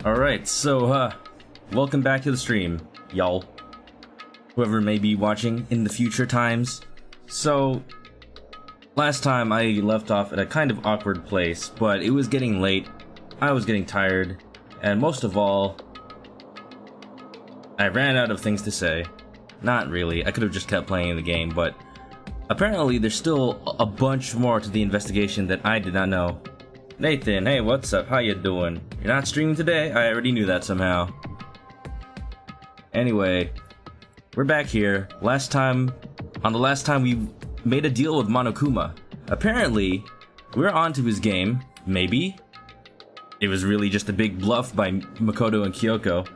Alright, so, welcome back to the stream, y'all. Whoever may be watching in the future times. So, last time I left off at a kind of awkward place, but it was getting late, I was getting tired, and most of all, I ran out of things to say. Not really, I could have just kept playing the game, but apparently there's still a bunch more to the investigation that I did not know. Nathan, hey, what's up? How you doing? You're not streaming today? I already knew that somehow. Anyway, we're back here. The last time we made a deal with Monokuma. Apparently, we're onto his game. Maybe. It was really just a big bluff by Makoto and Kyoko.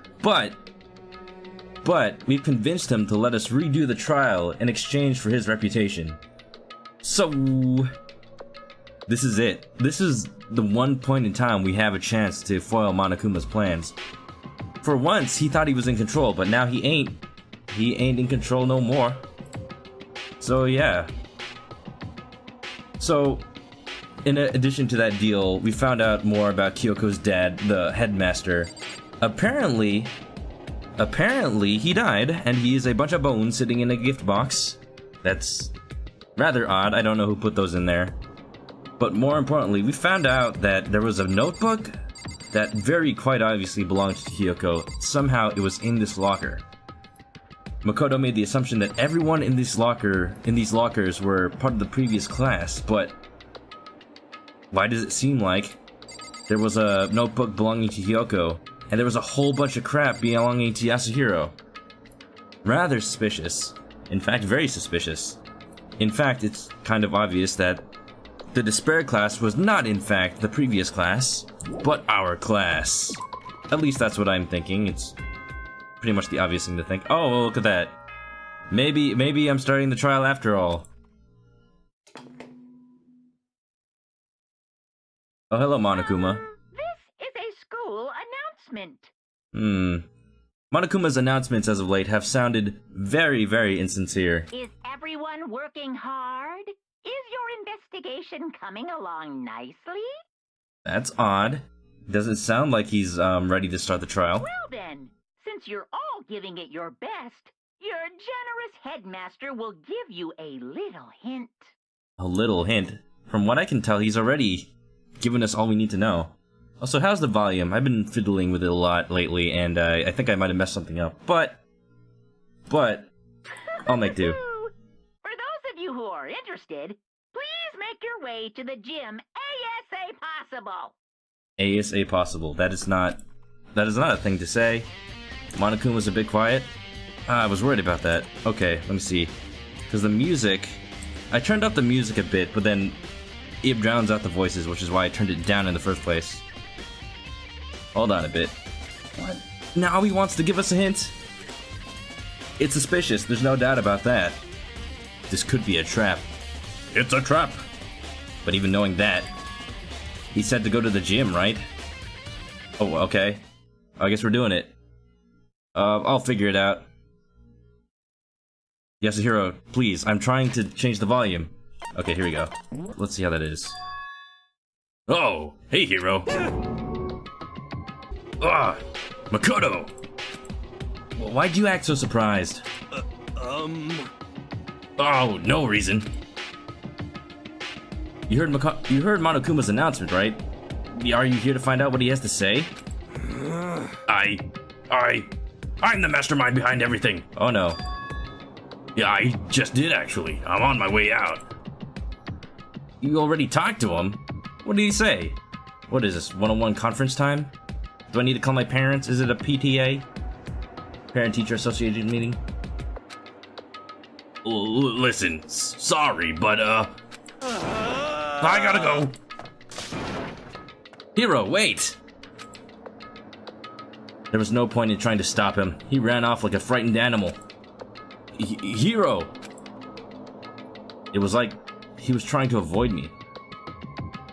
But we've convinced him to let us redo the trial in exchange for his reputation. So, this is it. This is the one point in time we have a chance to foil Monokuma's plans. For once, he thought he was in control, but now he ain't. He ain't in control no more. So yeah. So, in addition to that deal, we found out more about Kyoko's dad, the headmaster. Apparently he died, and he is a bunch of bones sitting in a gift box. That's rather odd. I don't know who put those in there. But more importantly, we found out that there was a notebook that very quite obviously belonged to Kyoko. Somehow it was in this locker. Makoto made the assumption that everyone in these lockers were part of the previous class, but why does it seem like there was a notebook belonging to Kyoko, and there was a whole bunch of crap belonging to Yasuhiro? Rather suspicious. In fact, very suspicious. In fact, it's kind of obvious that the Despair class was not, in fact, the previous class, but our class. At least that's what I'm thinking. It's pretty much the obvious thing to think. Oh, look at that. Maybe I'm starting the trial after all. Oh, hello, Monokuma. This is a school announcement. Monokuma's announcements as of late have sounded very, very insincere. Is everyone working hard? Is your investigation coming along nicely? That's odd. Doesn't sound like he's ready to start the trial. Well then, since you're all giving it your best, your generous headmaster will give you a little hint. A little hint? From what I can tell, he's already given us all we need to know. Also, how's the volume? I've been fiddling with it a lot lately, and I think I might have messed something up. But, I'll make do. For those of you who are interested, please make your way to the gym ASA possible. ASA possible. That is not a thing to say. Monokuma's a bit quiet. I was worried about that. Okay, let me see. Because the music, I turned up the music a bit, but then it drowns out the voices, which is why I turned it down in the first place. Hold on a bit. What? Now he wants to give us a hint? It's suspicious, there's no doubt about that. This could be a trap. It's a trap! But even knowing that, he said to go to the gym, right? Oh, okay. I guess we're doing it. I'll figure it out. Yasuhiro, please, I'm trying to change the volume. Okay, here we go. Let's see how that is. Oh, hey, hero. Ah, Makoto! Why'd you act so surprised? Oh, no reason. You heard Monokuma's announcement, right? Are you here to find out what he has to say? I'm the mastermind behind everything. Oh no. Yeah, I just did actually. I'm on my way out. You already talked to him? What did he say? What is this, one-on-one conference time? Do I need to call my parents? Is it a PTA? Parent-Teacher Association meeting? Listen, sorry, but I gotta go. Hero, wait! There was no point in trying to stop him. He ran off like a frightened animal. Hero! It was like he was trying to avoid me.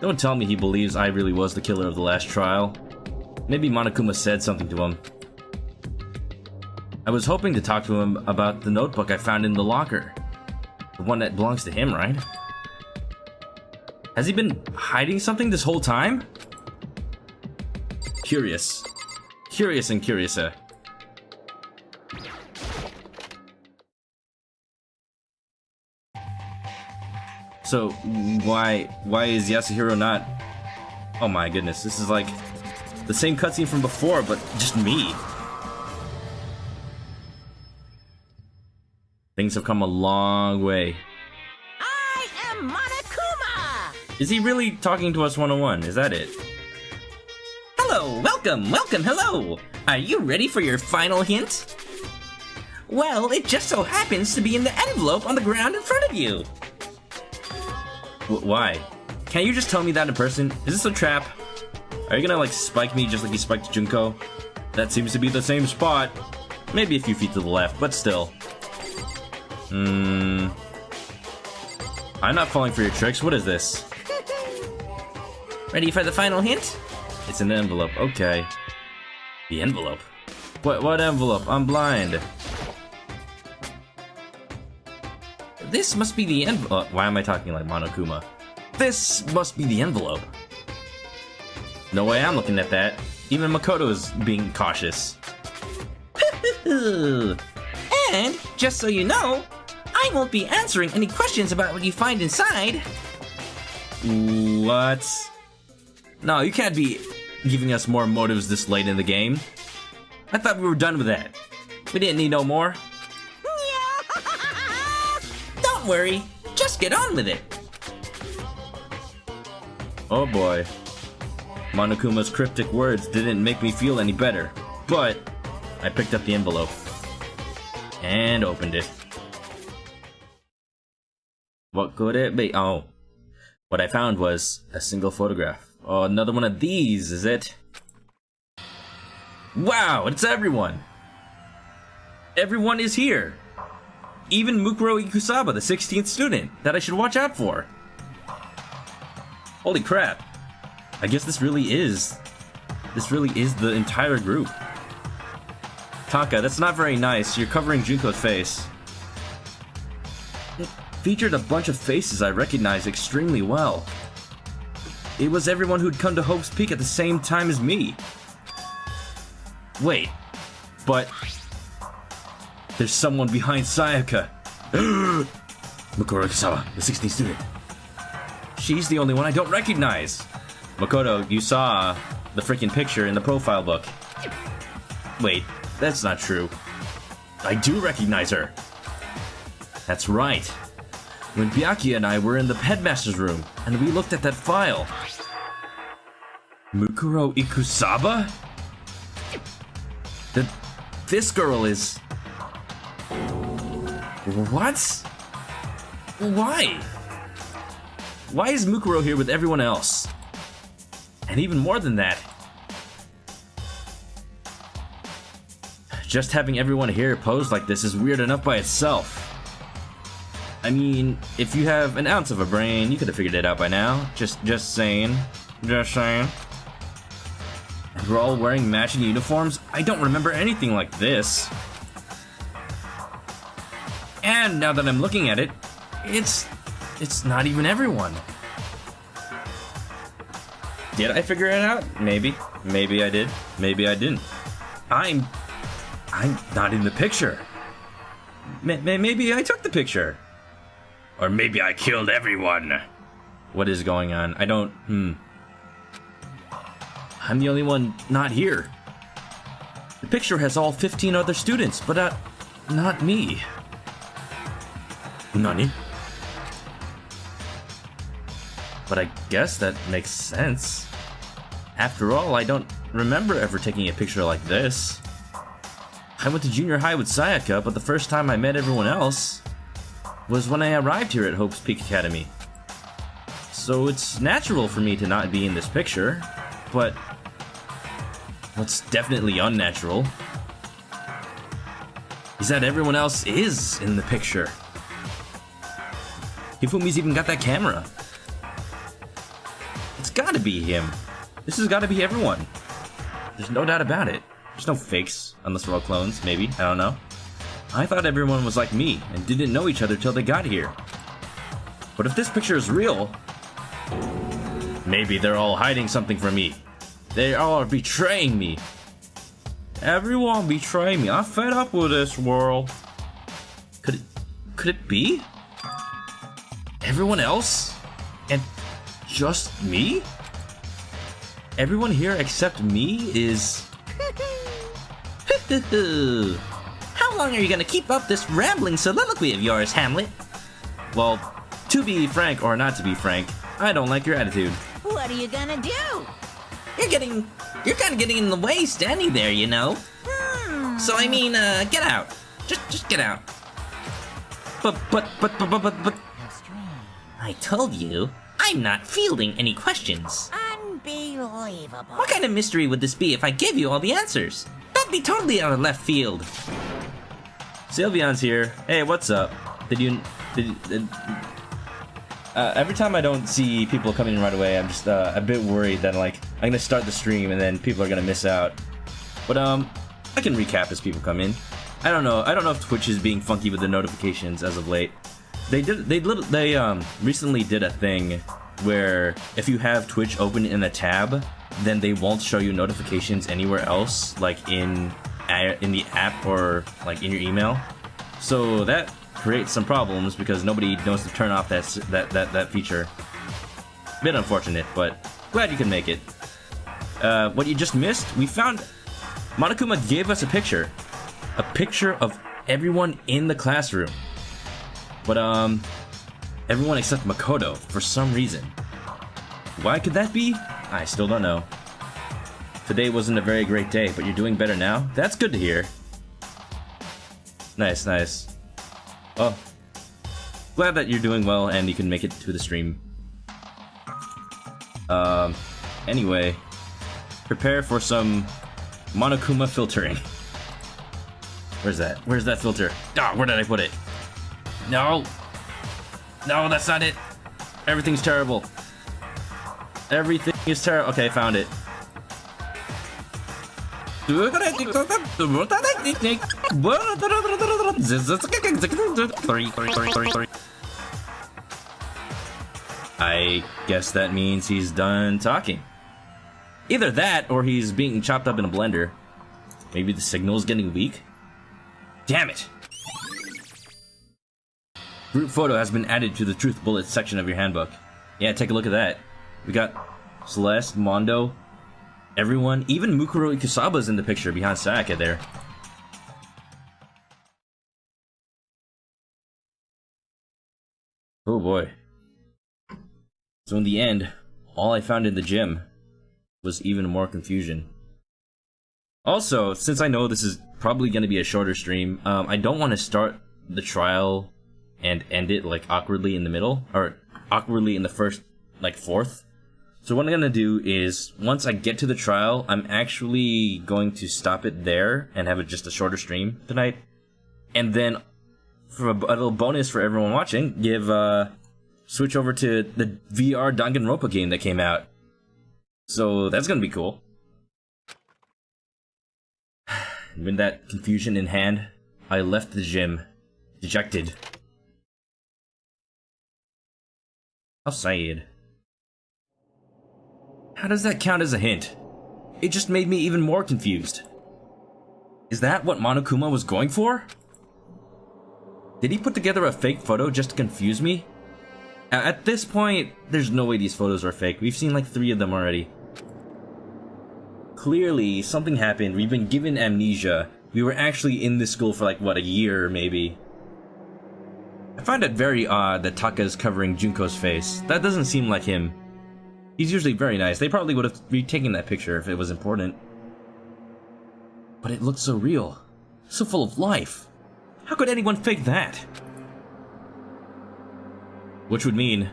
Don't tell me he believes I really was the killer of the last trial. Maybe Monokuma said something to him. I was hoping to talk to him about the notebook I found in the locker. The one that belongs to him, right? Has he been hiding something this whole time? Curious. curious and curiouser. So, why is Yasuhiro not... Oh my goodness, this is like the same cutscene from before, but just me. Things have come a long way. I am Monokuma! Is he really talking to us one-on-one? Is that it? Hello, welcome, hello! Are you ready for your final hint? Well, it just so happens to be in the envelope on the ground in front of you. Why? Can't you just tell me that in person? Is this a trap? Are you gonna like spike me just like you spiked Junko? That seems to be the same spot. Maybe a few feet to the left, but still. I'm not falling for your tricks. What is this? Ready for the final hint? It's an envelope. Okay. The envelope? What envelope? I'm blind. This must be the envelope. Why am I talking like Monokuma? This must be the envelope. No way I'm looking at that. Even Makoto is being cautious. And, just so you know, I won't be answering any questions about what you find inside. What? No, you can't be giving us more motives this late in the game. I thought we were done with that. We didn't need no more. Don't worry, just get on with it. Oh boy. Monokuma's cryptic words didn't make me feel any better, but I picked up the envelope and opened it. What could it be? Oh, what I found was a single photograph. Oh, another one of these, is it? Wow, it's everyone! Everyone is here! Even Mukuro Ikusaba, the 16th student, that I should watch out for. Holy crap. I guess this really is the entire group. Taka, that's not very nice. You're covering Junko's face. It featured a bunch of faces I recognized extremely well. It was everyone who'd come to Hope's Peak at the same time as me. Wait, but there's someone behind Sayaka. Mukuro Ikusaba, the 16th student. She's the only one I don't recognize. Makoto, you saw the freaking picture in the profile book. Wait, that's not true. I do recognize her. That's right. When Byakuya and I were in the headmaster's room, and we looked at that file. Mukuro Ikusaba? This girl is... What? Why? Why is Mukuro here with everyone else? And even more than that, just having everyone here posed like this is weird enough by itself. I mean, if you have an ounce of a brain, you could have figured it out by now. Just saying. Just saying. And we're all wearing matching uniforms? I don't remember anything like this. And now that I'm looking at it, it's not even everyone. Did I figure it out? Maybe. Maybe I did. Maybe I didn't. I'm not in the picture. Maybe I took the picture. Or maybe I killed everyone. What is going on? I don't... I'm the only one not here. The picture has all 15 other students, but not me. Nani? But I guess that makes sense. After all, I don't remember ever taking a picture like this. I went to junior high with Sayaka, but the first time I met everyone else was when I arrived here at Hope's Peak Academy. So it's natural for me to not be in this picture, but what's definitely unnatural is that everyone else is in the picture. Hifumi's even got that camera. It's gotta be him. This has gotta be everyone. There's no doubt about it. There's no fakes, unless we're all clones, maybe, I don't know. I thought everyone was like me, and didn't know each other till they got here. But if this picture is real, maybe they're all hiding something from me. They all are betraying me. Everyone betray me. I'm fed up with this world. Could it be? Everyone else? And just me? Everyone here except me is... How long are you gonna keep up this rambling soliloquy of yours, Hamlet? Well, to be frank or not to be frank, I don't like your attitude. What are you gonna do? You're kind of getting in the way standing there, you know? So I mean, get out. Just get out. But... I told you, I'm not fielding any questions. Unbelievable. What kind of mystery would this be if I gave you all the answers? That'd be totally out of left field. Sylveon's here. Hey, what's up? Every time I don't see people coming in right away, I'm just a bit worried that like I'm gonna start the stream and then people are gonna miss out. But I can recap as people come in. I don't know if Twitch is being funky with the notifications as of late. They recently did a thing where if you have Twitch open in a tab, then they won't show you notifications anywhere else, like in the app or like in your email. So that creates some problems because nobody knows to turn off that feature. Bit unfortunate, but glad you can make it. What you just missed, we found Monokuma gave us a picture of everyone in the classroom. But everyone except Makoto for some reason. Why could that be? I still don't know. Today wasn't a very great day, but you're doing better now? That's good to hear. Nice, nice. Well, glad that you're doing well and you can make it to the stream. Anyway, prepare for some Monokuma filtering. Where's that? Where's that filter? Ah, where did I put it? No! No, that's not it! Everything's terrible. Everything is terrible. Okay, found it. I guess that means he's done talking. Either that, or he's being chopped up in a blender. Maybe the signal's getting weak? Damn it! Group photo has been added to the Truth Bullets section of your handbook. Yeah, take a look at that. We got Celeste, Mondo, everyone, even Mukuro Ikusaba's in the picture behind Sayaka there. Oh boy. So in the end, all I found in the gym was even more confusion. Also, since I know this is probably going to be a shorter stream, I don't want to start the trial and end it like awkwardly in the middle, or awkwardly in the first like fourth. So what I'm gonna do is, once I get to the trial, I'm actually going to stop it there and have it just a shorter stream tonight. And then, for a little bonus for everyone watching, switch over to the VR Danganronpa game that came out. So that's gonna be cool. With that confusion in hand, I left the gym, dejected. How sad. How does that count as a hint? It just made me even more confused. Is that what Monokuma was going for? Did he put together a fake photo just to confuse me? At this point, there's no way these photos are fake. We've seen like 3 of them already. Clearly, something happened. We've been given amnesia. We were actually in this school for like, what, a year maybe? I find it very odd that Taka's covering Junko's face. That doesn't seem like him. He's usually very nice. They probably would have retaken that picture if it was important. But it looked so real. So full of life. How could anyone fake that? Which would mean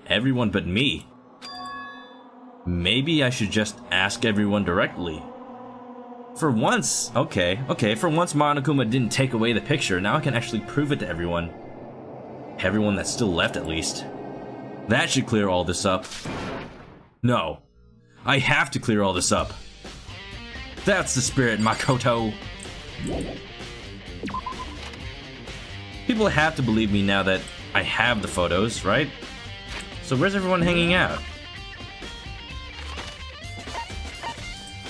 everyone but me. Maybe I should just ask everyone directly. For once, okay, for once Monokuma didn't take away the picture, now I can actually prove it to everyone. Everyone that's still left, at least. That should clear all this up. No. I have to clear all this up. That's the spirit, Makoto. People have to believe me now that I have the photos, right? So where's everyone hanging out?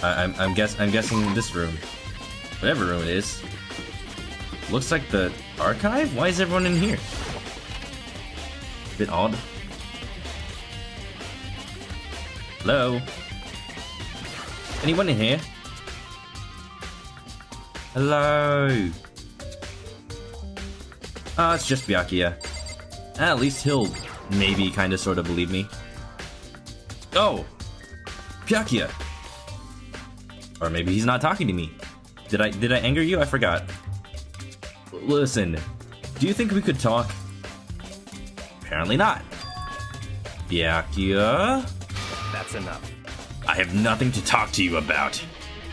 I'm guessing this room. Whatever room it is. Looks like the archive? Why is everyone in here? Bit odd. Hello? Anyone in here? Hello? Oh, it's just Byakuya. At least he'll maybe kinda sorta believe me. Oh! Byakuya! Or maybe he's not talking to me. Did I anger you? I forgot. Listen, do you think we could talk? Apparently not. Byakuya? That's enough. I have nothing to talk to you about.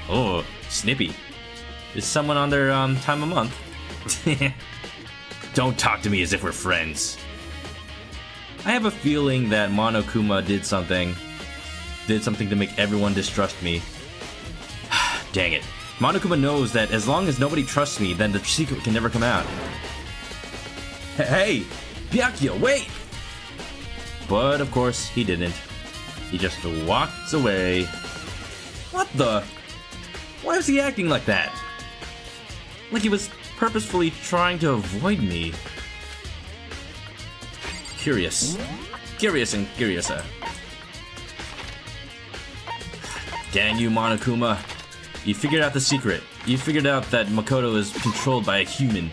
Oh, snippy. Is someone on their time of month? Don't talk to me as if we're friends. I have a feeling that Monokuma did something to make everyone distrust me. Dang it. Monokuma knows that as long as nobody trusts me, then the secret can never come out. Hey! Byakuya, wait! But of course, he didn't. He just walked away. What the? Why was he acting like that? Like he was purposefully trying to avoid me. Curious. Curious and curiouser. Dang you, Monokuma. You figured out the secret. You figured out that Makoto is controlled by a human.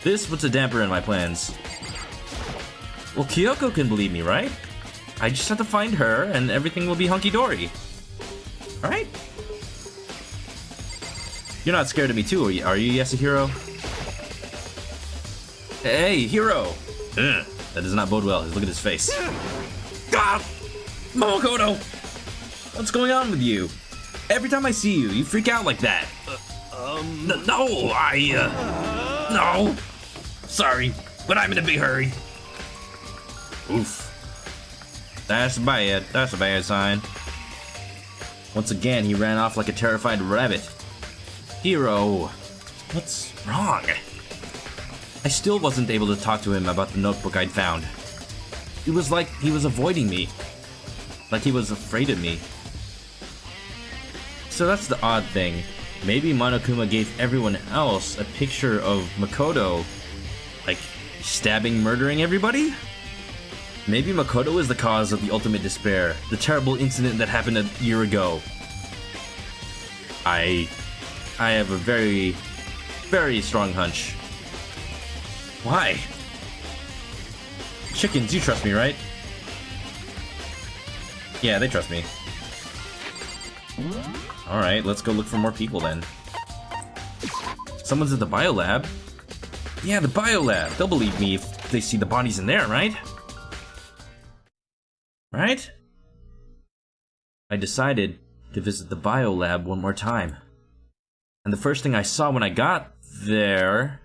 This puts a damper in my plans. Well, Kyoko can believe me, right? I just have to find her and everything will be hunky-dory. Right? You're not scared of me too, are you, Yasuhiro? Hey, Hiro! Ugh, that does not bode well. Look at his face. Ah! Makoto! What's going on with you? Every time I see you, you freak out like that. No! Sorry, but I'm in a big hurry. Oof. That's bad. That's a bad sign. Once again, he ran off like a terrified rabbit. Hiro, what's wrong? I still wasn't able to talk to him about the notebook I'd found. It was like he was avoiding me. Like he was afraid of me. So that's the odd thing. Maybe Monokuma gave everyone else a picture of Makoto, like, stabbing, murdering everybody? Maybe Makoto is the cause of the ultimate despair, the terrible incident that happened a year ago. I have a very, very strong hunch. Why? Chickens, you trust me, right? Yeah, they trust me. Alright, let's go look for more people then. Someone's at the biolab. Yeah, the biolab. They'll believe me if they see the bodies in there, right? Right? I decided to visit the biolab one more time. And the first thing I saw when I got there...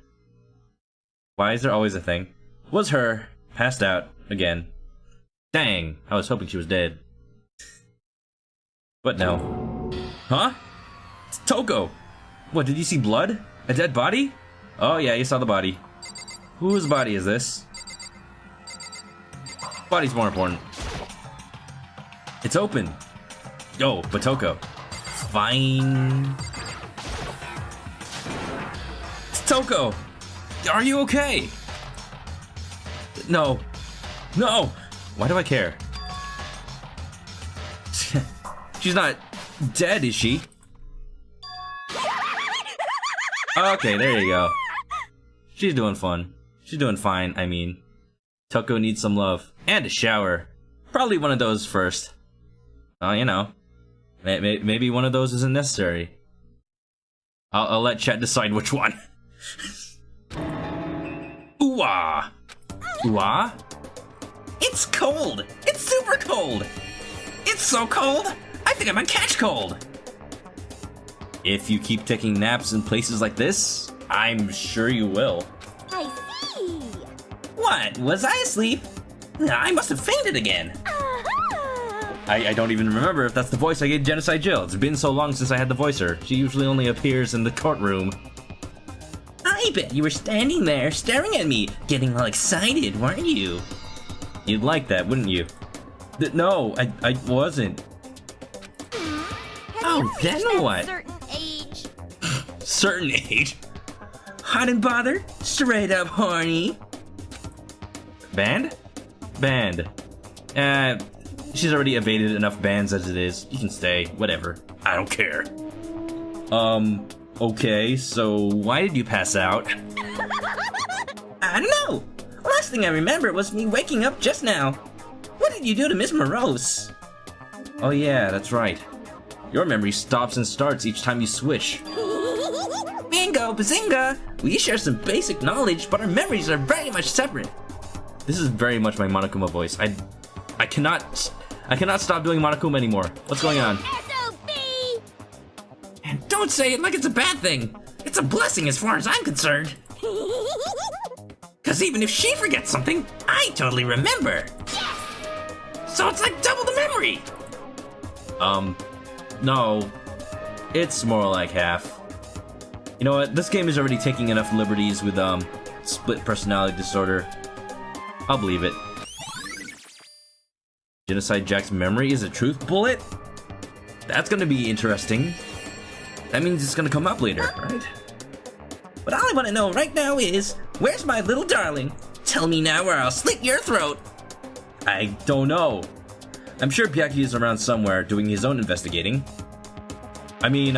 Why is there always a thing? Was her, passed out, again. Dang, I was hoping she was dead. But no. Huh? It's Toko! What, did you see blood? A dead body? Oh yeah, you saw the body. Whose body is this? Body's more important. It's open. Oh, but Toko. Fine. It's Toko! Are you okay? No. No! Why do I care? She's not dead, is she? Okay, there you go. She's doing fun. She's doing fine, I mean. Toko needs some love. And a shower. Probably one of those first. Oh, you know. Maybe one of those isn't necessary. I'll let chat decide which one. Ooh-ah! Ooh-ah? It's cold! It's super cold! It's so cold! I think I might catch cold! If you keep taking naps in places like this, I'm sure you will. I see! What? Was I asleep? I must have fainted again. I don't even remember if that's the voice I gave Genocide Jill. It's been so long since I had to voice her. She usually only appears in the courtroom. I bet you were standing there staring at me, getting all excited, weren't you? You'd like that, wouldn't you? No, I wasn't. Oh, then what? Certain age. Certain age? Hot and bothered? Straight up horny? Banned? Banned. She's already evaded enough bans as it is. You can stay, whatever. I don't care. Okay, so why did you pass out? I don't know. Last thing I remember was me waking up just now. What did you do to Miss Morose? Oh yeah, that's right. Your memory stops and starts each time you switch. Bingo, bazinga! We share some basic knowledge, but our memories are very much separate. This is very much my Monokuma voice. I cannot stop doing Monokuma anymore. What's going on? SOB! And don't say it like it's a bad thing. It's a blessing as far as I'm concerned. Cause even if she forgets something, I totally remember. So it's like double the memory. No. It's more like half. You know what? This game is already taking enough liberties with, split personality disorder. I'll believe it. Genocide Jack's memory is a truth bullet? That's gonna be interesting. That means it's gonna come up later, right? But all I want to know right now is, where's my little darling? Tell me now or I'll slit your throat. I don't know. I'm sure Byaki is around somewhere doing his own investigating. I mean,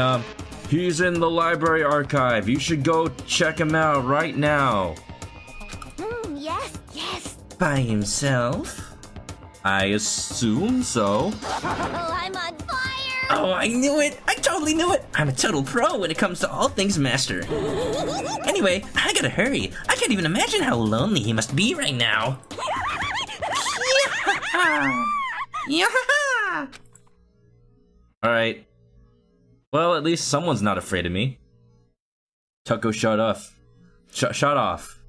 he's in the library archive. You should go check him out right now. Yes. By himself? I assume so. Oh, I'm on fire! Oh, I knew it! I totally knew it! I'm a total pro when it comes to all things master. Anyway, I gotta hurry. I can't even imagine how lonely he must be right now. Yeah. Alright. Well, at least someone's not afraid of me. Tucko shut off. Shut off.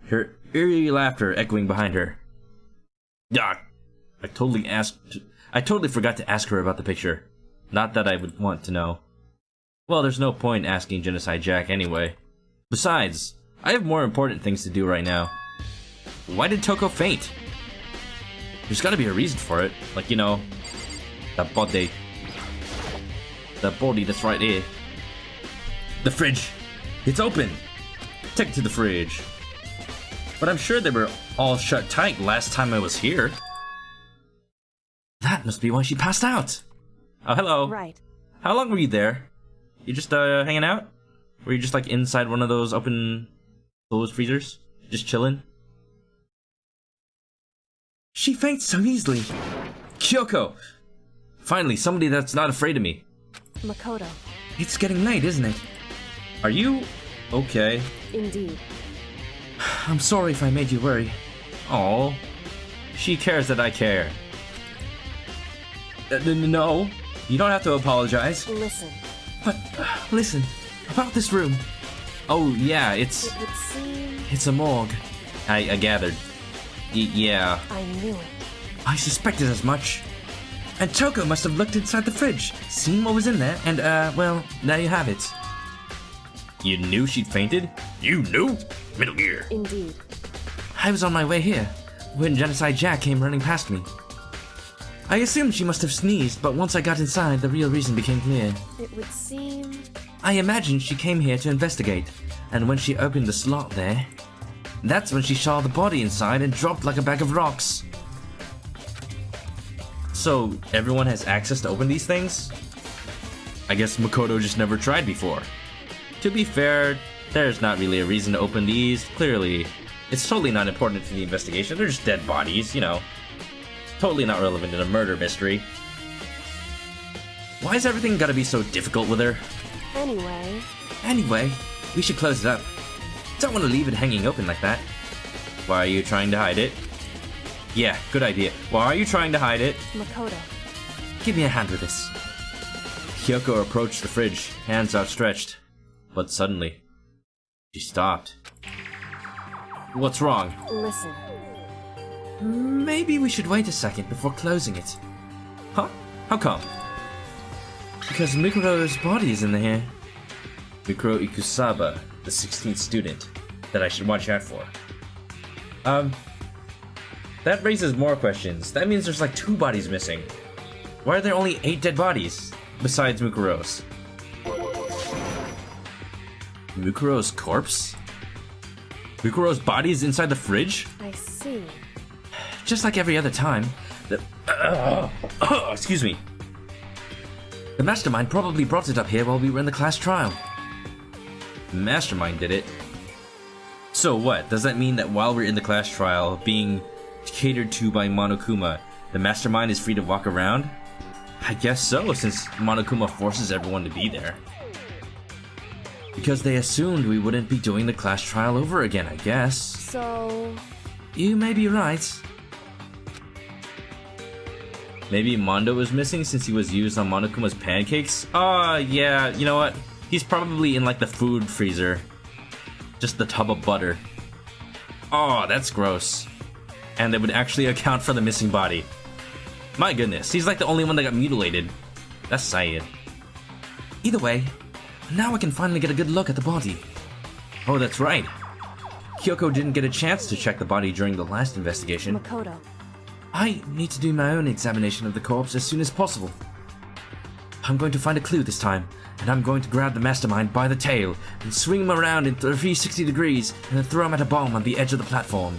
Her eerie laughter echoing behind her. Yeah, I totally forgot to ask her about the picture. Not that I would want to know. Well, there's no point asking Genocide Jack anyway. Besides, I have more important things to do right now. Why did Toko faint? There's gotta be a reason for it. Like, you know, that body. That body that's right here. The fridge! It's open! Take it to the fridge. But I'm sure they were all shut tight last time I was here. That must be why she passed out. Oh, hello. Right. How long were you there? You just, hanging out? Were you just, like, inside one of those open... closed freezers? Just chilling? She faints so easily. Kyoko! Finally, somebody that's not afraid of me. Makoto. It's getting late, isn't it? Are you... okay? Indeed. I'm sorry if I made you worry. Oh, she cares that I care. No, you don't have to apologize. Listen. But, listen, about this room. Oh, yeah, It would seem... it's a morgue. I gathered. Yeah, I knew it. I suspected as much. And Toko must have looked inside the fridge, seen what was in there, and, well, there you have it. You knew she'd fainted? You knew? Middle Gear. Indeed. I was on my way here, when Genocide Jack came running past me. I assumed she must have sneezed, but once I got inside, the real reason became clear. It would seem... I imagined she came here to investigate, and when she opened the slot there, that's when she saw the body inside and dropped like a bag of rocks. So, everyone has access to open these things? I guess Makoto just never tried before. To be fair, there's not really a reason to open these, clearly. It's totally not important to the investigation, they're just dead bodies, you know. Totally not relevant in a murder mystery. Why is everything gotta be so difficult with her? Anyway, we should close it up. Don't want to leave it hanging open like that. Why are you trying to hide it? Yeah, good idea. Why are you trying to hide it? Makoto. Give me a hand with this. Kyoko approached the fridge, hands outstretched. But suddenly, she stopped. What's wrong? Listen. Maybe we should wait a second before closing it. Huh? How come? Because Mikuro's body is in here. Mikuro Ikusaba, the 16th student, that I should watch out for. That raises more questions. That means there's like 2 bodies missing. Why are there only 8 dead bodies? besides Mukuro's? Mukuro's corpse? Mukuro's body is inside the fridge? I see. Just like every other time, excuse me. The Mastermind probably brought it up here while we were in the class trial. The Mastermind did it? So what? Does that mean that while we're in the class trial, being catered to by Monokuma, the Mastermind is free to walk around? I guess so, since Monokuma forces everyone to be there. Because they assumed we wouldn't be doing the class trial over again, I guess. So... You may be right. Maybe Mondo was missing since he was used on Monokuma's pancakes? Yeah, you know what? He's probably in like the food freezer. Just the tub of butter. Oh, that's gross. And they would actually account for the missing body. My goodness, he's like the only one that got mutilated. That's sad. Either way, now I can finally get a good look at the body. Oh, that's right. Kyoko didn't get a chance to check the body during the last investigation. Makoto. I need to do my own examination of the corpse as soon as possible. I'm going to find a clue this time, and I'm going to grab the Mastermind by the tail and swing him around in 360 degrees and then throw him at a bomb on the edge of the platform.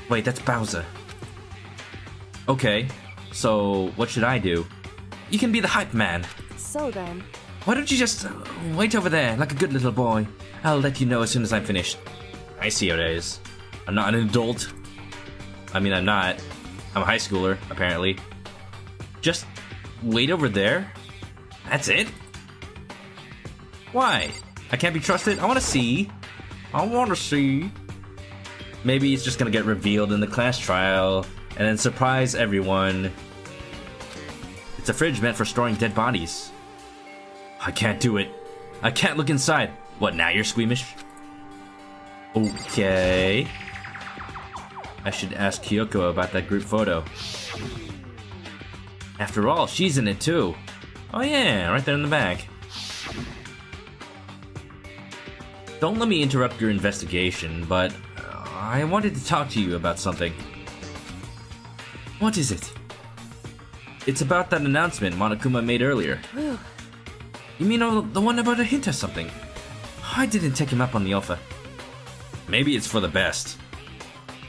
Wait, that's Bowser. Okay, so what should I do? You can be the hype man. So then... Why don't you just wait over there like a good little boy? I'll let you know as soon as I'm finished. I see how it is. I'm not an adult. I mean, I'm not. I'm a high schooler, apparently. Just wait over there? That's it? Why? I can't be trusted? I want to see. I want to see. Maybe it's just gonna get revealed in the class trial and then surprise everyone. It's a fridge meant for storing dead bodies. I can't do it. I can't look inside. What, now you're squeamish? Okay. I should ask Kyoko about that group photo. After all, she's in it too. Oh yeah, right there in the back. Don't let me interrupt your investigation, but I wanted to talk to you about something. What is it? It's about that announcement Monokuma made earlier. Whew. You mean the one about a hint or something? I didn't take him up on the offer. Maybe it's for the best.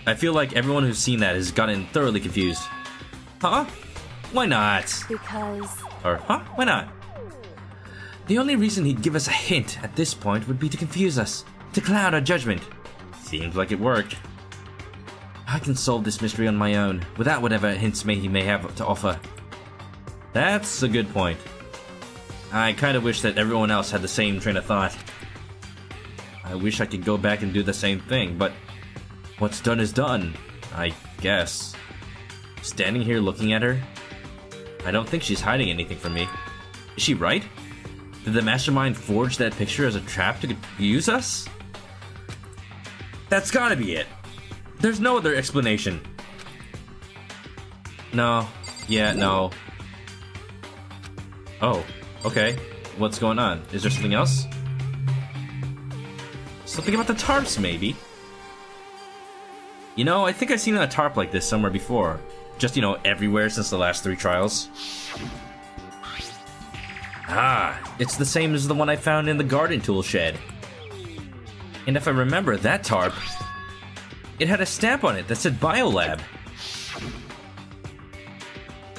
I feel like everyone who's seen that has gotten thoroughly confused. Huh? Why not? Because... Or, huh? Why not? The only reason he'd give us a hint at this point would be to confuse us, to cloud our judgment. Seems like it worked. I can solve this mystery on my own, without whatever hints he may have to offer. That's a good point. I kind of wish that everyone else had the same train of thought. I wish I could go back and do the same thing, but what's done is done, I guess. Standing here looking at her, I don't think she's hiding anything from me. Is she right? Did the Mastermind forge that picture as a trap to confuse us? That's gotta be it. There's no other explanation. No. Yeah, no. Oh, okay. What's going on? Is there something else? Something about the tarps, maybe? You know, I think I've seen a tarp like this somewhere before. Just, you know, everywhere since the last 3 trials. Ah, it's the same as the one I found in the garden tool shed. And if I remember that tarp, it had a stamp on it that said Biolab.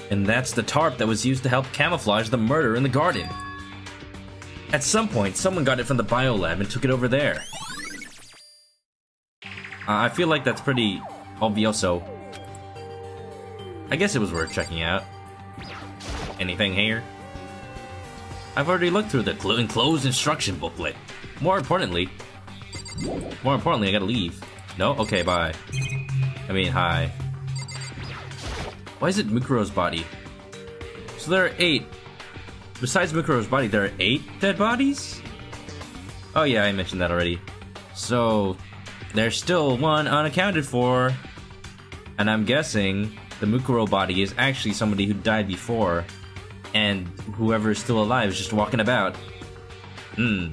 And that's the tarp that was used to help camouflage the murder in the garden. At some point, someone got it from the Biolab and took it over there. I feel like that's pretty obvioso. I guess it was worth checking out. Anything here? I've already looked through the enclosed instruction booklet. More importantly, I gotta leave. No? Okay, bye. I mean, hi. Why is it Mukuro's body? So there are 8. Besides Mukuro's body, there are 8 dead bodies? Oh yeah, I mentioned that already. So, there's still one unaccounted for. And I'm guessing the Mukuro body is actually somebody who died before. And whoever is still alive is just walking about. On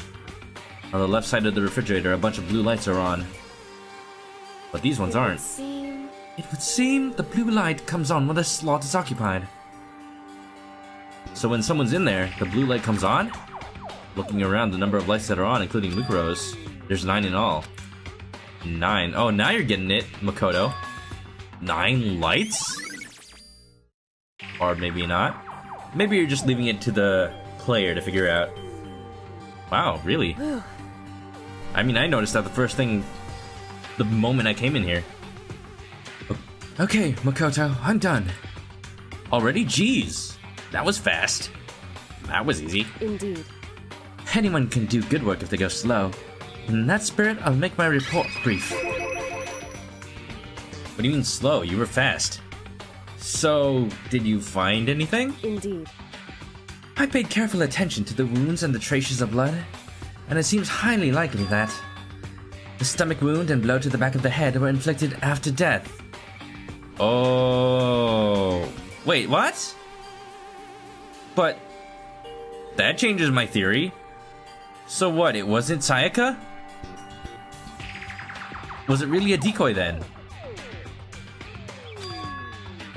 the left side of the refrigerator, a bunch of blue lights are on. But these ones aren't. It would seem the blue light comes on when the slot is occupied. So when someone's in there, the blue light comes on? Looking around the number of lights that are on, including Mukuro's, there's 9 in all. 9. Oh, now you're getting it, Makoto. 9 lights? Or maybe not. Maybe you're just leaving it to the player to figure out. Wow, really? I mean, I noticed that the first thing, the moment I came in here. Okay, Makoto, I'm done. Already? Jeez. That was fast. That was easy. Indeed. Anyone can do good work if they go slow. In that spirit, I'll make my report brief. What do you mean slow? You were fast. So, did you find anything? Indeed. I paid careful attention to the wounds and the traces of blood, and it seems highly likely that the stomach wound and blow to the back of the head were inflicted after death. Oh... Wait, what? But... that changes my theory. So what, it wasn't Sayaka? Was it really a decoy then?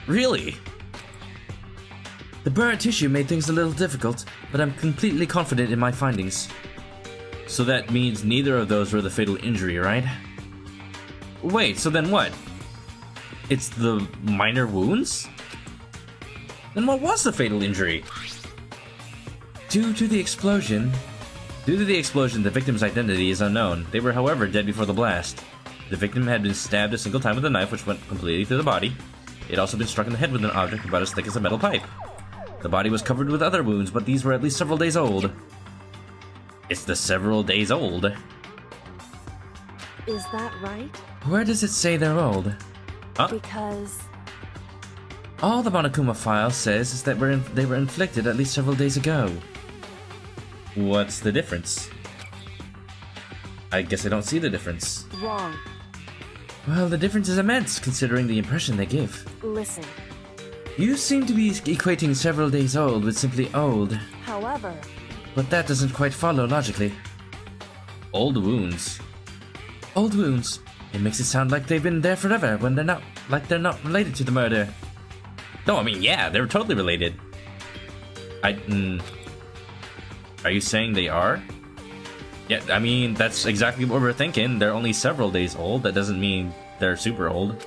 Really? The burnt tissue made things a little difficult, but I'm completely confident in my findings. So that means neither of those were the fatal injury, right? Wait, so then what? It's the minor wounds? Then what was the fatal injury? Due to the explosion, the victim's identity is unknown. They were, however, dead before the blast. The victim had been stabbed a single time with a knife, which went completely through the body. It had also been struck in the head with an object about as thick as a metal pipe. The body was covered with other wounds, but these were at least several days old. It's the several days old. Is that right? Where does it say they're old? Huh? Because... all the Monokuma file says is that they were inflicted at least several days ago. What's the difference? I guess I don't see the difference. wrong. Well, the difference is immense, considering the impression they give. Listen. You seem to be equating several days old with simply old, However, but that doesn't quite follow logically. Old wounds. Old wounds. It makes it sound like they've been there forever when they're not related to the murder. No, I mean, yeah, they're totally related. Are you saying they are? Yeah, I mean, that's exactly what we're thinking. They're only several days old. That doesn't mean they're super old.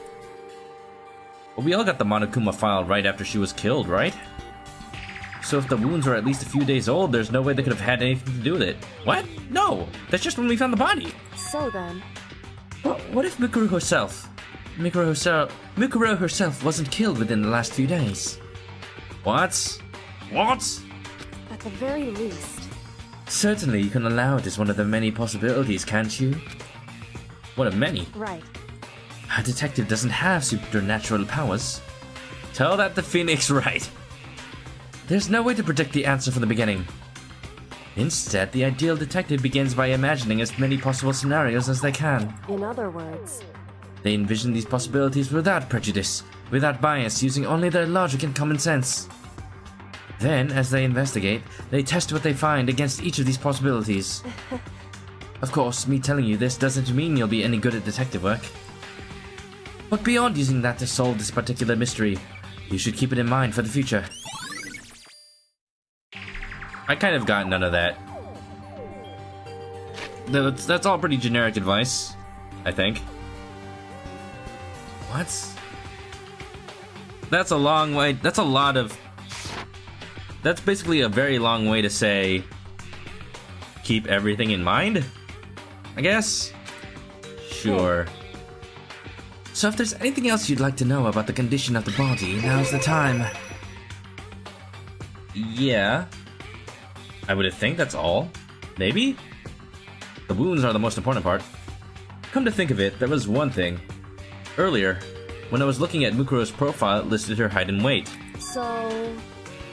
But we all got the Monokuma file right after she was killed, right? So if the wounds are at least a few days old, there's no way they could have had anything to do with it. What? No! That's just when we found the body! so then, What if Mikuru herself wasn't killed within the last few days? What? What? at the very least, Certainly you can allow it as one of the many possibilities, can't you? One of many? right. A detective doesn't have supernatural powers. Tell that to Phoenix Wright. There's no way to predict the answer from the beginning. Instead, the ideal detective begins by imagining as many possible scenarios as they can. In other words, They envision these possibilities without prejudice, without bias, using only their logic and common sense. Then, as they investigate, they test what they find against each of these possibilities. Of course, me telling you this doesn't mean you'll be any good at detective work. But beyond using that to solve this particular mystery, you should keep it in mind for the future. I kind of got none of that. That's all pretty generic advice, I think. What? That's a long way. That's a lot of... That's basically a very long way to say... keep everything in mind? I guess? Sure. So if there's anything else you'd like to know about the condition of the body, now's the time. Yeah. I would think that's all. Maybe? The wounds are the most important part. Come to think of it, there was one thing. Earlier, when I was looking at Mukuro's profile, it listed her height and weight. so...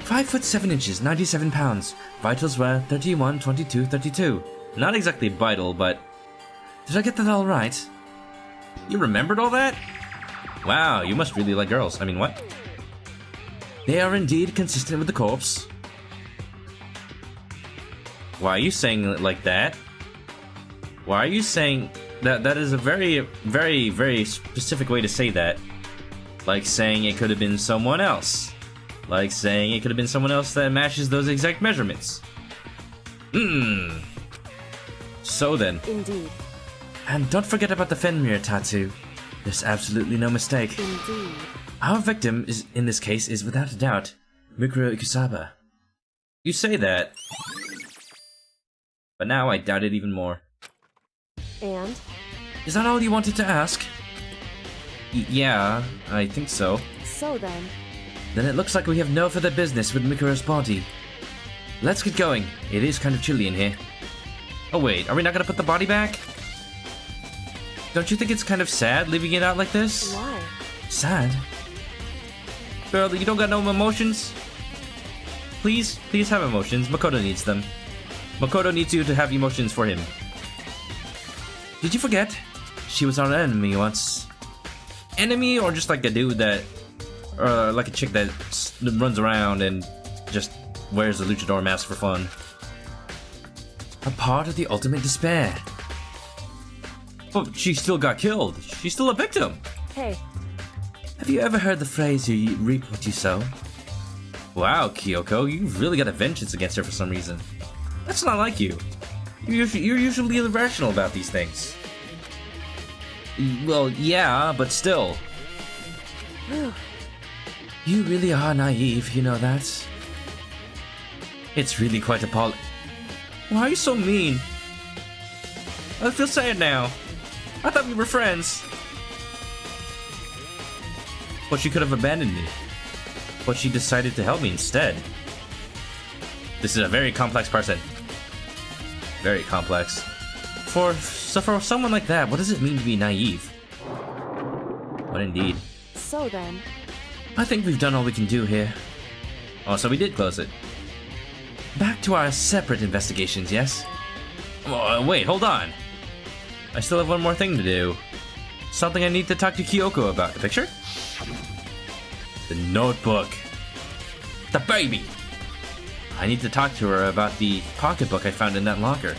5 foot 7 inches, 97 pounds. Vitals were 31, 22, 32. Not exactly vital, but... Did I get that all right? You remembered all that? Wow, you must really like girls. I mean, what? They are indeed consistent with the corpse. Why are you saying it like that? Why are you saying... That is a very, very, very specific way to say that. Like saying it could have been someone else. Like saying it could have been someone else that matches those exact measurements. So then. Indeed. And don't forget about the Fenrir tattoo. There's absolutely no mistake. Indeed. Our victim in this case is without a doubt Mikuro Ikusaba. You say that, but now I doubt it even more. And? Is that all you wanted to ask? Yeah, I think so. So then. Then it looks like we have no further business with Mikuro's body. Let's get going. It is kind of chilly in here. Oh wait, are we not gonna put the body back? Don't you think it's kind of sad leaving it out like this? Why? Sad? Girl, you don't got no emotions? Please have emotions. Makoto needs them. Makoto needs you to have emotions for him. Did you forget? She was our enemy once. Enemy or just like a dude that... Or like a chick that runs around and just wears a luchador mask for fun. A part of the ultimate despair. But she still got killed. She's still a victim. Hey. Have you ever heard the phrase, you reap what you sow? Wow, Kyoko, you've really got a vengeance against her for some reason. That's not like you. You're usually irrational about these things. Well, yeah, but still. You really are naive, you know that? It's really quite appalling. Why are you so mean? I feel sad now. I thought we were friends. But she could have abandoned me. But she decided to help me instead. This is a very complex person. Very complex. For someone like that, what does it mean to be naive? What indeed. So then. I think we've done all we can do here. Oh, so we did close it. Back to our separate investigations, yes? Oh, wait, hold on. I still have one more thing to do. Something I need to talk to Kyoko about. The picture? The notebook. The baby! I need to talk to her about the pocketbook I found in that locker.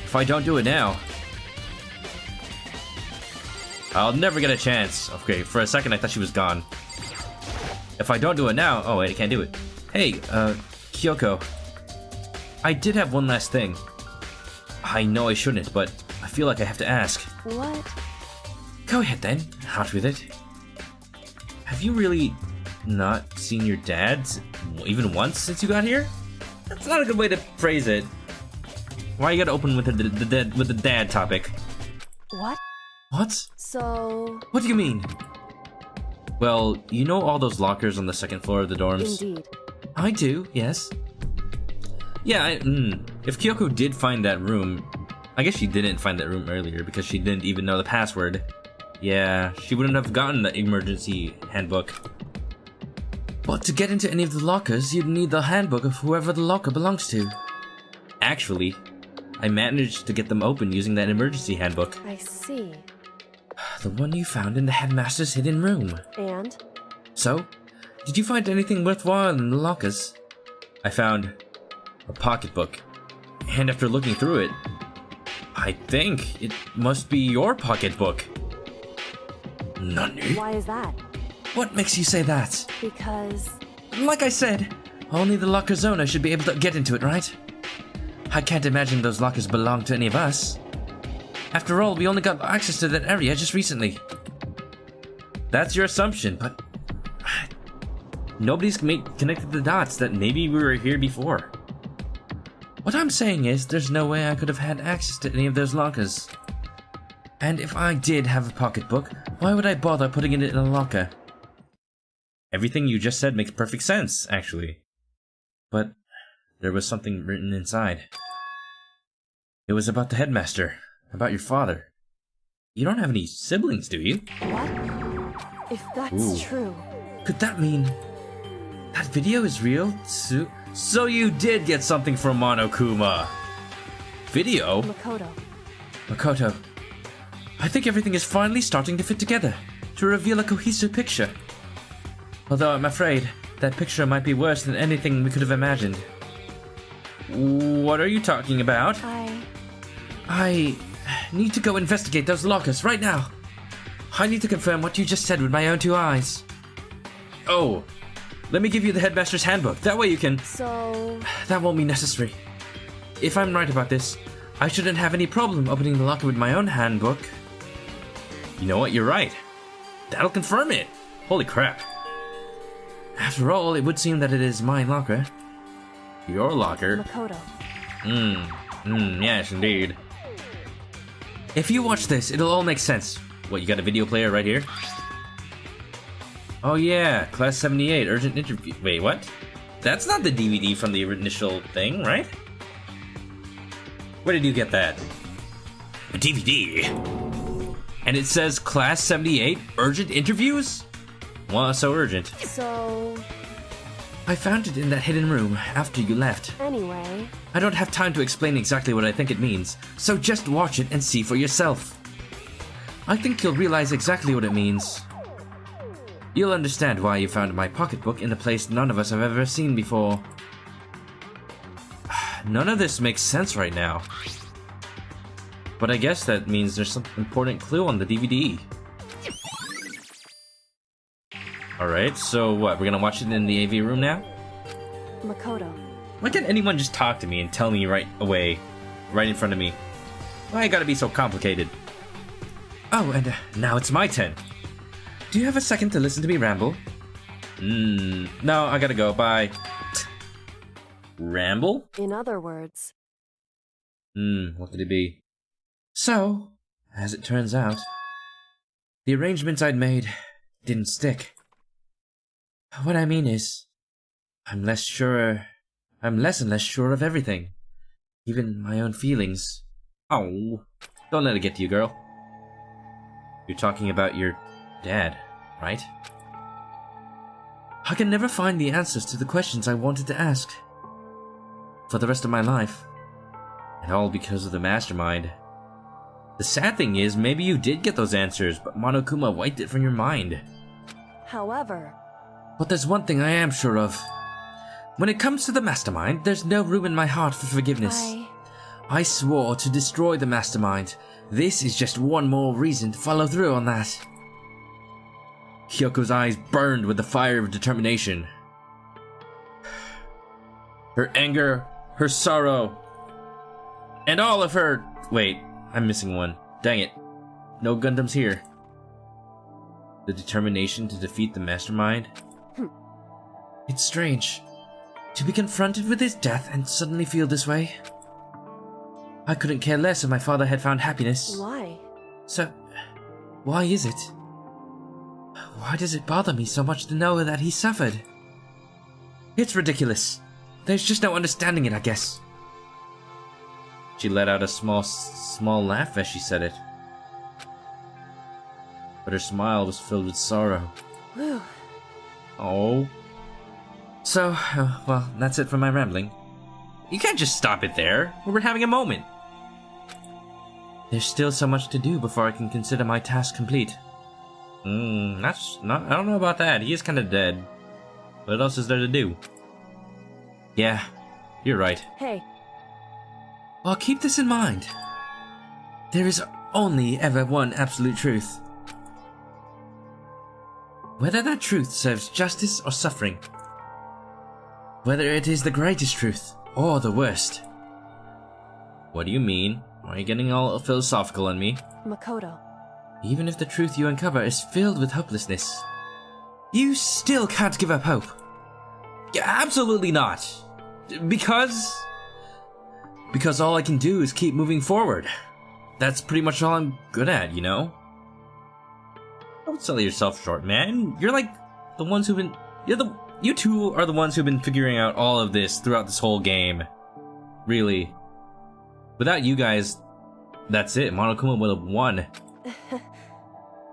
If I don't do it now, I'll never get a chance. Okay, for a second I thought she was gone. If I don't do it now... Oh wait, I can't do it. Hey, Kyoko. I did have one last thing. I know I shouldn't, but I feel like I have to ask. What? Go ahead then, out with it. Have you really not seen your dad even once since you got here? That's not a good way to phrase it. Why you gotta open with the dad topic? What? What? So... What do you mean? Well, you know all those lockers on the second floor of the dorms? Indeed. I do, yes. Yeah, if Kyoko did find that room... I guess she didn't find that room earlier because she didn't even know the password. Yeah, she wouldn't have gotten the emergency handbook. But to get into any of the lockers, you'd need the handbook of whoever the locker belongs to. Actually, I managed to get them open using that emergency handbook. I see. The one you found in the headmaster's hidden room. And? So, did you find anything worthwhile in the lockers? I found a pocketbook, and after looking through it, I think it must be your pocketbook. Nani? Why is that? What makes you say that? Because... Like I said, only the locker's owner should be able to get into it, right? I can't imagine those lockers belong to any of us. After all, we only got access to that area just recently. That's your assumption, but... Nobody's connected the dots that maybe we were here before. What I'm saying is, there's no way I could have had access to any of those lockers. And if I did have a pocketbook, why would I bother putting it in a locker? Everything you just said makes perfect sense, actually. But there was something written inside. It was about the headmaster, about your father. You don't have any siblings, do you? What? If that's Ooh. true... Could that mean that video is real? So you did get something from Monokuma. Video? Makoto. Makoto, I think everything is finally starting to fit together, to reveal a cohesive picture. Although I'm afraid that picture might be worse than anything we could have imagined. What are you talking about? I need to go investigate those lockers right now. I need to confirm what you just said with my own two eyes. Oh, let me give you the headmaster's handbook. That way you can... So, That won't be necessary. If I'm right about this, I shouldn't have any problem opening the locker with my own handbook. You know what? You're right. That'll confirm it. Holy crap. After all, it would seem that it is my locker. Your locker? Makoto. Yes, indeed. If you watch this, it'll all make sense. What, you got a video player right here? Oh yeah, Class 78, urgent interview. Wait, what? That's not the DVD from the initial thing, right? Where did you get that? A DVD. And it says Class 78, urgent interviews? Well, so urgent. So, I found it in that hidden room after you left. anyway, I don't have time to explain exactly what I think it means, so just watch it and see for yourself. I think you'll realize exactly what it means. You'll understand why you found my pocketbook in a place none of us have ever seen before. None of this makes sense right now. But I guess that means there's some important clue on the DVD. Alright, so what, we're gonna watch it in the AV room now? Makoto. Why can't anyone just talk to me and tell me right away, right in front of me? Why I gotta be so complicated? Oh, and now it's my turn. Do you have a second to listen to me ramble? No, I gotta go, bye. Ramble? In other words, What could it be? So, as it turns out, the arrangements I'd made didn't stick. What I mean is, I'm less and less sure of everything. Even my own feelings. Oh, don't let it get to you, girl. You're talking about your dad, right? I can never find the answers to the questions I wanted to ask. For the rest of my life. And all because of the mastermind. The sad thing is, maybe you did get those answers, but Monokuma wiped it from your mind. however, But there's one thing I am sure of. When it comes to the mastermind, there's no room in my heart for forgiveness. I swore to destroy the mastermind. This is just one more reason to follow through on that. Kyoko's eyes burned with the fire of determination. Her anger, her sorrow, and all of her... Wait, I'm missing one. Dang it. No Gundams here. The determination to defeat the mastermind? It's strange. To be confronted with his death and suddenly feel this way. I couldn't care less if my father had found happiness. why? So, why is it? Why does it bother me so much to know that he suffered? It's ridiculous. There's just no understanding it, I guess. She let out a small laugh as she said it. But her smile was filled with sorrow. Whew. Oh. So, well, that's it for my rambling. You can't just stop it there. We're having a moment. There's still so much to do before I can consider my task complete. That's not... I don't know about that. He is kind of dead. What else is there to do? Yeah, you're right. Hey, Well, keep this in mind. There is only ever one absolute truth. Whether that truth serves justice or suffering. Whether it is the greatest truth or the worst. What do you mean? Why are you getting all philosophical on me? Makoto. Even if the truth you uncover is filled with hopelessness, you still can't give up hope. Yeah, absolutely not. Because all I can do is keep moving forward. That's pretty much all I'm good at, you know? Don't sell yourself short, man. You're like the ones who've been... You two are the ones who've been figuring out all of this throughout this whole game. Really. Without you guys, that's it. Monokuma would have won.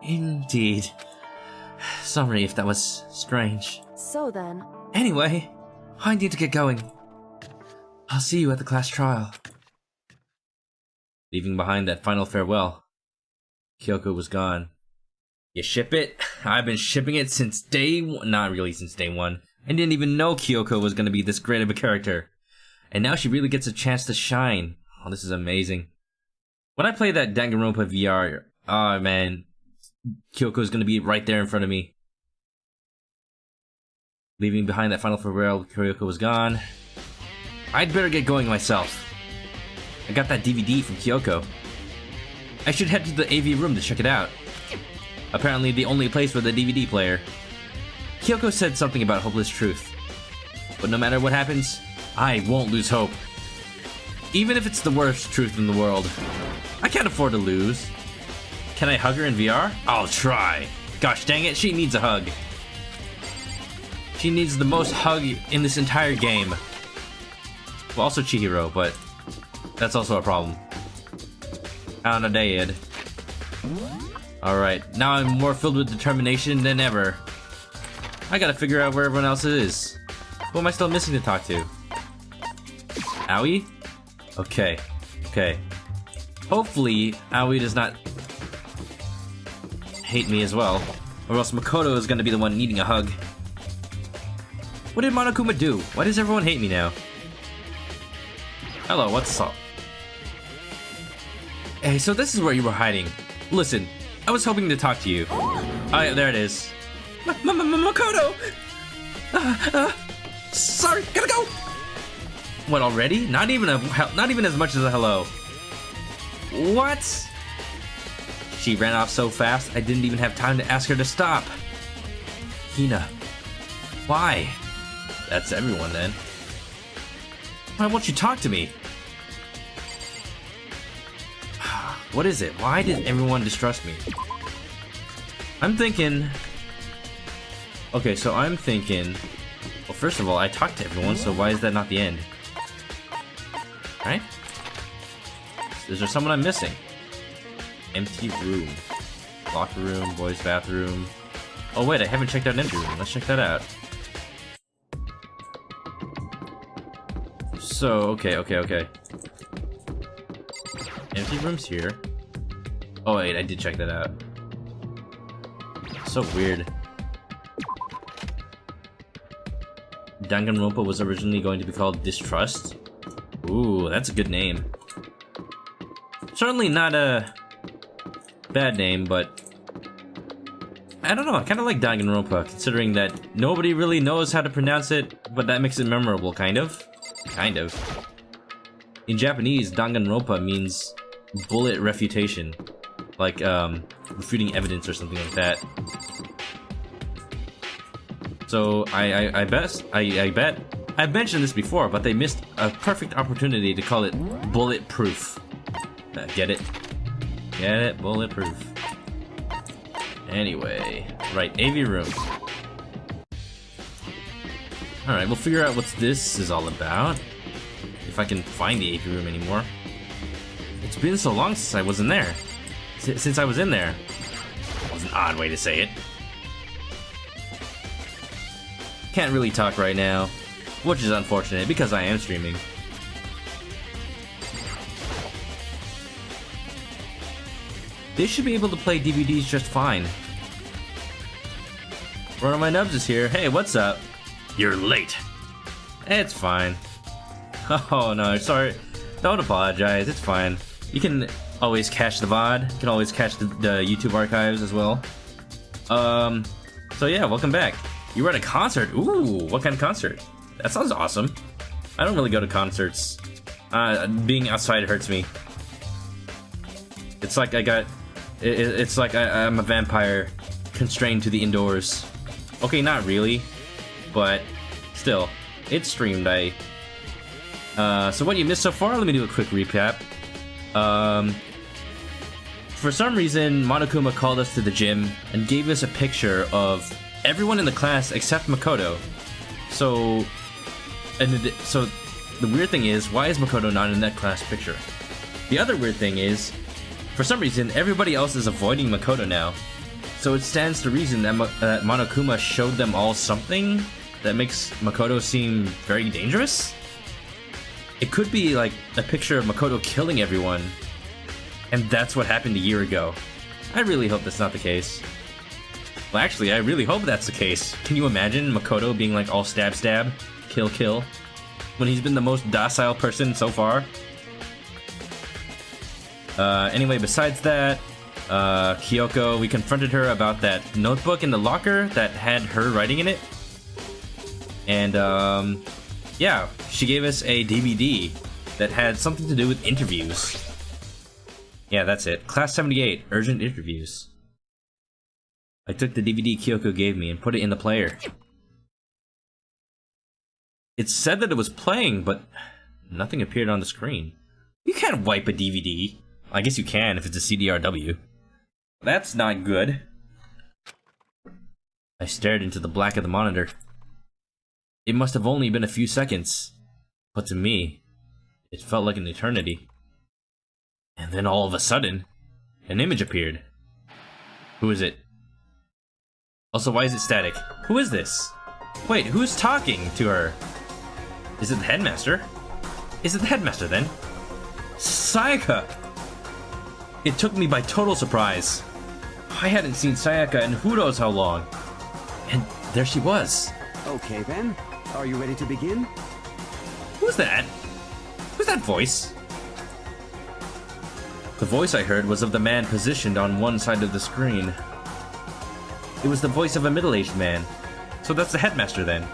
Indeed. Sorry if that was strange. So then, Anyway, I need to get going. I'll see you at the class trial. Leaving behind that final farewell, Kyoko was gone. You ship it? I've been shipping it since day one. Not really since day one. I didn't even know Kyoko was going to be this great of a character. And now she really gets a chance to shine. Oh, this is amazing. When I play that Danganronpa VR, oh man, Kyoko's going to be right there in front of me. Leaving behind that final farewell, Kyoko was gone. I'd better get going myself. I got that DVD from Kyoko. I should head to the AV room to check it out. Apparently the only place with a DVD player. Kyoko said something about hopeless truth. But no matter what happens, I won't lose hope. Even if it's the worst truth in the world. I can't afford to lose. Can I hug her in VR? I'll try. Gosh dang it, she needs a hug. She needs the most hug in this entire game. Well, also Chihiro, but that's also a problem. On a dead. Alright, now I'm more filled with determination than ever. I gotta figure out where everyone else is. Who am I still missing to talk to? Aoi? Okay, okay. Hopefully, Aoi does not hate me as well, or else Makoto is gonna be the one needing a hug. What did Monokuma do? Why does everyone hate me now? Hello, what's up? Hey, so this is where you were hiding. Listen, I was hoping to talk to you. Oh yeah, there it is. Makoto! Sorry, gotta go! What, already? Not even as much as a hello. What? She ran off so fast, I didn't even have time to ask her to stop. Hina. Why? That's everyone then. Why won't you talk to me? What is it? Why did everyone distrust me? I'm thinking... Okay, so I'm thinking... Well, first of all, I talked to everyone, so why is that not the end? Right? Is there someone I'm missing? Empty room. Locker room, boys' bathroom. Oh wait, I haven't checked out an empty room. Let's check that out. So, okay. Empty room's here. Oh wait, I did check that out. So weird. Danganronpa was originally going to be called Distrust. Ooh, that's a good name. Certainly not a bad name, but I don't know, I kind of like Danganronpa, considering that nobody really knows how to pronounce it, but that makes it memorable, kind of. Kind of. In Japanese, Danganronpa means bullet refutation. Like, refuting evidence or something like that. So, I bet, I've mentioned this before, but they missed a perfect opportunity to call it bulletproof. Get it? Get it? Bulletproof. Anyway, right, AV room. Alright, we'll figure out what this is all about. If I can find the AV room anymore. It's been so long since I wasn't there. Since I was in there. That was an odd way to say it. Can't really talk right now, which is unfortunate because I am streaming. They should be able to play DVDs just fine. One of my nubs is here. Hey, what's up? You're late. It's fine. Oh no, sorry. Don't apologize, it's fine. You can always cache the VOD. You can always cache the YouTube archives as well. So yeah, welcome back. You were at a concert. Ooh, what kind of concert? That sounds awesome. I don't really go to concerts. Being outside hurts me. It's like it's like I'm a vampire constrained to the indoors. Okay, not really, but still, it's streamed. So what you missed so far? Let me do a quick recap. For some reason, Monokuma called us to the gym and gave us a picture of everyone in the class except Makoto. So the weird thing is, why is Makoto not in that class picture? The other weird thing is, for some reason, everybody else is avoiding Makoto now. So it stands to reason that, that Monokuma showed them all something that makes Makoto seem very dangerous? It could be like a picture of Makoto killing everyone, and that's what happened a year ago. I really hope that's not the case. Well, actually, I really hope that's the case. Can you imagine Makoto being like all stab stab, kill kill, when he's been the most docile person so far? Anyway, besides that, Kyoko, we confronted her about that notebook in the locker that had her writing in it. And yeah, she gave us a DVD that had something to do with interviews. Yeah, that's it. Class 78, urgent interviews. I took the DVD Kyoko gave me and put it in the player. It said that it was playing, but nothing appeared on the screen. You can't wipe a DVD. I guess you can if it's a CDRW. That's not good. I stared into the black of the monitor. It must have only been a few seconds, but to me, it felt like an eternity. And then all of a sudden, an image appeared. Who is it? Also, why is it static? Who is this? Wait, who's talking to her? Is it the headmaster? Is it the headmaster then? Sayaka! It took me by total surprise. I hadn't seen Sayaka in who knows how long. And there she was. Okay then, are you ready to begin? Who's that? Who's that voice? The voice I heard was of the man positioned on one side of the screen. It was the voice of a middle-aged man. So that's the headmaster then.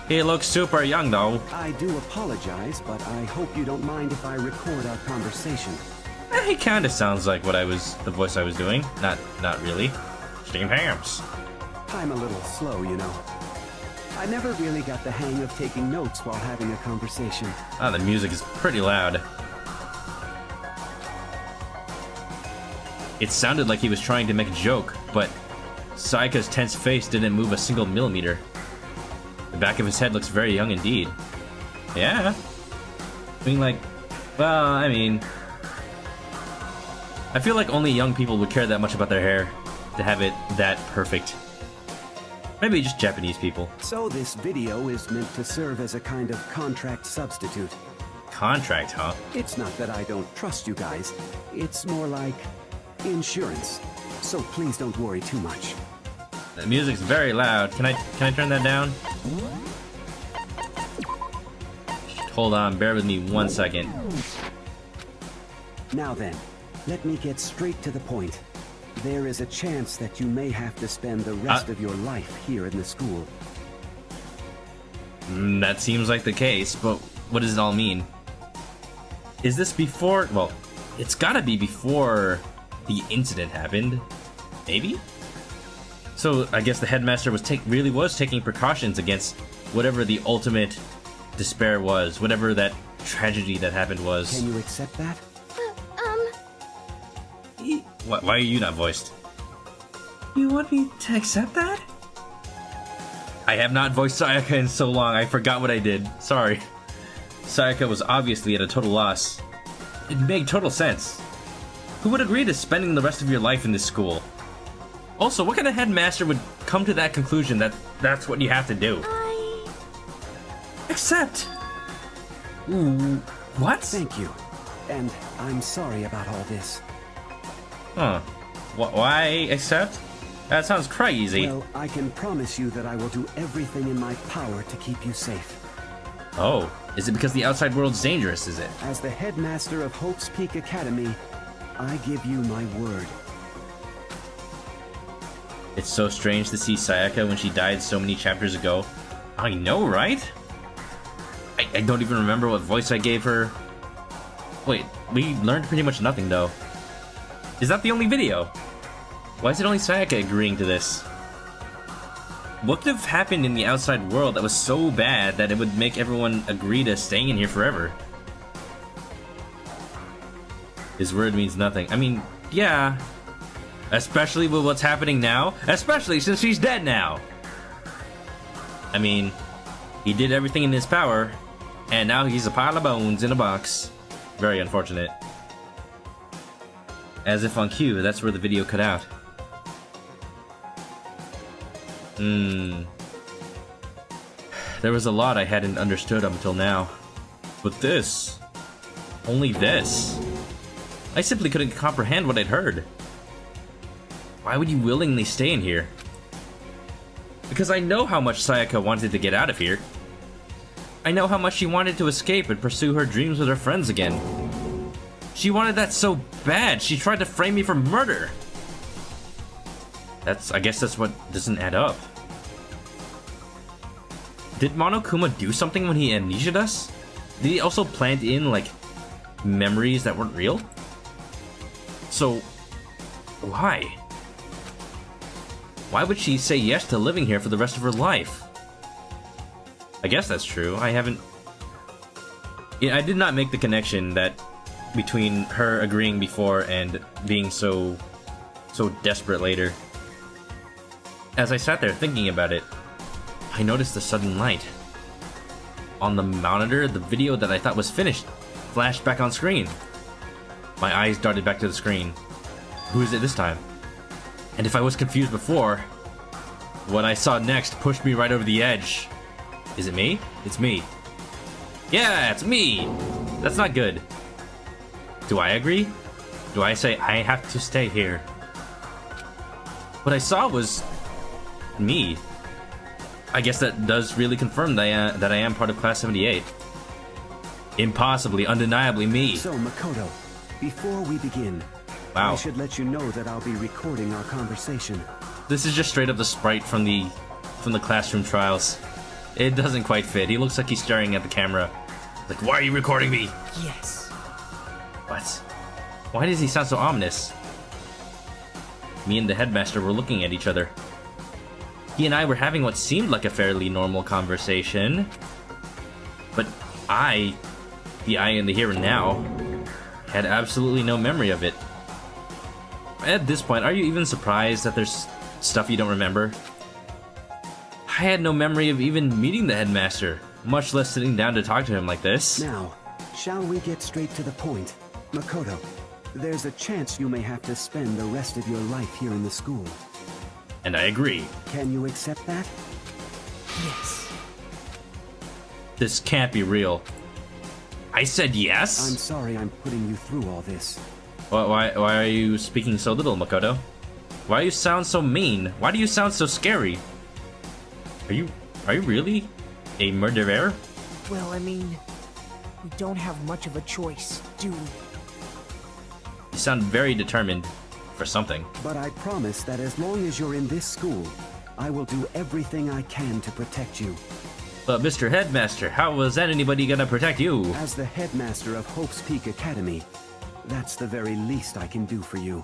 He looks super young though. I do apologize, but I hope you don't mind if I record our conversation. He kinda sounds like the voice I was doing. Not really. Steam hams. I'm a little slow, you know. I never really got the hang of taking notes while having a conversation. Ah, the music is pretty loud. It sounded like he was trying to make a joke, but Sayaka's tense face didn't move a single millimeter. The back of his head looks very young indeed. Yeah. I mean, like, well, I mean, I feel like only young people would care that much about their hair to have it that perfect. Maybe just Japanese people. So this video is meant to serve as a kind of contract substitute. Contract, huh? It's not that I don't trust you guys. It's more like insurance. So please don't worry too much. The music's very loud. Can I turn that down? Hold on, bear with me 1 second. Now then, let me get straight to the point. There is a chance that you may have to spend the rest of your life here in the school. That seems like the case, but what does it all mean? Is this before... Well, it's gotta be before the incident happened. Maybe? So, I guess the headmaster really was taking precautions against whatever the ultimate despair was, whatever that tragedy that happened was. Can you accept that? Why are you not voiced? You want me to accept that? I have not voiced Sayaka in so long, I forgot what I did. Sorry. Sayaka was obviously at a total loss. It made total sense. Who would agree to spending the rest of your life in this school? Also, what kind of headmaster would come to that conclusion that that's what you have to do? Accept! What? Thank you. And I'm sorry about all this. Huh. Why accept? That sounds crazy. Well, I can promise you that I will do everything in my power to keep you safe. Oh, is it because the outside world's dangerous, is it? As the headmaster of Hope's Peak Academy, I give you my word. It's so strange to see Sayaka when she died so many chapters ago. I know, right? I don't even remember what voice I gave her. Wait, we learned pretty much nothing, though. Is that the only video? Why is it only Sayaka agreeing to this? What could have happened in the outside world that was so bad that it would make everyone agree to staying in here forever? His word means nothing. I mean, yeah. Especially with what's happening now. Especially since she's dead now. I mean, he did everything in his power, and now he's a pile of bones in a box. Very unfortunate. As if on cue, that's where the video cut out. There was a lot I hadn't understood up until now. But this... only this... I simply couldn't comprehend what I'd heard. Why would you willingly stay in here? Because I know how much Sayaka wanted to get out of here. I know how much she wanted to escape and pursue her dreams with her friends again. She wanted that so bad, she tried to frame me for murder. I guess that's what doesn't add up. Did Monokuma do something when he amnesia'd us? Did he also plant in, like, memories that weren't real? So, why? Why would she say yes to living here for the rest of her life? I guess that's true. I haven't... Yeah, I did not make the connection that between her agreeing before and being so desperate later. As I sat there thinking about it, I noticed a sudden light. On the monitor, the video that I thought was finished flashed back on screen. My eyes darted back to the screen. Who is it this time? And if I was confused before, what I saw next pushed me right over the edge. Is it me? It's me. Yeah, it's me! That's not good. Do I agree? Do I say I have to stay here? What I saw was... me. I guess that does really confirm that I am part of Class 78. Impossibly, undeniably me. So, Makoto, before we begin, Wow. I should let you know that I'll be recording our conversation. This is just straight up the sprite from the classroom trials. It doesn't quite fit. He looks like he's staring at the camera. Like, why are you recording me? Yes. What? Why does he sound so ominous? Me and the headmaster were looking at each other. He and I were having what seemed like a fairly normal conversation. But the I in the here and now, had absolutely no memory of it. At this point, are you even surprised that there's stuff you don't remember? I had no memory of even meeting the headmaster, much less sitting down to talk to him like this. Now, shall we get straight to the point? Makoto, there's a chance you may have to spend the rest of your life here in the school. And I agree. Can you accept that? Yes. This can't be real. I said yes? I'm sorry I'm putting you through all this. Why are you speaking so little, Makoto? Why do you sound so mean? Why do you sound so scary? Are you really a murderer? Well, I mean, we don't have much of a choice, do we? You sound very determined for something. But I promise that as long as you're in this school, I will do everything I can to protect you. But Mr. Headmaster, how was anybody gonna protect you? As the headmaster of Hope's Peak Academy, that's the very least I can do for you.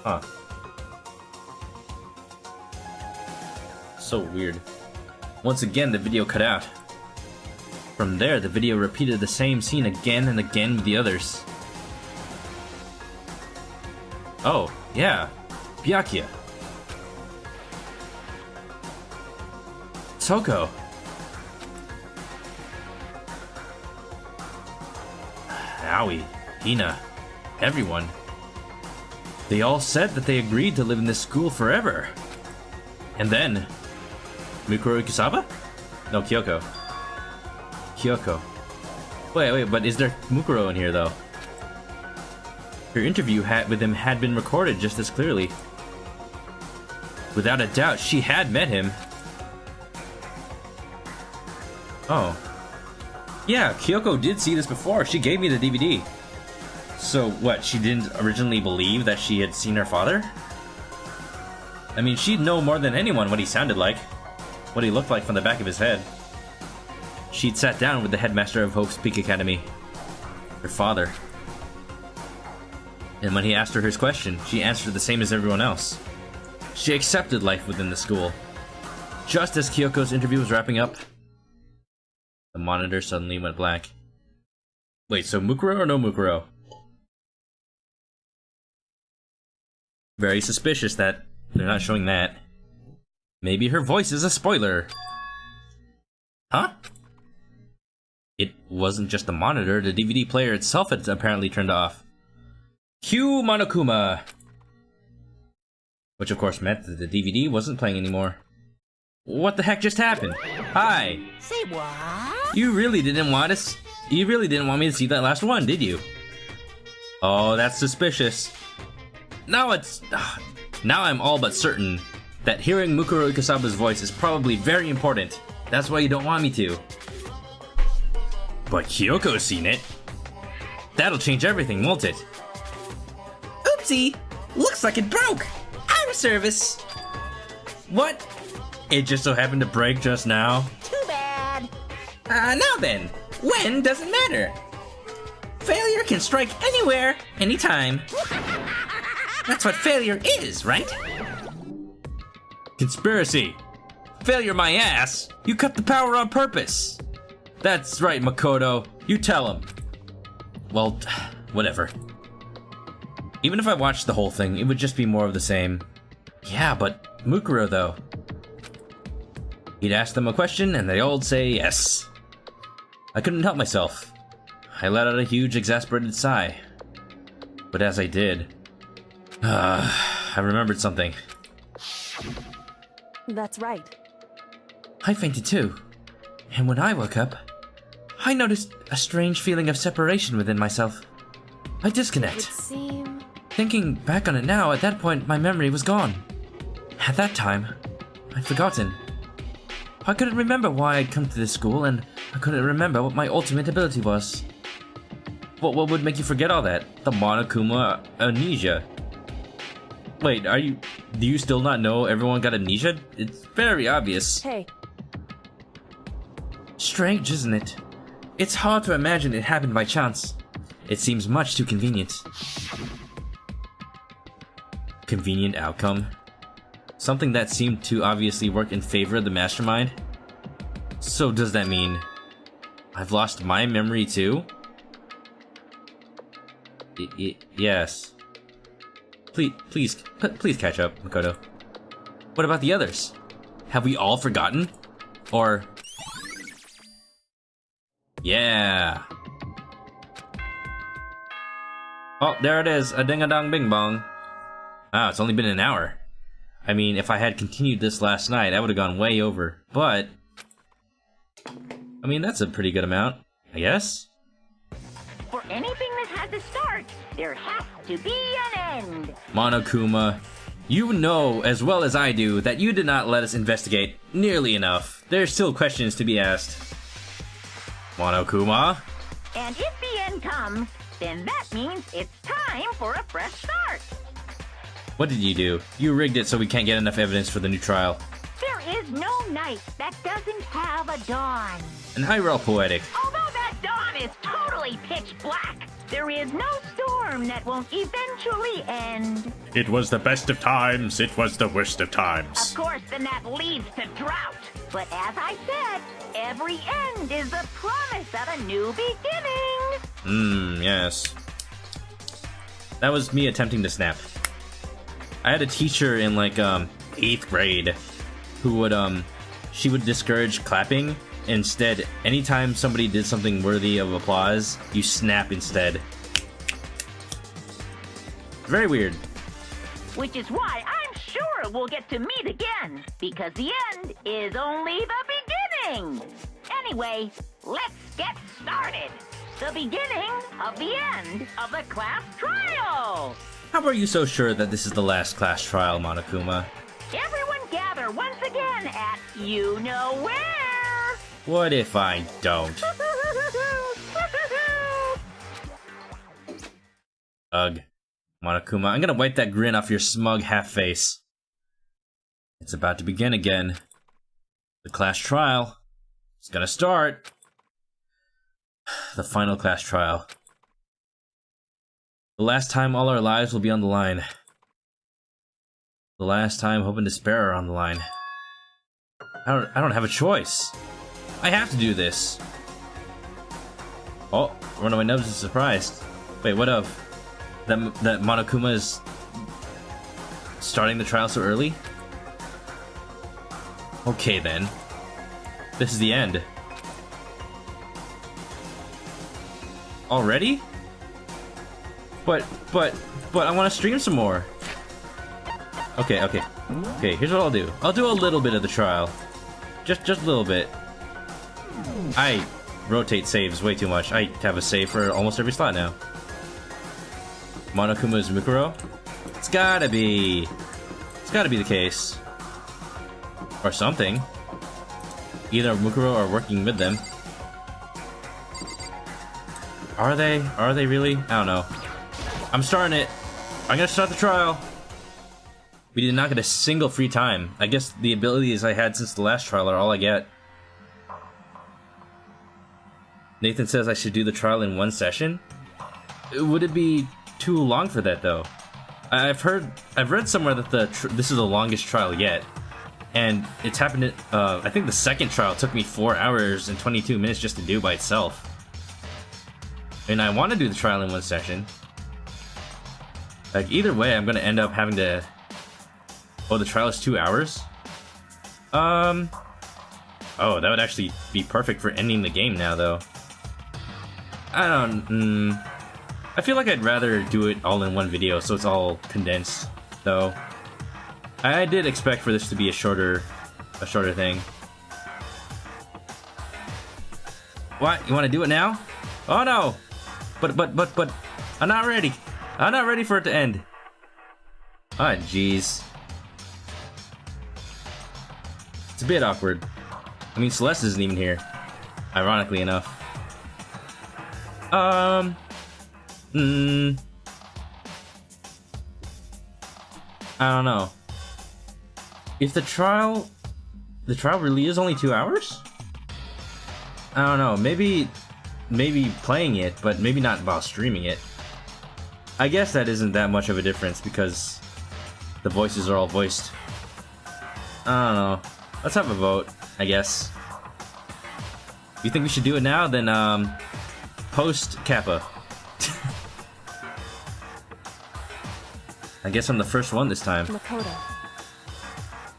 Huh. So weird. Once again, the video cut out. From there, the video repeated the same scene again and again with the others. Oh, yeah. Byakuya. Toko. Aoi, Hina, everyone. They all said that they agreed to live in this school forever. And then... Mukuro Ikusaba? No, Kyoko. Kyoko. Wait, but is there Mukuro in here, though? Her interview with him had been recorded just as clearly. Without a doubt, she had met him. Oh. Yeah, Kyoko did see this before. She gave me the DVD. So, what, she didn't originally believe that she had seen her father? I mean, she'd know more than anyone what he sounded like. What he looked like from the back of his head. She'd sat down with the headmaster of Hope's Peak Academy. Her father. And when he asked her his question, she answered the same as everyone else. She accepted life within the school. Just as Kyoko's interview was wrapping up, the monitor suddenly went blank. Wait, so Mukuro or no Mukuro? Very suspicious that they're not showing that. Maybe her voice is a spoiler. Huh? It wasn't just the monitor, the DVD player itself had apparently turned off. Cue Monokuma! Which of course meant that the DVD wasn't playing anymore. What the heck just happened? Hi! Say what? You really didn't want me to see that last one, did you? Oh, that's suspicious. Now I'm all but certain that hearing Mukuro Ikusaba's voice is probably very important. That's why you don't want me to. But Kyoko's seen it. That'll change everything, won't it? Oopsie! Looks like it broke! Out of service! What? It just so happened to break just now. Too bad. Now then, when doesn't matter. Failure can strike anywhere, anytime. That's what failure is, right? Conspiracy. Failure my ass. You cut the power on purpose. That's right, Makoto. You tell him. Well, whatever. Even if I watched the whole thing, it would just be more of the same. Yeah, but Mukuro though. He'd ask them a question and they'd all say yes. I couldn't help myself. I let out a huge exasperated sigh. But as I did, I remembered something. That's right. I fainted too. And when I woke up, I noticed a strange feeling of separation within myself. I It disconnect. seems... Thinking back on it now, at that point my memory was gone. At that time, I'd forgotten. I couldn't remember why I'd come to this school, and I couldn't remember what my ultimate ability was. What would make you forget all that? The Monokuma amnesia. Wait, do you still not know everyone got amnesia? It's very obvious. Hey, Strange, isn't it? It's hard to imagine it happened by chance. It seems much too convenient. Convenient outcome. Something that seemed to obviously work in favor of the mastermind. So does that mean I've lost my memory too? Yes. Please catch up, Makoto. What about the others? Have we all forgotten? Or... Yeah. Oh, there it is. A ding-a-dong bing-bong. Ah, it's only been an hour. I mean, if I had continued this last night, I would have gone way over. But... I mean, that's a pretty good amount, I guess? For anything that has a start, there has to be an end. Monokuma, you know as well as I do that you did not let us investigate nearly enough. There's still questions to be asked. Monokuma? And if the end comes, then that means it's time for a fresh start. What did you do? You rigged it so we can't get enough evidence for the new trial. There is no night that doesn't have a dawn. And how real poetic. Although that dawn is totally pitch black, there is no storm that won't eventually end. It was the best of times, it was the worst of Of times. course, then that leads to drought. But as I said, every end is the promise of a new beginning. Yes. That was me attempting to snap. I had a teacher in like 8th grade who would she would discourage clapping. Instead, anytime somebody did something worthy of applause, you snap instead. Very weird. Which is why I'm sure we'll get to meet again, because the end is only the beginning. Anyway, let's get started. The beginning of the end of the class trial. How are you so sure that this is the last class trial, Monokuma? Everyone gather once again at you-know-where. What if I don't? Ugh. Monokuma, I'm gonna wipe that grin off your smug half-face. It's about to begin again. The class trial. It's gonna start. The final class trial. The last time all our lives will be on the line. The last time hope and despair are on the line. I don't have a choice. I have to do this. Oh, one of my nubs is surprised. Wait, what of? That Monokuma is starting the trial so early? Okay then. This is the end. Already? But I want to stream some more. Okay, here's what I'll do. I'll do a little bit of the trial. Just a little bit. I rotate saves way too much. I have a save for almost every slot now. Monokuma's Mukuro? It's gotta be the case. Or something. Either Mukuro or working with them. Are they? Are they really? I don't know. I'm starting it. I'm gonna start the trial. We did not get a single free time. I guess the abilities I had since the last trial are all I get. Nathan says I should do the trial in one session. Would it be too long for that though? I've read somewhere that this is the longest trial yet, and it's happened. I think the second trial took me 4 hours and 22 minutes just to do by itself. And I want to do the trial in one session. Like either way, I'm gonna end up having to. Oh, the trial is 2 hours. Oh, that would actually be perfect for ending the game now, though. I don't. I feel like I'd rather do it all in one video, so it's all condensed. Though, I did expect for this to be a shorter thing. What? You want to do it now? Oh no! But, I'm not ready. I'm not ready for it to end. Ah, jeez. It's a bit awkward. I mean, Celeste isn't even here. Ironically enough. I don't know. If the trial really is only 2 hours? I don't know. Maybe playing it, but maybe not while streaming it. I guess that isn't that much of a difference because the voices are all voiced. I don't know. Let's have a vote, I guess. You think we should do it now? Then, post Kappa. I guess I'm the first one this time. Makoto,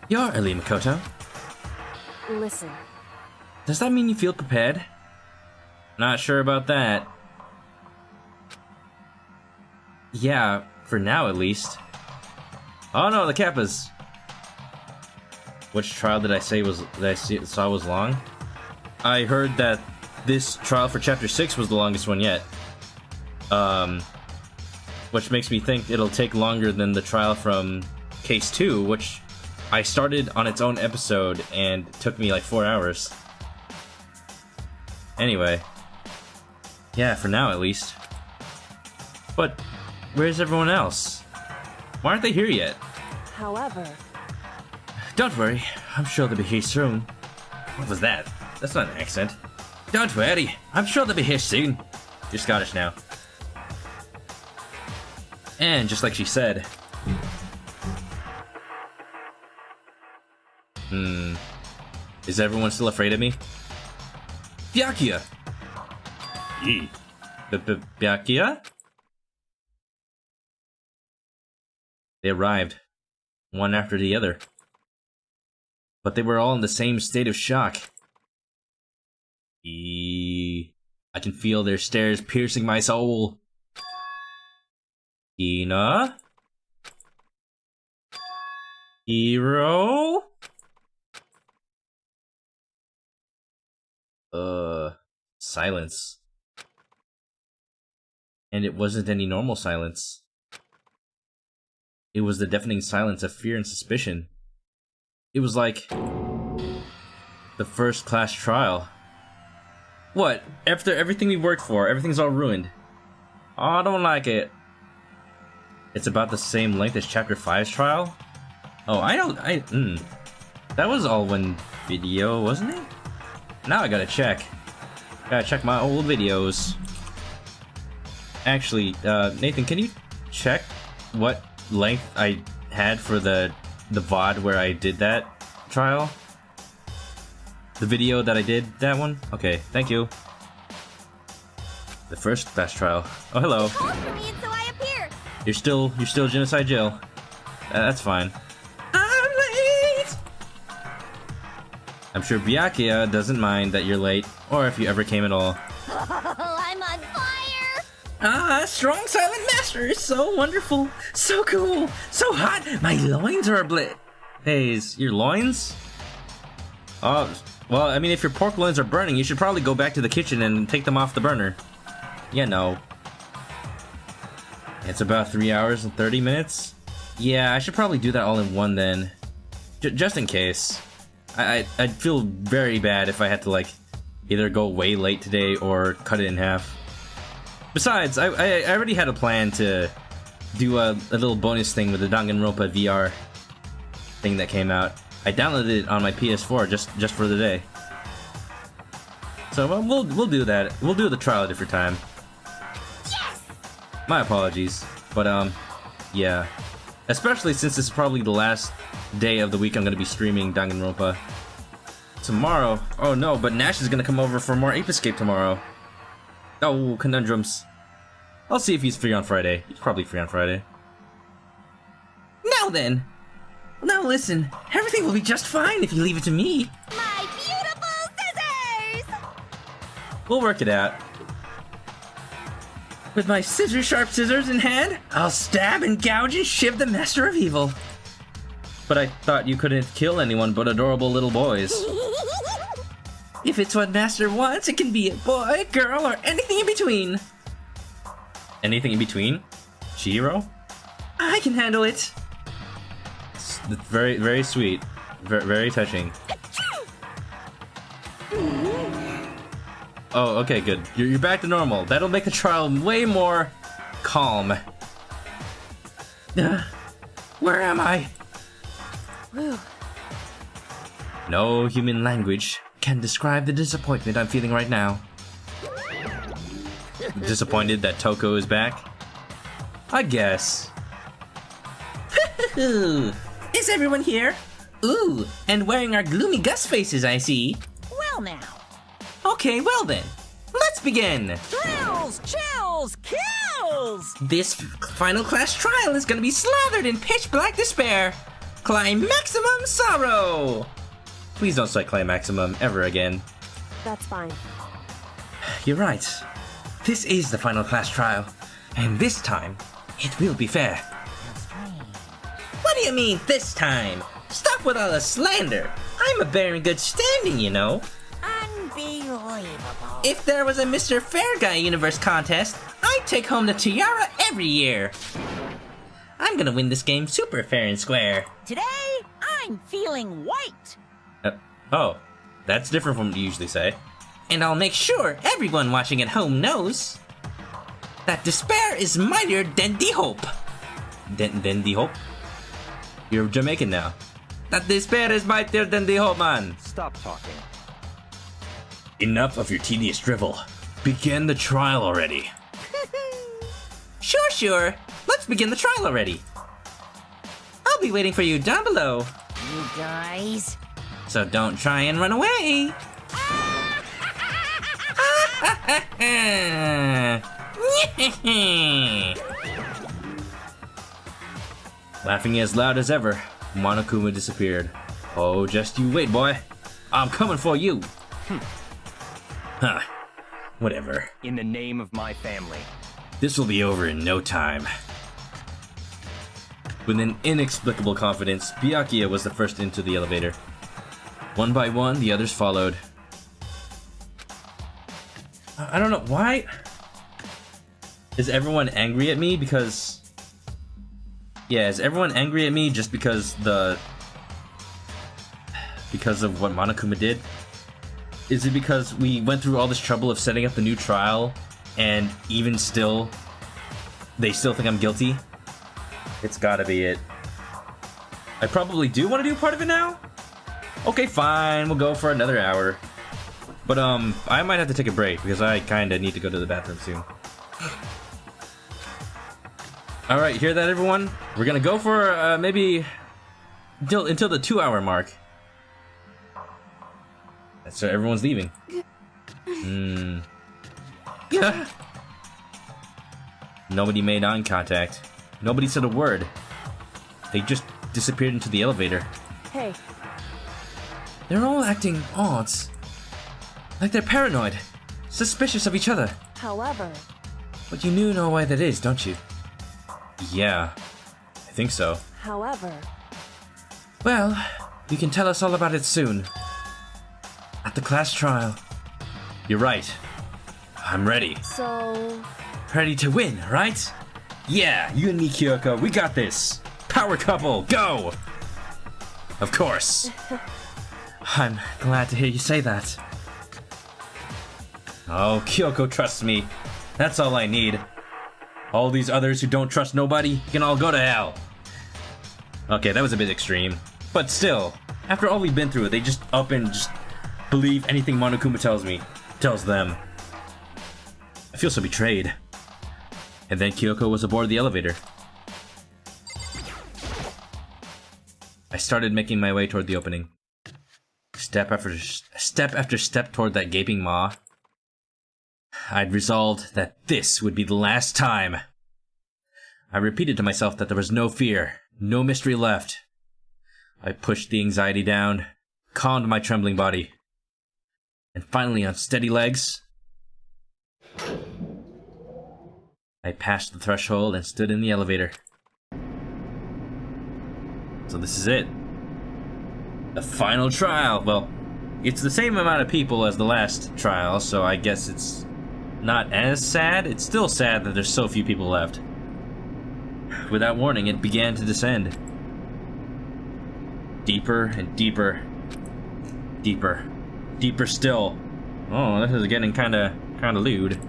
You're early, Makoto. listen. Does that mean you feel prepared? Not sure about that. Yeah, for now at least. Oh no, the Kappas. Which trial did I say saw was long? I heard that this trial for Chapter 6 was the longest one yet. Which makes me think it'll take longer than the trial from Case 2, which I started on its own episode and took me like 4 hours. Anyway. Yeah, for now at least. But where's everyone else? Why aren't they here yet? However, Don't worry, I'm sure they'll be here soon. What was that? That's not an accent. Don't worry, I'm sure they'll be here soon. You're Scottish now. And just like she said. Is everyone still afraid of me? Byakuya! Yee. Byakuya? They arrived, one after the other. But they were all in the same state of shock. I can feel their stares piercing my soul. Ina? Hero? Silence. And it wasn't any normal silence. It was the deafening silence of fear and suspicion. It was like the first class trial. What? After everything we worked for, everything's all ruined. Oh, I don't like it. It's about the same length as Chapter 5's trial? Oh, that was all one video, wasn't it? Now I gotta check. Gotta check my old videos. Actually, Nathan, can you check what length I had for the VOD where I did that trial? The video that I did, that one? Okay, thank you. The first class trial. Oh, hello. Called for me and so I appeared. You're still Genocide Jill. That's fine. I'm late! I'm sure Byakuya doesn't mind that you're late, or if you ever came at all. Oh, I'm on fire! Ah, strong silent master is so wonderful, so cool, so hot. My loins are ablaze. Hey, your loins? Oh, well, I mean, if your pork loins are burning, you should probably go back to the kitchen and take them off the burner. Yeah, no. It's about 3 hours and 30 minutes. Yeah, I should probably do that all in one then, just in case. I'd feel very bad if I had to like either go way late today or cut it in half. Besides, I already had a plan to do a little bonus thing with the Danganronpa VR thing that came out. I downloaded it on my PS4 just for the day. So we'll do that. We'll do the trial a different time. Yes! My apologies, but yeah. Especially since this is probably the last day of the week I'm gonna be streaming Danganronpa. Tomorrow, oh no, but Nash is gonna come over for more Ape Escape tomorrow. Oh, conundrums. I'll see if he's free on Friday. He's probably free on Friday. Now then. Now listen, everything will be just fine if you leave it to me. My beautiful scissors! We'll work it out. With my sharp scissors in hand, I'll stab and gouge and shiv the Master of Evil. But I thought you couldn't kill anyone but adorable little boys. If it's what Master wants, it can be a boy, girl, or anything in between. Anything in between? Chihiro? I can handle it. It's very, very sweet. Very, very touching. Oh, okay, good. You're back to normal. That'll make the trial way more calm. Where am I? Whew. No human language can describe the disappointment I'm feeling right now. Disappointed that Toko is back? I guess. Is everyone here? Ooh, and wearing our gloomy Gus faces, I see. Well now. Okay, well then, let's begin. Thrills, chills, kills! This final class trial is gonna be slathered in pitch black despair. Climaximum sorrow. Please don't cite Climaximum ever again. That's fine. You're right. This is the final class trial, and this time, it will be fair. What do you mean, this time? Stop with all the slander. I'm a bear in good standing, you know. Unbelievable. If there was a Mr. Fair Guy Universe contest, I'd take home the tiara every year. I'm gonna win this game super fair and square. Today, I'm feeling white. Oh, that's different from what you usually say. And I'll make sure everyone watching at home knows that despair is mightier than the hope. Then the hope? You're Jamaican now. That despair is mightier than the hope, man. Stop talking. Enough of your tedious drivel. Begin the trial already. Sure. Let's begin the trial already. I'll be waiting for you down below. You guys. So don't try and run away. Laughing as loud as ever, Monokuma disappeared. Oh, just you wait, boy. I'm coming for you. Huh. Whatever. In the name of my family. This will be over in no time. With an inexplicable confidence, Byakuya was the first into the elevator. One by one, the others followed. I don't know, why? Is everyone angry at me because... Yeah, is everyone angry at me just because of what Monokuma did? Is it because we went through all this trouble of setting up the new trial, and even still, they still think I'm guilty? It's gotta be it. I probably do want to do part of it now? Okay, fine, we'll go for another hour. But, I might have to take a break, because I kinda need to go to the bathroom soon. Alright, hear that, everyone? We're gonna go for, maybe... until the 2-hour mark. So everyone's leaving. Yeah. Nobody made eye contact. Nobody said a word. They just disappeared into the elevator. Hey, They're all acting odd. Like they're paranoid. Suspicious of each other. however, But you know why that is, don't you? Yeah, I think so. however, Well, you can tell us all about it soon. At the class trial. You're right. I'm ready. so... Ready to win, right? Yeah, you and me, Kyoko, we got this. Power couple, go! Of course. I'm glad to hear you say that. Oh, Kyoko trusts me. That's all I need. All these others who don't trust nobody can all go to hell. Okay, that was a bit extreme. But still, after all we've been through, they just up and just believe anything Monokuma tells them. I feel so betrayed. And then Kyoko was aboard the elevator. I started making my way toward the opening. Step after step toward that gaping maw. I'd resolved that this would be the last time. I repeated to myself that there was no fear, no mystery left. I pushed the anxiety down, calmed my trembling body, and finally on steady legs, I passed the threshold and stood in the elevator. So this is it. The final trial. Well, it's the same amount of people as the last trial, so I guess it's not as sad. It's still sad that there's so few people left. Without warning, it began to descend. Deeper and deeper. Deeper. Deeper still. Oh, this is getting kinda lewd.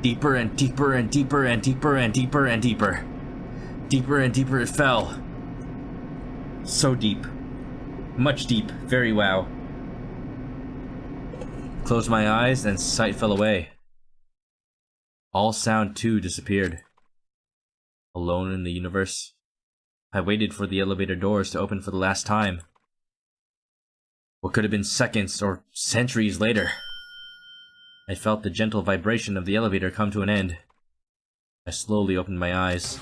Deeper and deeper and deeper and deeper and deeper and deeper. Deeper and deeper it fell. So deep. Much deep. Very wow. Closed my eyes and sight fell away. All sound too disappeared. Alone in the universe, I waited for the elevator doors to open for the last time. What could have been seconds or centuries later? I felt the gentle vibration of the elevator come to an end. I slowly opened my eyes.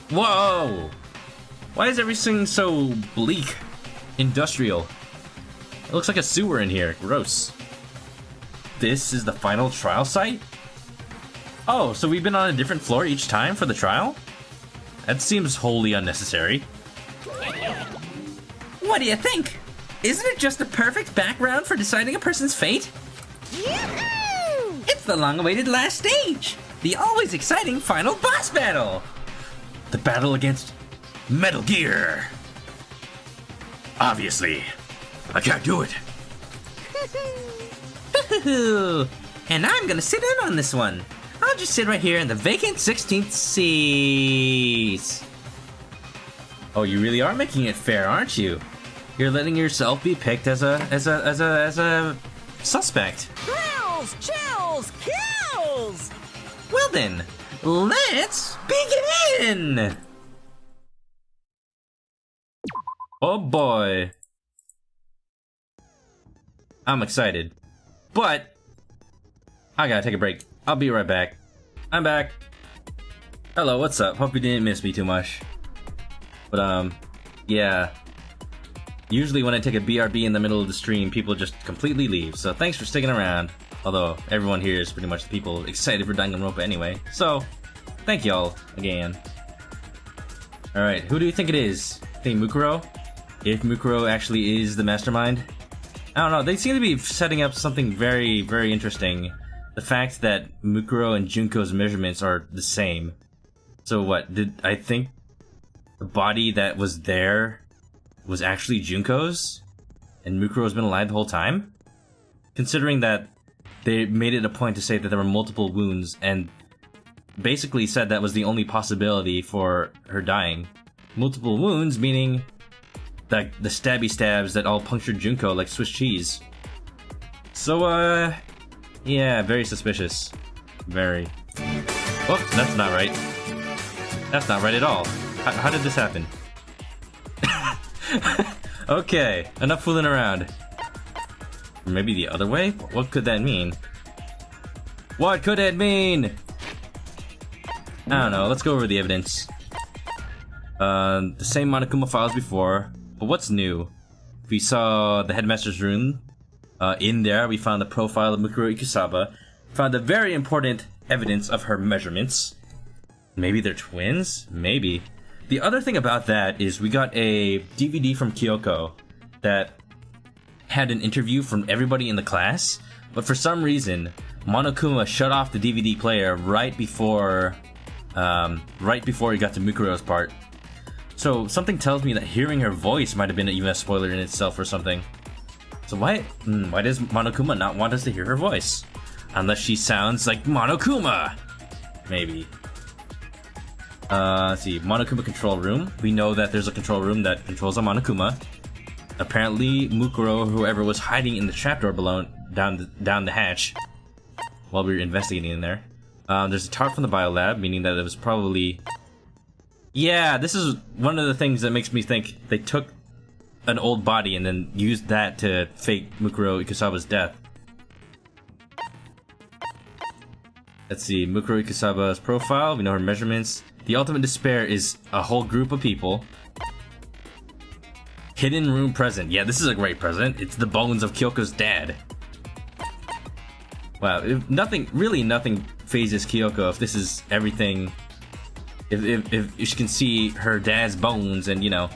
Whoa! Why is everything so bleak? Industrial. It looks like a sewer in here. Gross. This is the final trial site? Oh, so we've been on a different floor each time for the trial? That seems wholly unnecessary. What do you think? Isn't it just the perfect background for deciding a person's fate? Yoo-hoo! It's the long-awaited last stage! The always exciting final boss battle! The battle against Metal Gear! Obviously. I can't do it. And I'm gonna sit in on this one. I'll just sit right here in the vacant 16th seat. Oh, you really are making it fair, aren't you? You're letting yourself be picked as a suspect. Thrills, chills, kills! Well then, let's begin! Oh boy. I'm excited. But I gotta take a break. I'll be right back. I'm back. Hello, what's up? Hope you didn't miss me too much. But yeah. Usually when I take a BRB in the middle of the stream, people just completely leave. So thanks for sticking around. Although everyone here is pretty much the people excited for Danganronpa anyway. So thank y'all again. Alright, who do you think it is? Think Mukuro? If Mukuro actually is the mastermind? I don't know, they seem to be setting up something very, very interesting. The fact that Mukuro and Junko's measurements are the same. So what, did I think the body that was there was actually Junko's? And Mukuro's been alive the whole time? Considering that they made it a point to say that there were multiple wounds and basically said that was the only possibility for her dying. Multiple wounds meaning the stabby stabs that all punctured Junko like Swiss cheese. So, yeah, very suspicious. Very. Oh, that's not right. That's not right at all. How did this happen? Okay, enough fooling around. Maybe the other way? What could that mean? What could it mean? I don't know, let's go over the evidence. The same Monokuma files before, but what's new? We saw the headmaster's room. In there, we found the profile of Mukuro Ikusaba. Found the very important evidence of her measurements. Maybe they're twins? Maybe. The other thing about that is we got a DVD from Kyoko that had an interview from everybody in the class, but for some reason, Monokuma shut off the DVD player right before he got to Mukuro's part. So something tells me that hearing her voice might have been even a spoiler in itself or something. So why does Monokuma not want us to hear her voice? Unless she sounds like Monokuma! Maybe. Let's see, Monokuma control room. We know that there's a control room that controls a Monokuma. Apparently, Mukuro, whoever was hiding in the trapdoor below, down the hatch while we were investigating in there. There's a tart from the biolab, meaning that it was probably... Yeah, this is one of the things that makes me think they took an old body and then used that to fake Mukuro Ikusaba's death. Let's see, Mukuro Ikusaba's profile, we know her measurements. The ultimate despair is a whole group of people. Hidden room present. Yeah, this is a great present. It's the bones of Kyoko's dad. Wow, nothing phases Kyoko if this is everything. If she can see her dad's bones and, you know.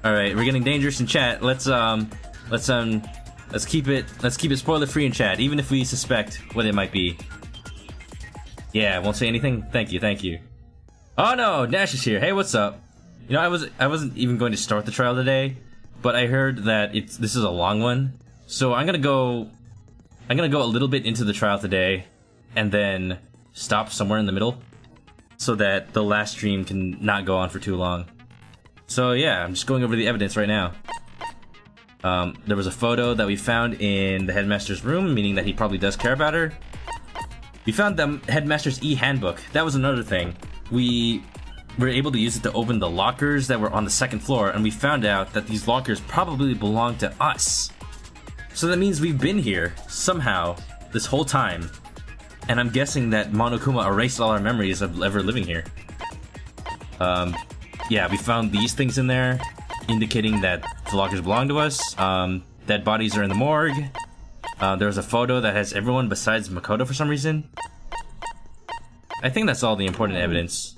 All right, we're getting dangerous in chat. Let's keep it spoiler free in chat, even if we suspect what it might be. Yeah, won't say anything. Thank you. Oh no, Nash is here. Hey, what's up? You know, I wasn't even going to start the trial today, but I heard that this is a long one, so I'm gonna go a little bit into the trial today, and then stop somewhere in the middle, so that the last stream can not go on for too long. So yeah, I'm just going over the evidence right now. There was a photo that we found in the headmaster's room, meaning that he probably does care about her. We found the headmaster's e-handbook. That was another thing. We were able to use it to open the lockers that were on the second floor, and we found out that these lockers probably belong to us. So that means we've been here, somehow, this whole time. And I'm guessing that Monokuma erased all our memories of ever living here. Yeah, we found these things in there, indicating that the lockers belong to us. Dead bodies are in the morgue. There's a photo that has everyone besides Makoto for some reason. I think that's all the important evidence.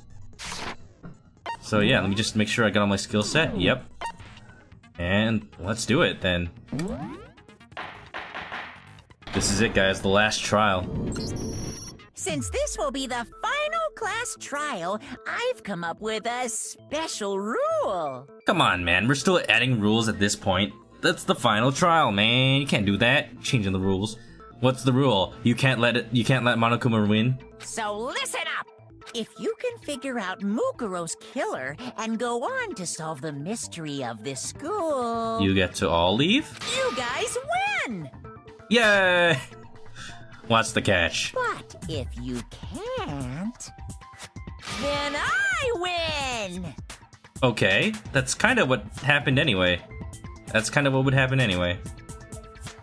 So yeah, let me just make sure I got all my skill set. Yep. And let's do it then. This is it, guys, the last trial. Since this will be the final class trial, I've come up with a special rule. Come on, man, we're still adding rules at this point. That's the final trial, man. You can't do that. Changing the rules. What's the rule? You can't let Monokuma win? So listen up! If you can figure out Mukuro's killer and go on to solve the mystery of this school, You get to all leave? you guys win! Yay! What's the catch? But if you can't, then I win! Okay, that's kind of what happened anyway. That's kind of what would happen anyway.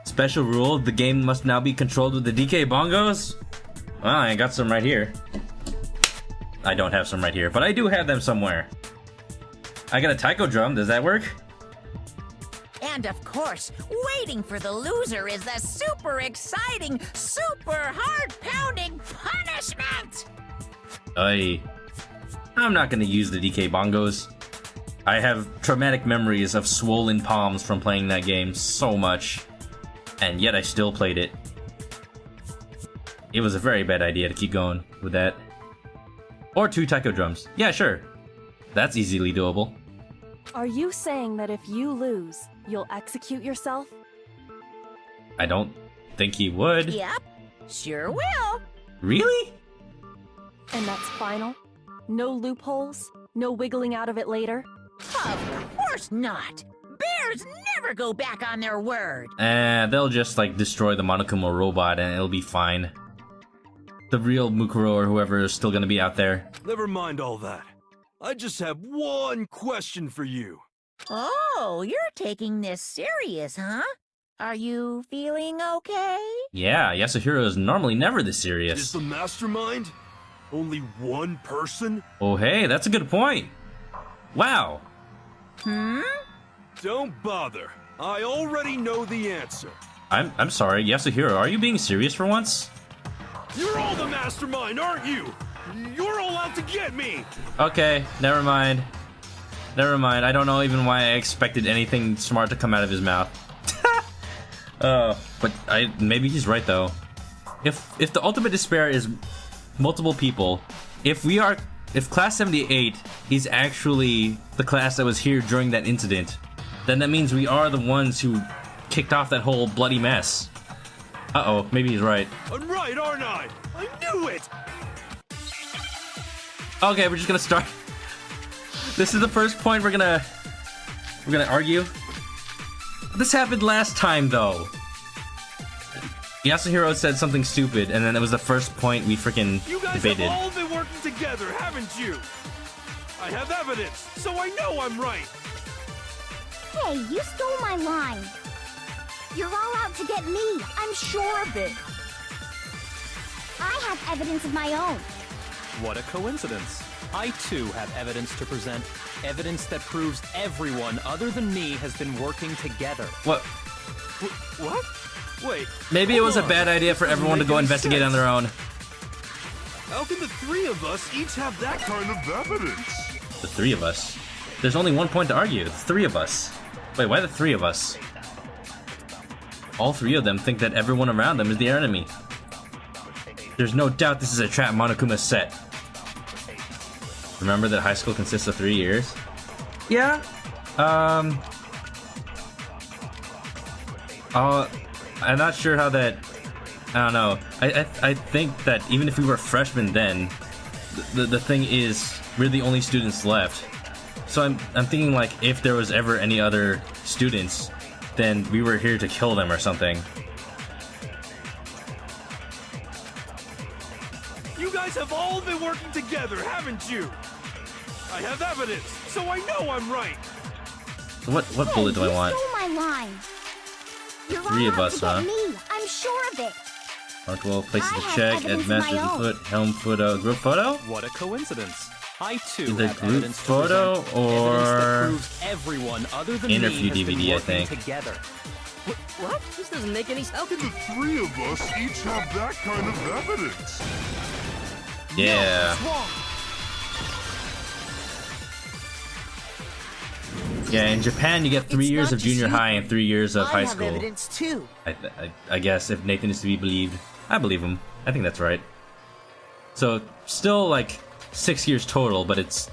Special rule, the game must now be controlled with the DK bongos? Well, I got some right here. I don't have some right here, but I do have them somewhere. I got a taiko drum, does that work? And of course, waiting for the loser is the super exciting, super heart-pounding punishment! I'm not gonna use the DK bongos. I have traumatic memories of swollen palms from playing that game so much, and yet I still played it. It was a very bad idea to keep going with that. Or 2 taiko drums. Yeah, sure. That's easily doable. Are you saying that if you lose, you'll execute yourself? I don't think he would. Yep, sure will. Really? And that's final? No loopholes? No wiggling out of it later? Of course not. Bears never go back on their word. They'll just, like, destroy the Monokuma robot and it'll be fine. The real Mukuro or whoever is still gonna be out there. Never mind all that. I just have one question for you. Oh, you're taking this serious, huh? Are you feeling okay? Yeah, Yasuhiro is normally never this Is serious. the mastermind only one person? Oh hey, that's a good point. Wow. Don't bother. I already know the answer. I'm sorry, Yasuhiro, are you being serious for once? You're all the mastermind, aren't you? You're all out to get me! Okay, never mind. Never mind, I don't know even why I expected anything smart to come out of his mouth. But maybe he's right though. If the ultimate despair is multiple people, if class 78 is actually the class that was here during that incident, then that means we are the ones who kicked off that whole bloody mess. Uh-oh, maybe he's right. I'm right, aren't I? I knew it! Okay, we're just gonna start. This is the first point we're gonna argue. This happened last time though. Yasuhiro said something stupid, and then it was the first point we freaking You guys debated. have all been working together, haven't you? I have evidence, so I know I'm right. Hey, you stole my line. You're all out to get me. I'm sure of it. I have evidence of my own. What a coincidence. I too have evidence to present. Evidence that proves everyone other than me has been working together. What? What? Wait. Maybe it was a hold on. bad idea for That doesn't everyone to make go any investigate on sense. their own. How can the three of us each have that kind of evidence? The three of us. There's only one point to argue. The three of us. Wait, why the three of us? All three of them think that everyone around them is the enemy. There's no doubt this is a trap Monokuma set. Remember that high school consists of 3 years? Yeah. I'm not sure how that. I don't know. I think that even if we were freshmen then, the thing is we're the only students left. So I'm thinking like if there was ever any other students, then we were here to kill them or something. You guys have all been working together, haven't you? I have evidence, so I know I'm right. So what bullet do I want? You stole my line. You're Three all of out us, to get huh? me. I'm sure of it. Mark 12 places I to have check. evidence of Headmaster's my own. foot, helm photo, group photo? What a coincidence. I too Either have group evidence to photo present. or Evidence that proves everyone other than interview me has been DVD, I working think. together. What? This doesn't make any sense. How can the three of us each have that kind of evidence? Yeah. What's wrong? Yeah, in Japan you get 3 It's years not of just junior you. high and 3 years of I high have school. evidence too. I guess if Nathan is to be believed, I believe him. I think that's right. So still like 6 years total, but it's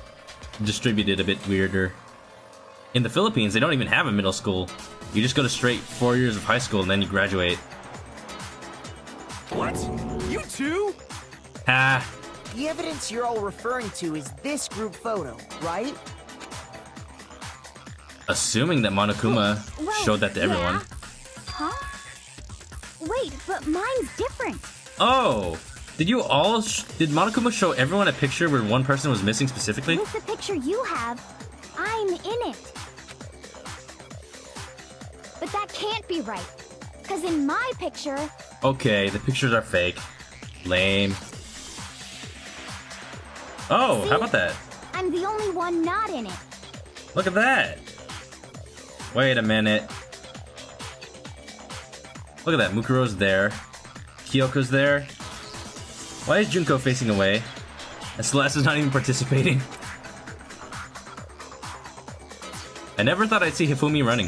distributed a bit weirder. In the Philippines, they don't even have a middle school. You just go to straight 4 years of high school and then you graduate. What? You too? Ha! The evidence you're all referring to is this group photo, right? Assuming that Monokuma Well, showed that to everyone. yeah. Huh? Wait, but mine's different. Oh! Did you all did Monokuma show everyone a picture where one person was missing specifically? With the picture you have, I'm in it. But that can't be right. Because in my picture, Okay, the pictures are fake. Lame. Oh, See? how about that? I'm the only one not in it. Look at that! Wait a minute. Look at that, Mukuro's there. Kyoko's there. Why is Junko facing away? And Celeste is not even participating. I never thought I'd see Hifumi running.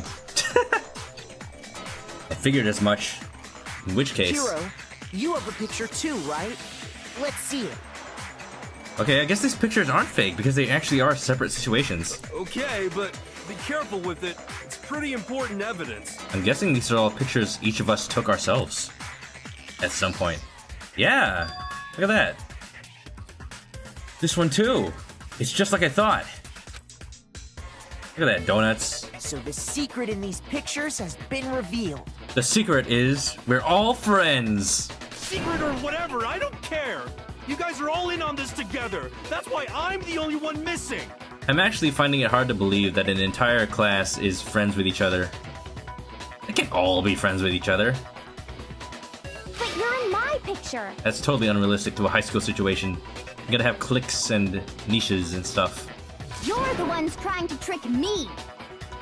I figured as much. In which case... Hiro, you have a picture too, right? Let's see it. Okay, I guess these pictures aren't fake because they actually are separate situations. Okay, but be careful with it. It's pretty important evidence. I'm guessing these are all pictures each of us took ourselves. At some point. Yeah! Look at that. This one too. It's just like I thought. Look at that, donuts. So the secret in these pictures has been revealed. The secret is we're all friends. Secret or whatever, I don't care. You guys are all in on this together. That's why I'm the only one missing. I'm actually finding it hard to believe that an entire class is friends with each other. They can't all be friends with each other. But you're in my picture. That's totally unrealistic to a high school situation. You gotta have cliques and niches and stuff. You're the ones trying to trick me.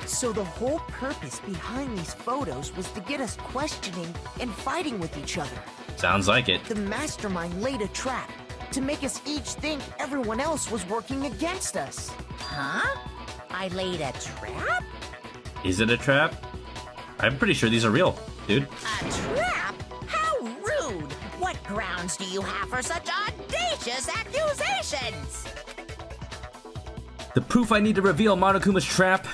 So the whole purpose behind these photos was to get us questioning and fighting with each other. Sounds like it. The mastermind laid a trap to make us each think everyone else was working against us. Huh? I laid a trap? Is it a trap? I'm pretty sure these are real, dude. A trap? How rude! What grounds do you have for such audacious accusations? The proof I need to reveal Monokuma's trap.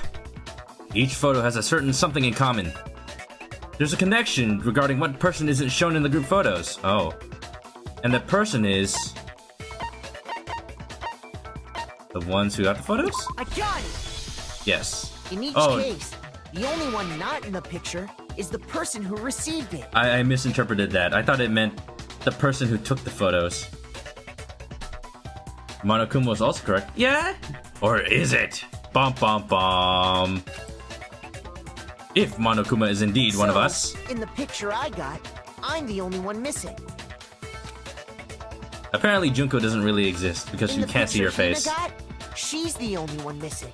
Each photo has a certain something in common. There's a connection regarding what person isn't shown in the group photos. Oh. And the person is... The ones who got the photos? I got it! Yes. In each Oh. case, the only one not in the picture is the person who received it. I misinterpreted that. I thought it meant the person who took the photos. Monokuma was also correct. Yeah? Or is it? Bum bum bum. If Monokuma is indeed one of So, us. In the picture I got, I'm the only one missing. Apparently Junko doesn't really exist because In you the can't see her picture Hina face. got, she's the only one missing.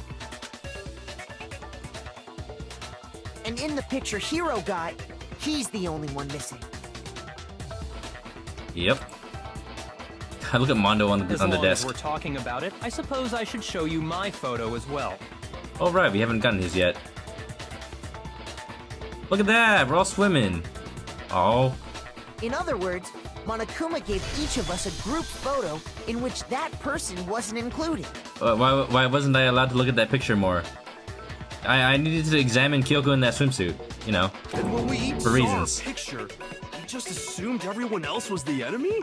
And in the picture Hiro got, he's the only one missing. Yep. Look at Mondo on the As long as desk. we're talking about it, I suppose I should show you my photo as well. Oh right, we haven't gotten his yet. Look at that, we're all swimming. Oh. In other words, Monokuma gave each of us a group photo in which that person wasn't included. Why wasn't I allowed to look at that picture more? I needed to examine Kyoko in that swimsuit, you know. And when we each For saw reasons. our picture, we just assumed everyone else was the enemy?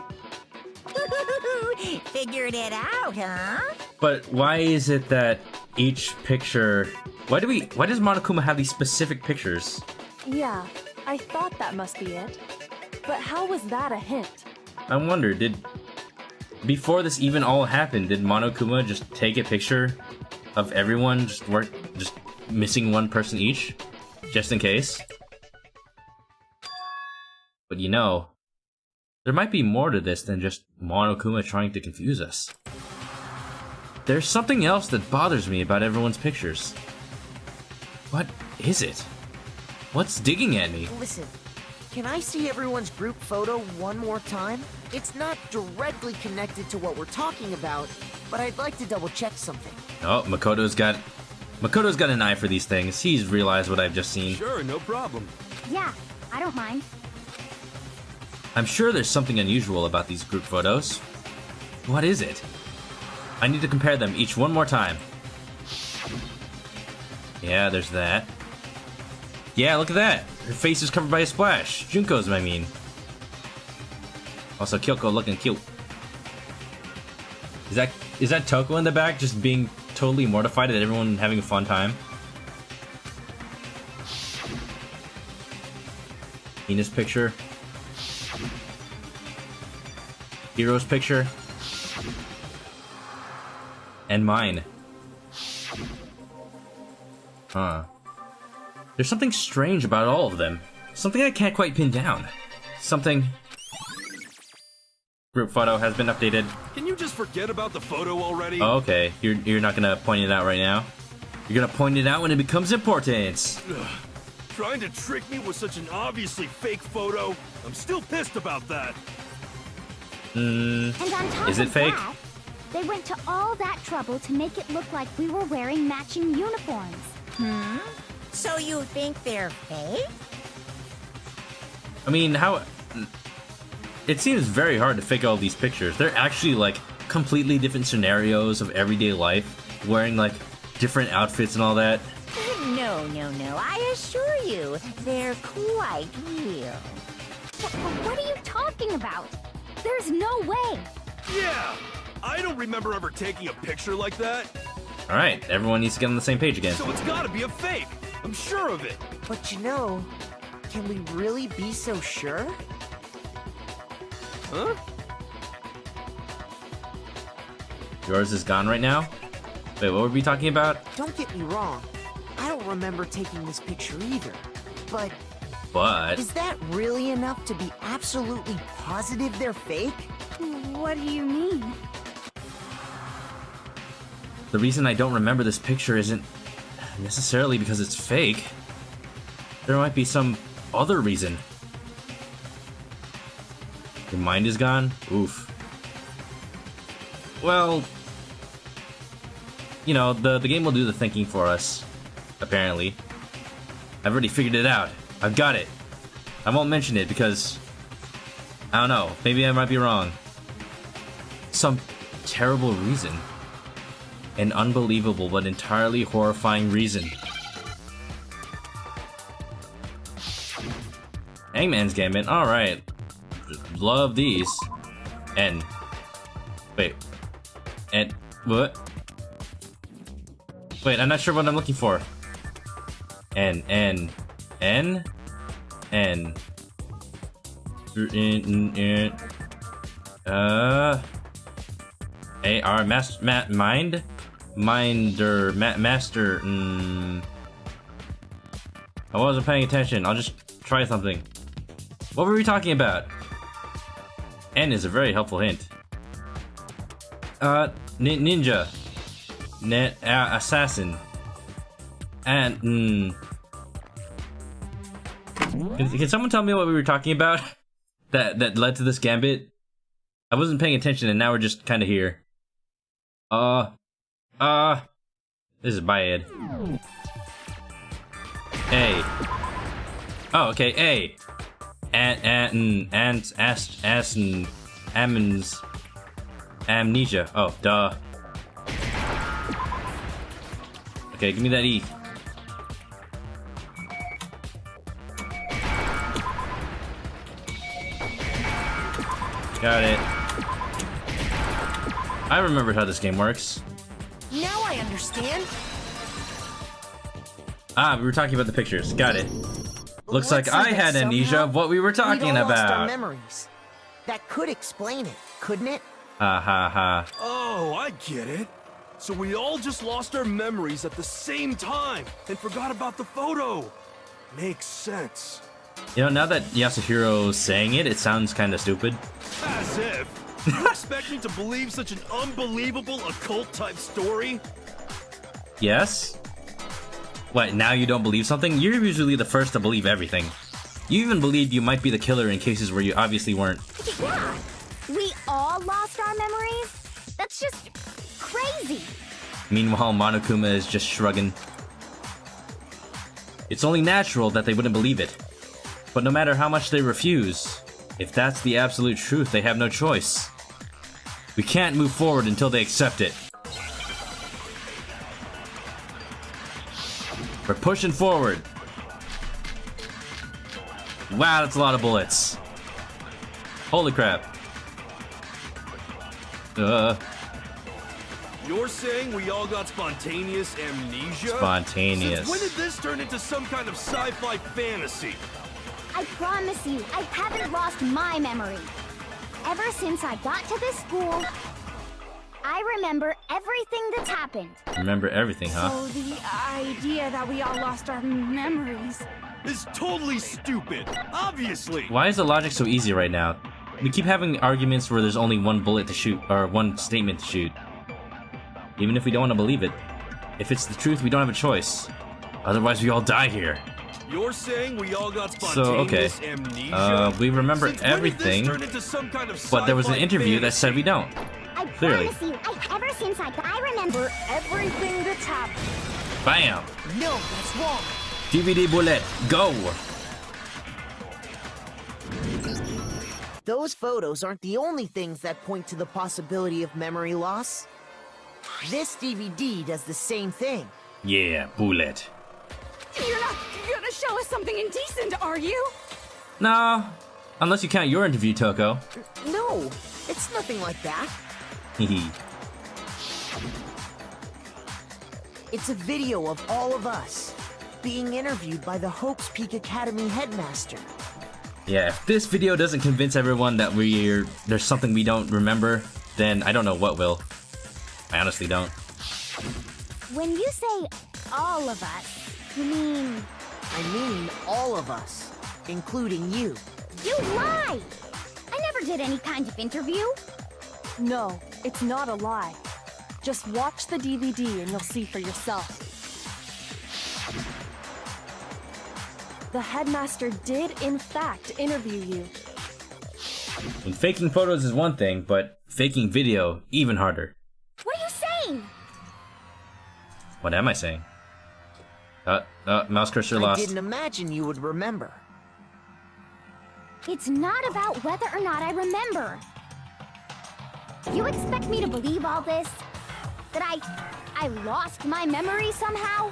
Figured it out, huh? But why is it that each picture... Why does Monokuma have these specific pictures? Yeah, I thought that must be it. But how was that a hint? I wonder, before this even all happened, did Monokuma just take a picture of everyone, just missing one person each? Just in case? But you know, there might be more to this than just Monokuma trying to confuse us. There's something else that bothers me about everyone's pictures. What is it? What's digging at me? Listen, can I see everyone's group photo one more time? It's not directly connected to what we're talking about, but I'd like to double check something. Oh, Makoto's got an eye for these things. He's realized what I've just seen. Sure, no problem. Yeah, I don't mind. I'm sure there's something unusual about these group photos. What is it? I need to compare them each one more time. Yeah, there's that. Yeah, look at that. Her face is covered by a splash. Junko's, I mean. Also, Kyoko looking cute. Is that Toko in the back just being totally mortified at everyone having a fun time? Hina's picture. Hiro's picture. And mine. Huh. There's something strange about all of them. Something I can't quite pin down. Something... Group photo has been updated. Can you just forget about the photo already? Oh, okay. You're not gonna point it out right now? You're gonna point it out when it becomes important. Ugh. Trying to trick me with such an obviously fake photo? I'm still pissed about that. And on top Is it of fake? that, they went to all that trouble to make it look like we were wearing matching uniforms. So you think they're fake? I mean, how... It seems very hard to fake all these pictures. They're actually, like, completely different scenarios of everyday life, wearing, like, different outfits and all that. No, I assure you, they're quite real. What are you talking about? There's no way. Yeah! I don't remember ever taking a picture like that. Alright, everyone needs to get on the same page again. So it's gotta be a fake. I'm sure of it. But you know, can we really be so sure? Huh? Yours is gone right now? Wait, what were we talking about? Don't get me wrong, I don't remember taking this picture either. But But... is that really enough to be absolutely positive they're fake? What do you mean? The reason I don't remember this picture isn't necessarily because it's fake. There might be some other reason. Your mind is gone? Oof. Well, you know, the game will do the thinking for us, apparently. I've already figured it out. I've got it. I won't mention it because, I don't know, maybe I might be wrong. Some terrible reason. An unbelievable but entirely horrifying reason. Hangman's Gambit, alright. Love these. And... Wait. And... What? Wait, I'm not sure what I'm looking for. N. AR master. I wasn't paying attention. I'll just try something. What were we talking about? N is a very helpful hint. Ninja. Assassin. And can someone tell me what we were talking about that led to this gambit? I wasn't paying attention, and now we're just kind of here. This is Bayed. A. Oh, okay, A. Amnesia. Oh, duh. Okay, give me that E. Got it. I remembered how this game works. Now I understand. Ah, we were talking about the pictures. Got it. Looks Let's like say I that had amnesia somehow of what we were talking we'd all lost our about. memories. That could explain it, couldn't it? Ha ha ha. Oh, I get it. So we all just lost our memories at the same time and forgot about the photo. Makes sense. You know, now that Yasuhiro's saying it, it sounds kind of stupid. As if. You expect me to believe such an unbelievable occult-type story? Yes? What, now you don't believe something? You're usually the first to believe everything. You even believed you might be the killer in cases where you obviously weren't. Yeah, we all lost our memories? That's just crazy. Meanwhile, Monokuma is just shrugging. It's only natural that they wouldn't believe it. But no matter how much they refuse, if that's the absolute truth, they have no choice. We can't move forward until they accept it. We're pushing forward. Wow, that's a lot of bullets. Holy crap. You're saying we all got spontaneous amnesia? Spontaneous. Since when did this turn into some kind of sci-fi fantasy? I promise you, I haven't lost my memory. Ever since I got to this school, I remember everything that's happened. Remember everything, huh? So the idea that we all lost our memories. It's totally stupid. Obviously. Why is the logic so easy right now? We keep having arguments where there's only one bullet to shoot, or one statement to shoot. Even if we don't want to believe it. If it's the truth, we don't have a choice. Otherwise, we all die here. You're saying we all got spontaneous amnesia? We remember Since when did this everything, turn into some kind of but there was an sci-fi interview that fantasy? said we don't. I Clearly. promise you, ever since I remember Everything that's happened. Bam! No, that's wrong. DVD bullet, go! Those photos aren't the only things that point to the possibility of memory loss. This DVD does the same thing. Yeah, bullet. You're not gonna show us something indecent, are you? No, unless you count your interview, Toko. No, it's nothing like that. Hehe. It's a video of all of us being interviewed by the Hope's Peak Academy headmaster. Yeah, if this video doesn't convince everyone that there's something we don't remember, then I don't know what will. I honestly don't. when you say all of us, you mean I mean all of us, including you. you lie. I never did any kind of interview. No, it's not a lie. Just watch the DVD and you'll see for yourself. The headmaster did, in fact, interview you. And faking photos is one thing, but faking video, even harder. What are you saying? What am I saying? Mouse cursor I lost. didn't imagine you would remember. It's not about whether or not I remember. You expect me to believe all this? That I lost my memory somehow?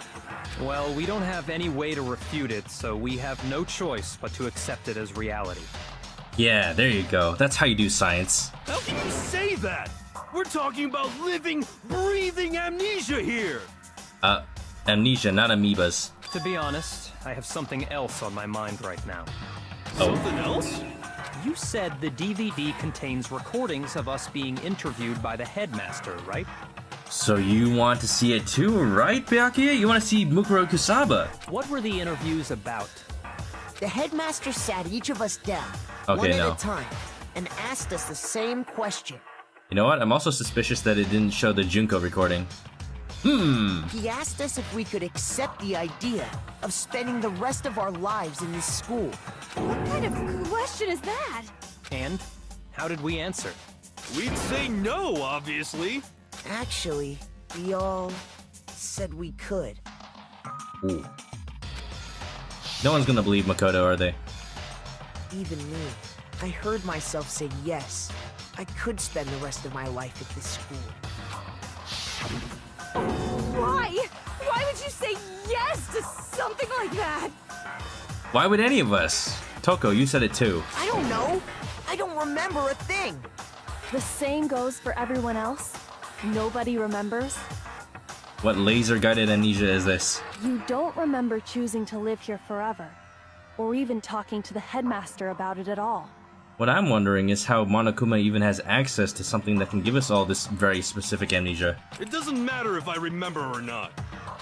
Well, we don't have any way to refute it, so we have no choice but to accept it as reality. Yeah, there you go. That's how you do science. How can you say that? We're talking about living, breathing amnesia here. Amnesia, not amoebas. To be honest, I have something else on my mind right now. Something else? You said the DVD contains recordings of us being interviewed by the headmaster, right? So you want to see it too, right, Byakuya? You want to see Mukuro Kusaba? What were the interviews about? The headmaster sat each of us down, Okay, one at no. a time, and asked us the same question. You know what? I'm also suspicious that it didn't show the Junko recording. He asked us if we could accept the idea of spending the rest of our lives in this school. What kind of question is that? And how did we answer? We'd say no, obviously. Actually, we all said we could. Ooh. No one's gonna believe Makoto, are they? Even me. I heard myself say yes. I could spend the rest of my life at this school. Why? Why would you say yes to something like that? Why would any of us? Toko, you said it too. I don't know. I don't remember a thing. The same goes for everyone else. Nobody remembers. What laser-guided amnesia is this? You don't remember choosing to live here forever, or even talking to the headmaster about it at all. What I'm wondering is how Monokuma even has access to something that can give us all this very specific amnesia. It doesn't matter if I remember or not.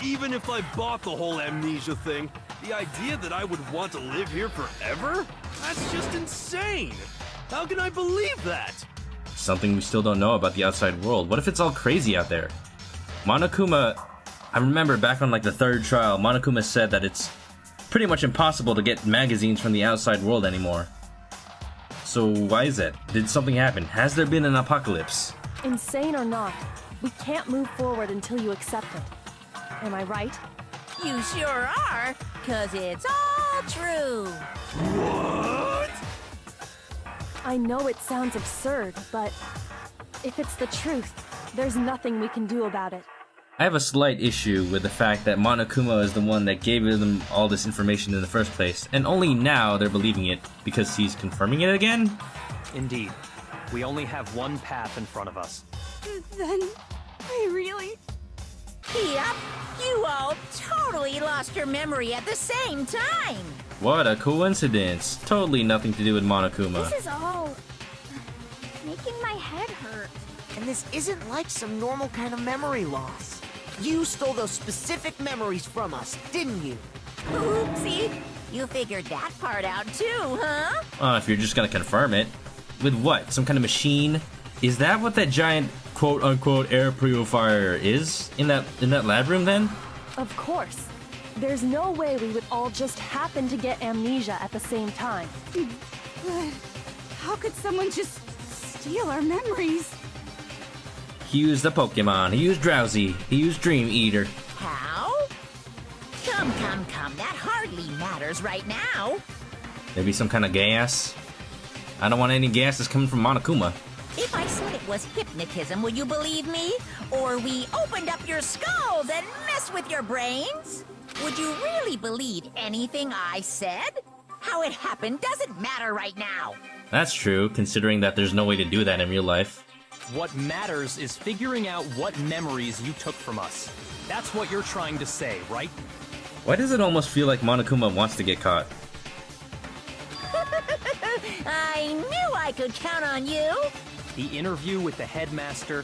Even if I bought the whole amnesia thing, the idea that I would want to live here forever? That's just insane! How can I believe that? Something we still don't know about the outside world. What if it's all crazy out there? Monokuma... I remember back on like the third trial, Monokuma said that it's pretty much impossible to get magazines from the outside world anymore. So why is that? Did something happen? Has there been an apocalypse? Insane or not, we can't move forward until you accept it. Am I right? You sure are, 'cause it's all true. What? I know it sounds absurd, but if it's the truth, there's nothing we can do about it. I have a slight issue with the fact that Monokuma is the one that gave them all this information in the first place, and only now they're believing it because he's confirming it again? Indeed. We only have one path in front of us. Then, I really... Yep, you all totally lost your memory at the same time. What a coincidence. Totally nothing to do with Monokuma. This is all making my head hurt. And this isn't like some normal kind of memory loss. You stole those specific memories from us, didn't you? Oopsie, you figured that part out too, huh? If you're just gonna confirm it. With what? Some kind of machine? Is that what that giant quote-unquote air purifier is in that lab room then? Of course. There's no way we would all just happen to get amnesia at the same time. But how could someone just steal our memories? He used a Pokemon, he used Drowsy, he used Dream Eater. How? Come, that hardly matters right now. Maybe some kind of gas? I don't want any gases coming from Monokuma. If I said it was hypnotism, would you believe me? Or we opened up your skulls and messed with your brains? Would you really believe anything I said? How it happened doesn't matter right now. That's true, considering that there's no way to do that in real life. What matters is figuring out what memories you took from us. That's what you're trying to say, right? Why does it almost feel like Monokuma wants to get caught? I knew I could count on you. The interview with the headmaster,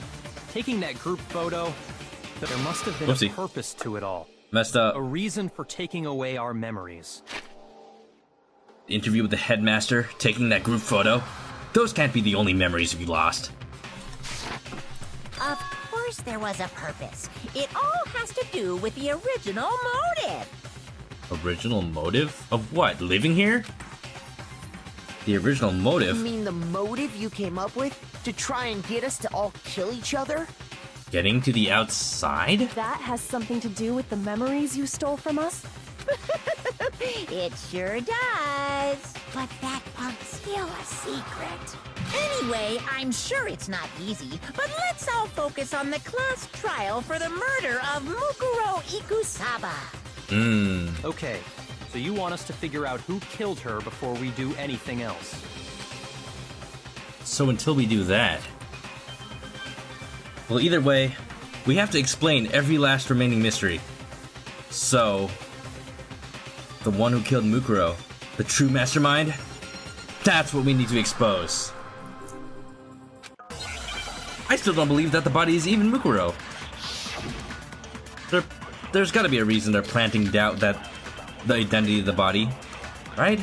taking that group photo, there must have been Whoopsie. a purpose to it all. Messed up. A reason for taking away our memories. Interview with the headmaster, taking that group photo. Those can't be the only memories we lost. Of course there was a purpose. It all has to do with the original motive. Original motive? Of what? Living here? The original You motive? mean the motive you came up with to try and get us to all kill each other? Getting to the outside? That has something to do with the memories you stole from us? It sure does. But that part's still a secret. Anyway, I'm sure it's not easy, but let's all focus on the class trial for the murder of Mukuro Ikusaba. Okay, so you want us to figure out who killed her before we do anything else. So until we do that... Well, either way, We have to explain every last remaining mystery. So, the one who killed Mukuro, the true mastermind? That's what we need to expose. I still don't believe that the body is even Mukuro. There's gotta be a reason they're planting doubt that the identity of the body, right?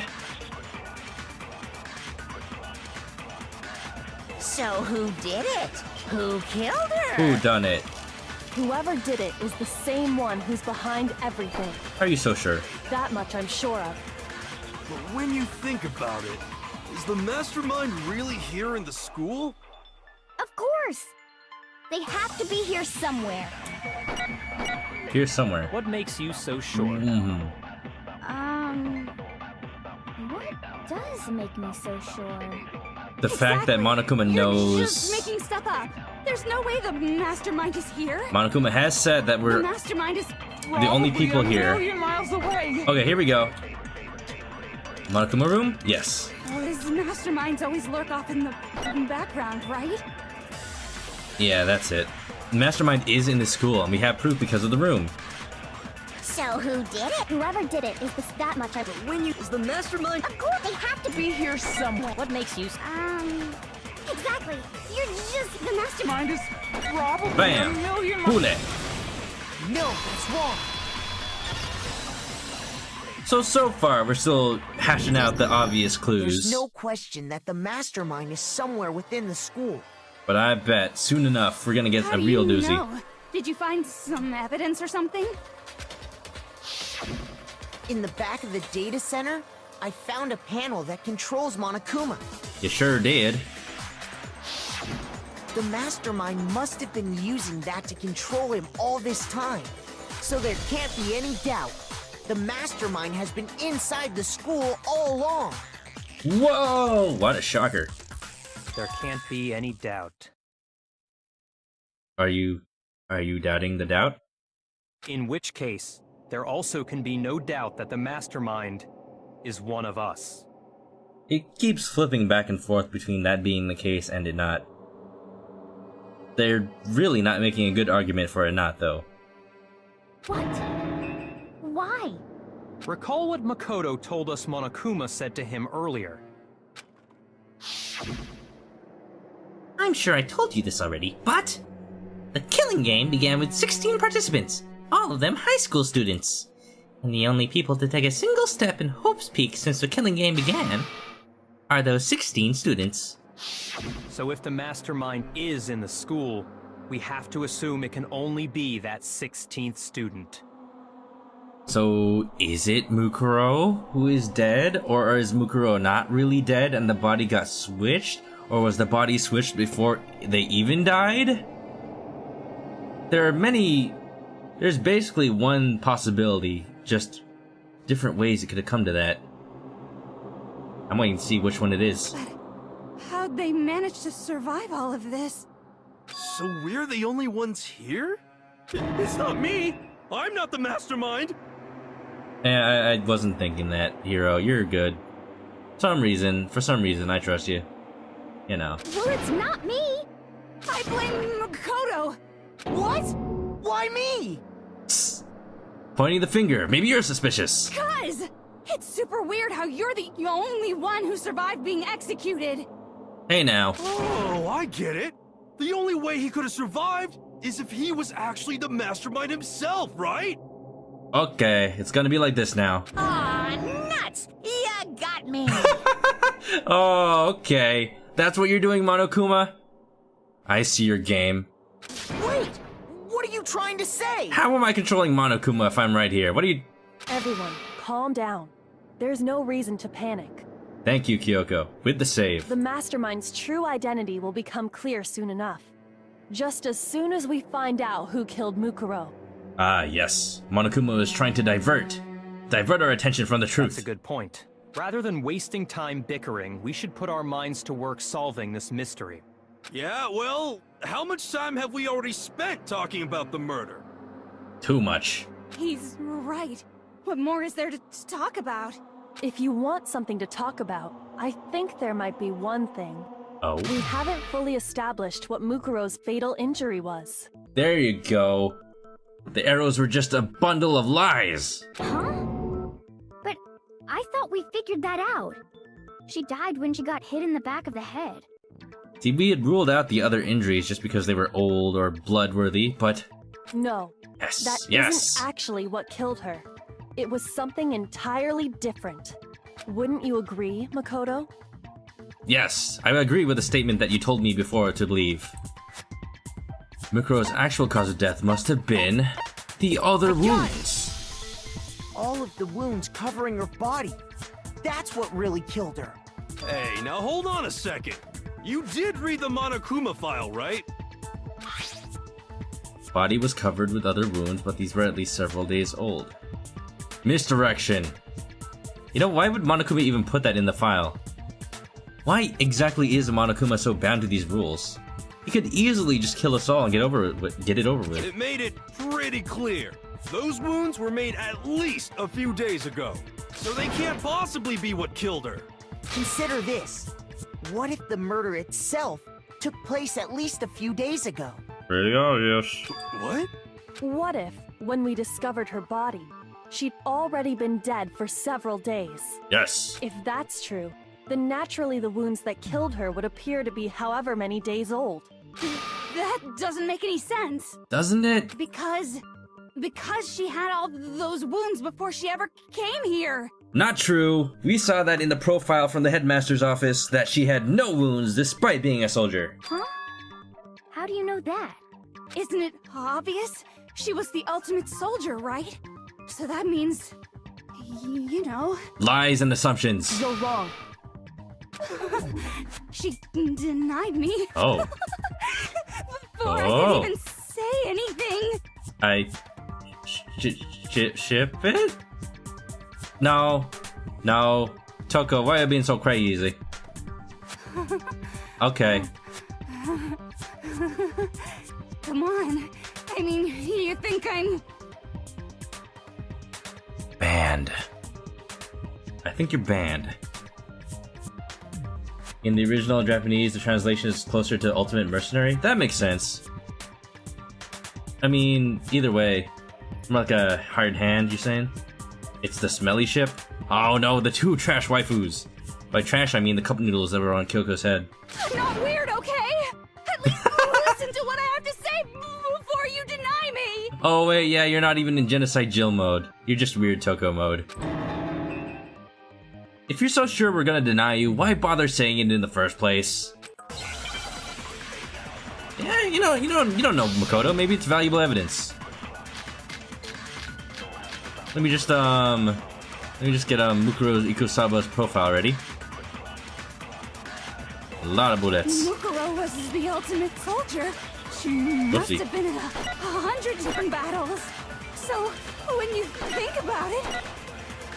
So who did it? Who killed her? Who done it? Whoever did it is the same one who's behind everything. Are you so sure? That much I'm sure of. But when you think about it, is the mastermind really here in the school? Of course! They have to be here somewhere. Here somewhere. What makes you so sure? What does make me so sure? The fact that Monokuma You're knows... just making stuff up. There's no way the mastermind is here. Monokuma has said that The we're mastermind is the only people here. miles away. Okay, here we go. Monokuma room? Yes. Well, his masterminds always lurk off in the background, right? Yeah, that's it. Mastermind is in the school, and we have proof because of the room. So who did it? Whoever did it is that much I... When you is the mastermind? Of course, they have to be here somewhere. What makes you... Exactly. You're just the mastermind. Mine is probably Bam! a million Pull it! No, that's wrong. So far, we're still hashing out the obvious clues. There's no question that the mastermind is somewhere within the school. But I bet soon enough we're gonna get How a do real you doozy. know? Did you find some evidence or something? In the back of the data center, I found a panel that controls Monokuma. You sure did. The mastermind must have been using that to control him all this time. So there can't be any doubt. The mastermind has been inside the school all along. Whoa! What a shocker. There can't be any doubt. Are you doubting the doubt? In which case, there also can be no doubt that the mastermind is one of us. It keeps flipping back and forth between that being the case and it not. They're really not making a good argument for it not, though. What? Why? Recall what Makoto told us Monokuma said to him earlier. I'm sure I told you this already, but the killing game began with 16 participants, all of them high school students. And the only people to take a single step in Hope's Peak since the killing game began are those 16 students. So if the mastermind is in the school, we have to assume it can only be that 16th student. So, is it Mukuro who is dead? Or is Mukuro not really dead and the body got switched? Or was the body switched before they even died? There's basically one possibility, just different ways it could have come to that. I'm waiting to see which one it is. How'd they manage to survive all of this? So we're the only ones here? It's not me! I'm not the mastermind! I wasn't thinking that, Hero. You're good. For some reason, I trust you. You know. Well, it's not me! I blame Makoto! What? Why me? Psst. Pointing the finger. Maybe you're suspicious. Cuz! It's super weird how you're the only one who survived being executed! Hey now. Oh, I get it! The only way he could have survived is if he was actually the mastermind himself, right? Okay, it's gonna be like this now. Aw, nuts! You got me! Oh, okay. That's what you're doing, Monokuma? I see your game. Wait! What are you trying to say? How am I controlling Monokuma if I'm right here? What are you... Everyone, calm down. There's no reason to panic. Thank you, Kyoko. With the save. The Mastermind's true identity will become clear soon enough. Just as soon as we find out who killed Mukuro. Ah, yes. Monokuma is trying to divert our attention from the truth. That's a good point. Rather than wasting time bickering, we should put our minds to work solving this mystery. Yeah, well, how much time have we already spent talking about the murder? Too much. He's right. What more is there to talk about? If you want something to talk about, I think there might be one thing. Oh? We haven't fully established what Mukuro's fatal injury was. There you go. The arrows were just a bundle of lies. Huh? But I thought we figured that out. She died when she got hit in the back of the head. See, we had ruled out the other injuries just because they were old or blood-worthy, but... No. Yes, That yes. isn't actually what killed her. It was something entirely different. Wouldn't you agree, Makoto? Yes, I agree with the statement that you told me before to believe. Mikuro's actual cause of death must have been the other wounds. All of the wounds covering her body. That's what really killed her. Hey, now hold on a second. You did read the Monokuma file, right? Body was covered with other wounds, but these were at least several days old. Misdirection. You know, why would Monokuma even put that in the file? Why exactly is Monokuma so bound to these rules? He could easily just kill us all and get it over with. It made it pretty clear. Those wounds were made at least a few days ago. So they can't possibly be what killed her. Consider this. What if the murder itself took place at least a few days ago? Pretty obvious. What? What if, when we discovered her body, she'd already been dead for several days? Yes. If that's true, then naturally the wounds that killed her would appear to be however many days old. That doesn't make any sense. Doesn't it? Because she had all those wounds before she ever came here. Not true. We saw that in the profile from the headmaster's office that she had no wounds despite being a soldier. Huh? How do you know that? Isn't it obvious? She was the ultimate soldier, right? So that means, you know... Lies and assumptions. You're wrong. She denied me. Oh. Before I could even say anything. I... ship it? No. No. Toko, why are you being so crazy? Okay. Come on. I mean, you think I'm... Banned. I think you're banned. In the original Japanese, the translation is closer to Ultimate Mercenary. That makes sense. I mean, either way. More like a hired hand, you're saying? It's the smelly ship? Oh no, the two trash waifus. By trash, I mean the cup noodles that were on Kyoko's head. I'm not weird, okay? At least listen to what I have to say before you deny me! Oh wait, yeah, you're not even in Genocide Jill mode. You're just weird Toko mode. If you're so sure we're gonna deny you, why bother saying it in the first place? Yeah, you don't know, Makoto. Maybe it's valuable evidence. Let me just get Mukuro Ikusaba's profile ready. A lot of bullets. Mukuro was the ultimate soldier. She must have been in 100 different battles. So, when you think about it,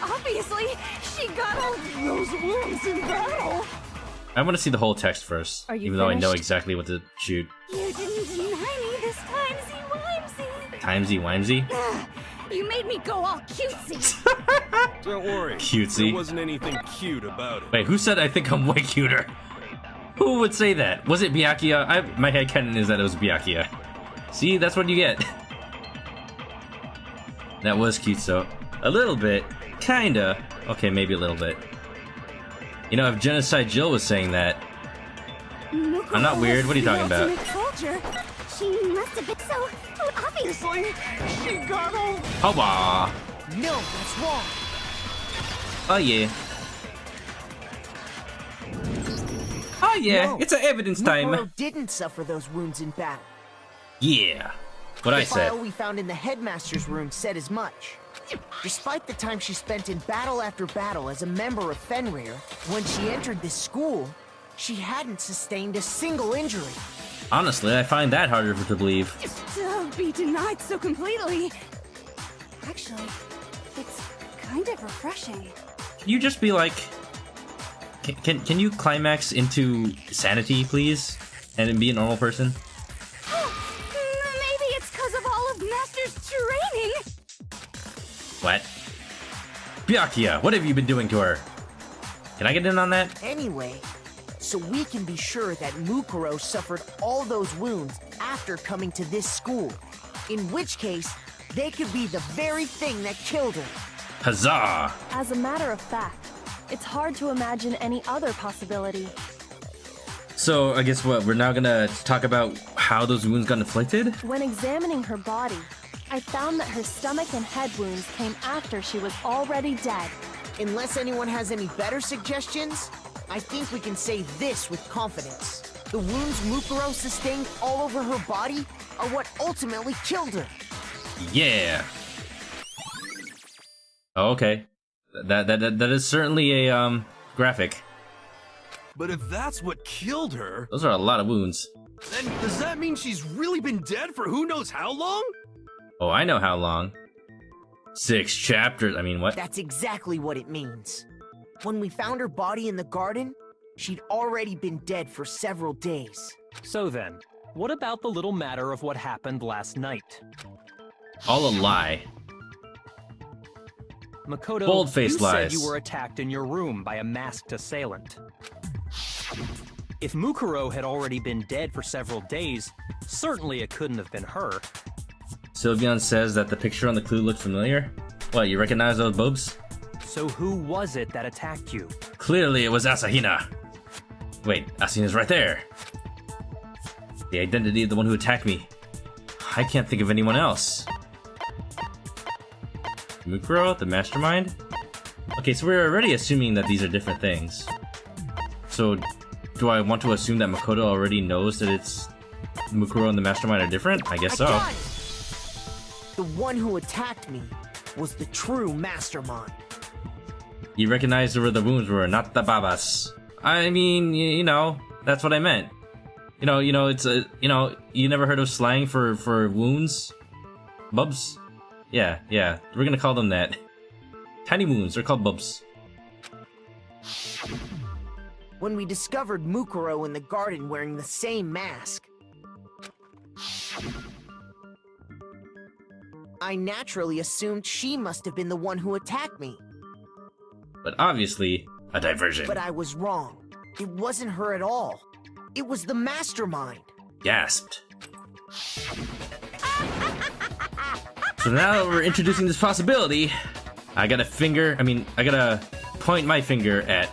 obviously, she got all those wounds in battle. I want to see the whole text first, Are you even though I know finished? exactly what to shoot. You didn't deny me this timesy-wimesy. Timesy-wimesy? You made me go all cutesy. Don't worry. Cutesy. There wasn't anything cute about it. Wait, who said I think I'm way cuter? Who would say that? Was it Byakuya? My headcanon is that it was Byakuya. See, that's what you get. That was cute, so. A little bit. Kinda. Okay, maybe a little bit. You know, if Genocide Jill was saying that... I'm not weird, what are you talking about? Soldier. She must have been so obviously. She got all... Hawa! No, that's wrong. Oh yeah. Oh yeah, No. it's an evidence time. Mukuro didn't suffer those wounds in battle. Yeah. What I The said. file we found in the headmaster's room said as much. Despite the time she spent in battle after battle as a member of Fenrir, when she entered this school, she hadn't sustained a single injury. Honestly, I find that harder to believe. To be denied so completely. Actually, it's kind of refreshing. Can you just be like... Can you climax into sanity, please? And be a normal person? Maybe it's because of all of Master's training. What? Byakuya, what have you been doing to her? Can I get in on that? Anyway, so we can be sure that Mukuro suffered all those wounds after coming to this school. In which case, they could be the very thing that killed her. Huzzah! As a matter of fact, it's hard to imagine any other possibility. So, I guess what? We're now gonna talk about how those wounds got inflicted? When examining her body, I found that her stomach and head wounds came after she was already dead. Unless anyone has any better suggestions, I think we can say this with confidence. The wounds Mukuro sustained all over her body are what ultimately killed her. Yeah. Oh, okay. That is certainly a graphic. But if that's what killed her, Those are a lot of wounds. then does that mean she's really been dead for who knows how long? Oh, I know how long. 6 chapters. I mean, what? That's exactly what it means. When we found her body in the garden, she'd already been dead for several days. So then, what about the little matter of what happened last night? All a lie. Makoto, Bold-faced you lies. said you were attacked in your room by a masked assailant. If Mukuro had already been dead for several days, certainly it couldn't have been her. Sylveon says that the picture on the clue looked familiar. What, you recognize those boobs? So who was it that attacked you? Clearly it was Asahina. Wait, Asahina's right there. The identity of the one who attacked me. I can't think of anyone else. Mukuro, the mastermind? Okay, so we're already assuming that these are different things. So, do I want to assume that Makoto already knows that it's Mukuro and the mastermind are different? I guess so. got it! The one who attacked me was the true mastermind. You recognized where the wounds were, not the babas. I mean, you know, that's what I meant. You know, it's a, you never heard of slang for wounds? Bubs? Yeah, we're gonna call them that. Tiny wounds, they're called bubs. When we discovered Mukuro in the garden wearing the same mask, I naturally assumed she must have been the one who attacked me. But obviously, a diversion. But I was wrong. It wasn't her at all. It was the mastermind. Gasped. So now that we're introducing this possibility, I gotta point my finger at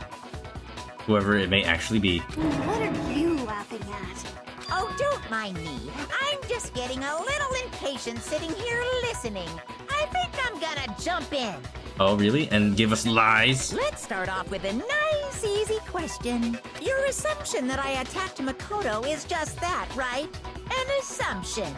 whoever it may actually be. What are you laughing at? Oh, don't mind me. I'm just getting a little impatient sitting here listening. I think I'm gonna jump in. Oh, really? And give us lies? Let's start off with a nice, easy question. Your assumption that I attacked Makoto is just that, right? An assumption.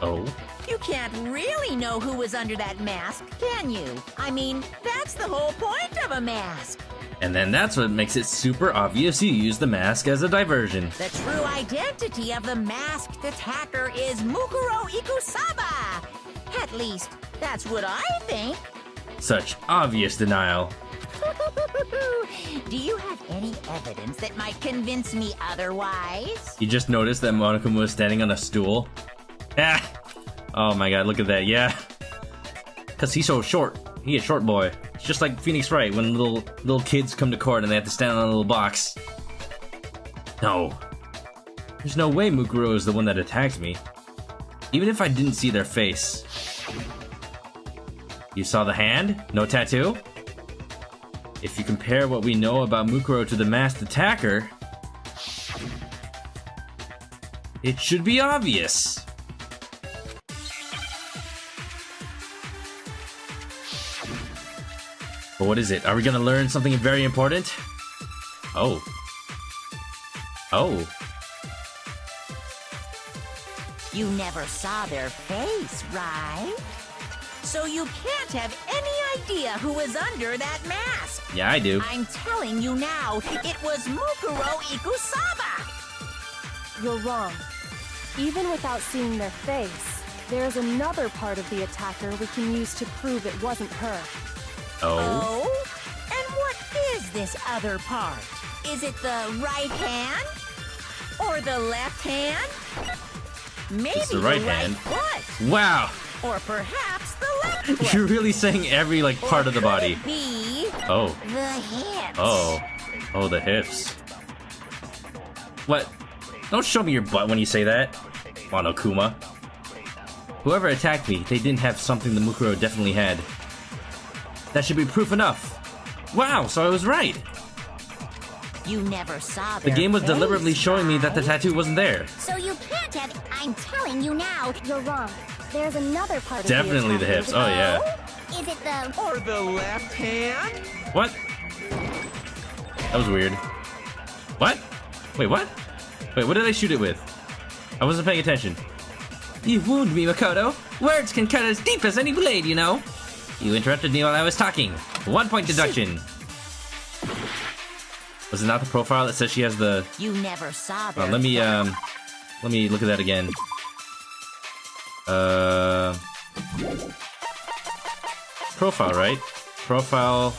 Oh? You can't really know who was under that mask, can you? I mean, that's the whole point of a mask. And then that's what makes it super obvious you use the mask as a diversion. The true identity of the masked attacker is Mukuro Ikusaba. At least, that's what I think. Such obvious denial. Do you have any evidence that might convince me otherwise? You just noticed that Monokuma was standing on a stool? Ah! Oh my god, look at that, yeah. Cause he's so short. He's a short boy. It's just like Phoenix Wright when little kids come to court and they have to stand on a little box. No. There's no way Mukuro is the one that attacked me. Even if I didn't see their face. You saw the hand? No tattoo? If you compare what we know about Mukuro to the masked attacker, it should be obvious. But what is it? Are we gonna learn something very important? Oh. Oh. You never saw their face, right? So you can't have any idea who was under that mask. Yeah, I do. I'm telling you now, it was Mukuro Ikusaba. You're wrong. Even without seeing their face, there's another part of the attacker we can use to prove it wasn't her. Oh? And what is this other part? Is it the right hand? Or the left hand? Maybe It's the right hand. foot. Wow! Or perhaps the left foot. You're really saying every, like, part of the body. Could it be Oh. the hips? Oh. Oh, the hips. What? Don't show me your butt when you say that, Monokuma. Whoever attacked me, they didn't have something the Mukuro definitely had. That should be proof enough. Wow, so I was right. You never saw The their game was face, deliberately showing me that the right? tattoo wasn't there. So you can't have. I'm telling you now. You're wrong. There's another part Definitely of the the hips. Oh yeah. Is it the. Or the left hand? What? That was weird. What? Wait, what? Wait, what did I shoot it with? I wasn't paying attention. You wound me, Makoto. Words can cut as deep as any blade, you know. You interrupted me while I was talking. 1 point deduction. Was it not the profile that says she has the... You never saw their let me look at that again. Profile, right? Profile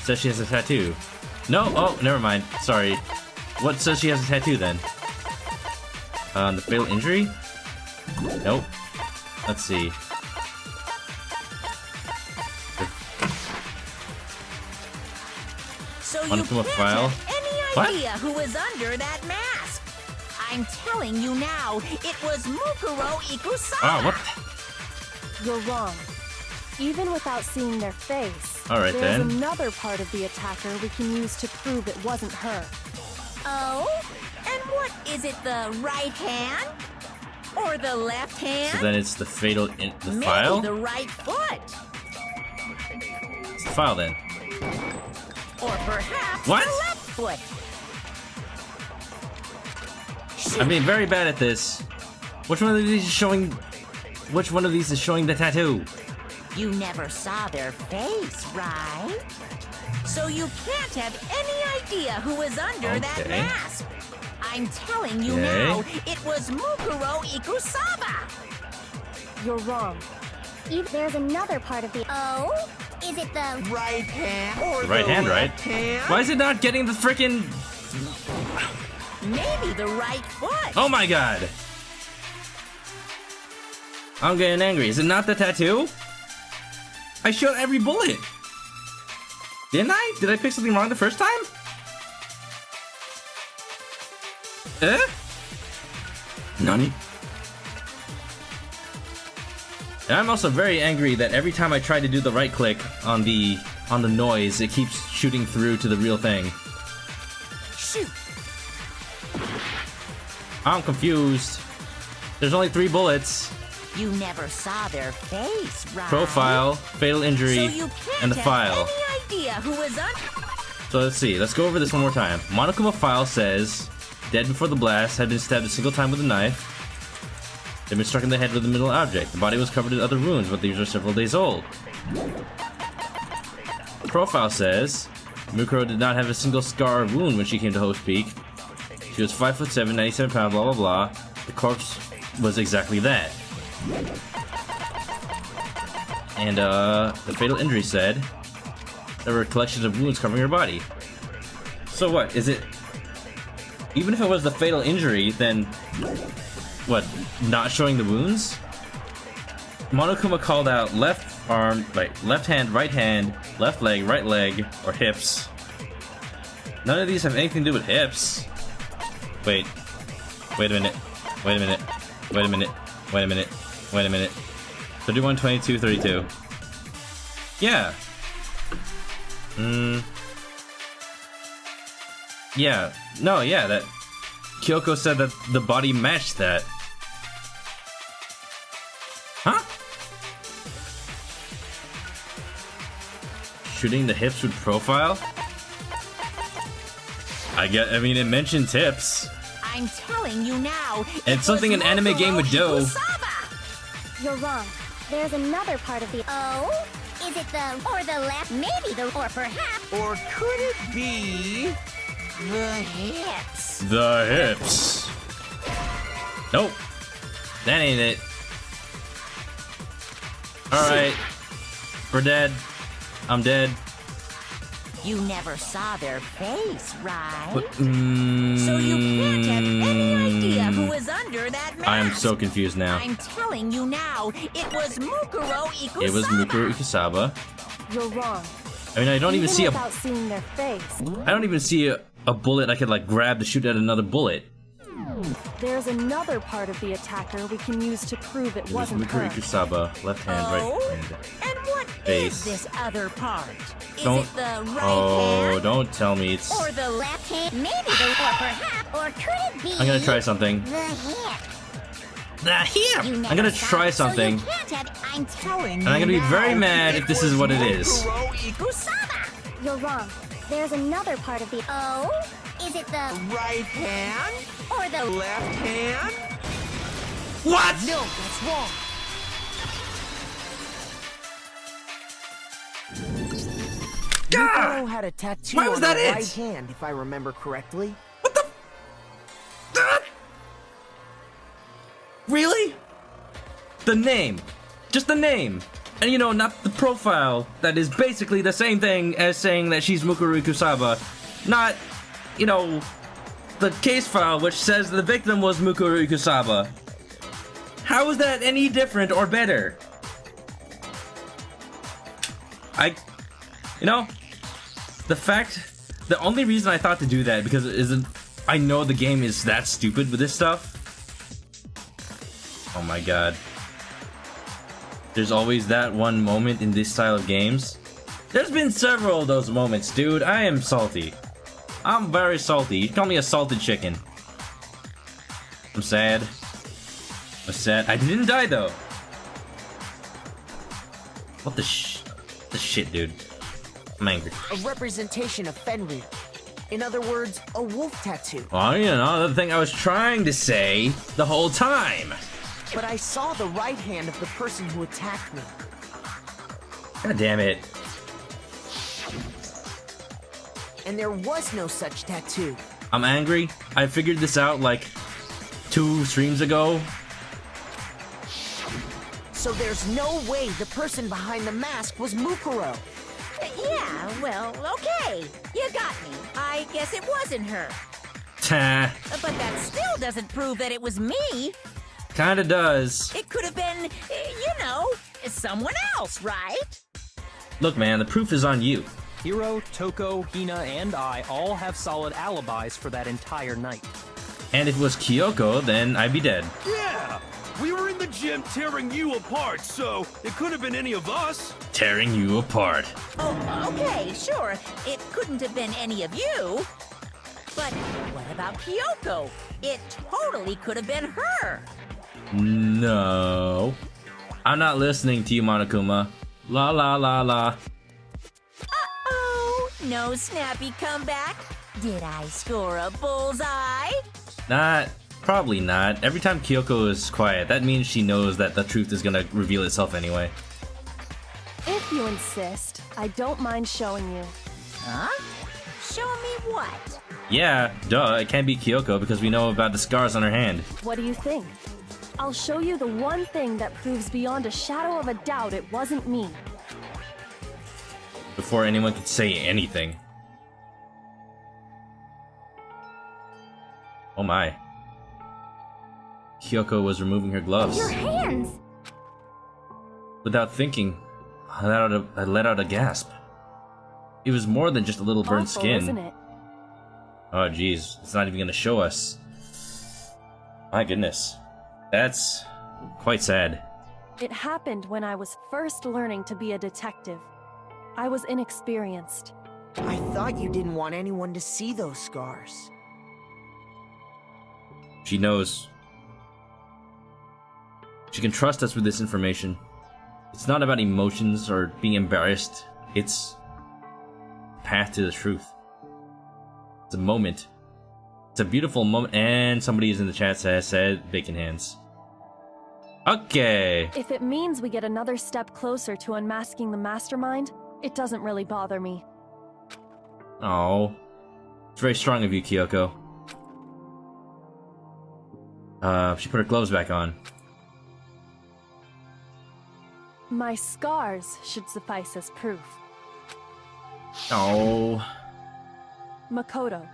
says she has a tattoo. No, oh, never mind. Sorry. What says she has a tattoo then? The fatal injury? Nope. Let's see. So you Monokuma can't file. have any What? idea who was under that mask. I'm telling you now, it was Mukuro Ikusama. Ah, what? You're wrong. Even without seeing their face, Alright, there's then. another part of the attacker we can use to prove it wasn't her. Oh? And what is it, the right hand? Or the left hand? So then it's the fatal the Maybe file? the right foot. It's the file then. Or perhaps What? the left foot. I'm being very bad at this. Which one of these is showing... Which one of these is showing the tattoo? You never saw their face, right? So you can't have any idea who was under that Okay. mask. I'm telling you Okay. now, it was Mukuro Ikusaba. You're wrong. There's another part of the. Oh? Is it the. Right hand? Or The right the hand, right? left hand? Why is it not getting the frickin'... Maybe the right foot. Oh my god! I'm getting angry. Is it not the tattoo? I shot every bullet! Didn't I? Did I pick something wrong the first time? Nani? And I'm also very angry that every time I try to do the right click on the noise, it keeps shooting through to the real thing. Shoot. I'm confused. There's only 3 bullets. You never saw their face, right? Profile, fatal So injury, you can't and the have file. any idea who was under. So let's see. Let's go over this one more time. Monokuma file says, dead before the blast, had been stabbed a single time with a knife. Had been struck in the head with a metal object. The body was covered in other wounds, but these are several days old. Profile says, Mukuro did not have a single scar or wound when she came to Host Peak. She was 5'7", 97 pounds, blah blah blah. The corpse was exactly that. And the fatal injury said there were collections of wounds covering her body. So what, is it... Even if it was the fatal injury, then... What, not showing the wounds? Monokuma called out left arm, left hand, right hand, left leg, right leg, or hips. None of these have anything to do with hips. Wait a minute. Wait a minute. Wait a minute. Wait a minute. Wait a minute. 31, 22, 32. Yeah. Yeah. No, yeah, that... Kyoko said that the body matched that. Huh? Shooting the hips with profile? I mean, it mentions hips. I'm telling you now. It's something an anime game would do. You're wrong. There's another part of the. Oh? Is it the. Or the left? Maybe the. Or perhaps. Or could it be The hips. The hips. Nope. That ain't it. Alright. We're dead. I'm dead. You never saw their face, right? But, So you can't have any idea who was under that mask. I am so confused now. I'm telling you now, it was Mukuro Ikusaba. It was Mukuro Ikusaba. You're wrong. I mean, I don't even see a... without seeing their face. I don't even see a bullet I could like grab to shoot at another bullet. There's another part of the attacker we can use to prove it There's wasn't her. Mikuri Kusaba, left hand, right hand. And what Face. is this other part? Is Don't. it the right Oh, hand? don't tell me it's. Or the left hand? Maybe the or perhaps. Or could it be I'm gonna try something. the hip? The hip! You I'm never gonna saw try it, so you something. can't have- I'm telling And I'm you gonna be very now, mad if this is what it is. Mukuro Ikusaba. You're wrong. There's another part of the. Oh? Is it the. Right hand? Or the Left hand? What? No, that's wrong. Mukuro had a tattoo Why was on that her it? right hand, if I remember correctly. Really? The name. Just the name. And you know, not the profile that is basically the same thing as saying that she's Mukuro Kusaba. Not, you know, the case file which says the victim was Mukuro Kusaba. How is that any different or better? You know, the only reason I thought to do that because I know the game is that stupid with this stuff. Oh my god. There's always that one moment in this style of games. There's been several of those moments, dude. I am salty. I'm very salty. You call me a salted chicken. I'm sad. I'm sad. I didn't die though. What the shit, dude? I'm angry. A representation of Fenrir. In other words, a wolf tattoo. Oh, you know, the thing I was trying to say the whole time. But I saw the right hand of the person who attacked me. God damn it. And there was no such tattoo. I'm angry. I figured this out like 2 streams ago. So there's no way the person behind the mask was Mukuro. Yeah, well, okay. You got me. I guess it wasn't her. Ta. But that still doesn't prove that it was me. Kinda does. It could have been, you know, someone else, right? Look, man, the proof is on you. Hiro, Toko, Hina, and I all have solid alibis for that entire night. And if it was Kyoko, then I'd be dead. Yeah! We were in the gym tearing you apart, so it could have been any of us. Tearing you apart. Oh, okay, sure. It couldn't have been any of you. But what about Kyoko? It totally could have been her. No. I'm not listening to you, Monokuma. La la la la. Uh-oh, no snappy comeback. Did I score a bullseye? Probably not. Every time Kyoko is quiet, that means she knows that the truth is gonna reveal itself anyway. If you insist, I don't mind showing you. Huh? Show me what? Yeah, duh, it can't be Kyoko because we know about the scars on her hand. What do you think? I'll show you the one thing that proves beyond a shadow of a doubt it wasn't me. Before anyone could say anything. Oh my. Kyoko was removing her gloves. Your hands! Without thinking, I let out a gasp. It was more than just a little burnt Awful, skin. isn't it? Oh jeez, it's not even gonna show us. My goodness. That's quite sad. It happened when I was first learning to be a detective. I was inexperienced. I thought you didn't want anyone to see those scars. She knows. She can trust us with this information. It's not about emotions or being embarrassed. It's a path to the truth. It's a moment. It's a beautiful moment. And somebody is in the chat said bacon hands. Okay. If it means we get another step closer to unmasking the mastermind, it doesn't really bother me. Oh. It's very strong of you, Kyoko. She put her gloves back on. My scars should suffice as proof. Oh. Makoto,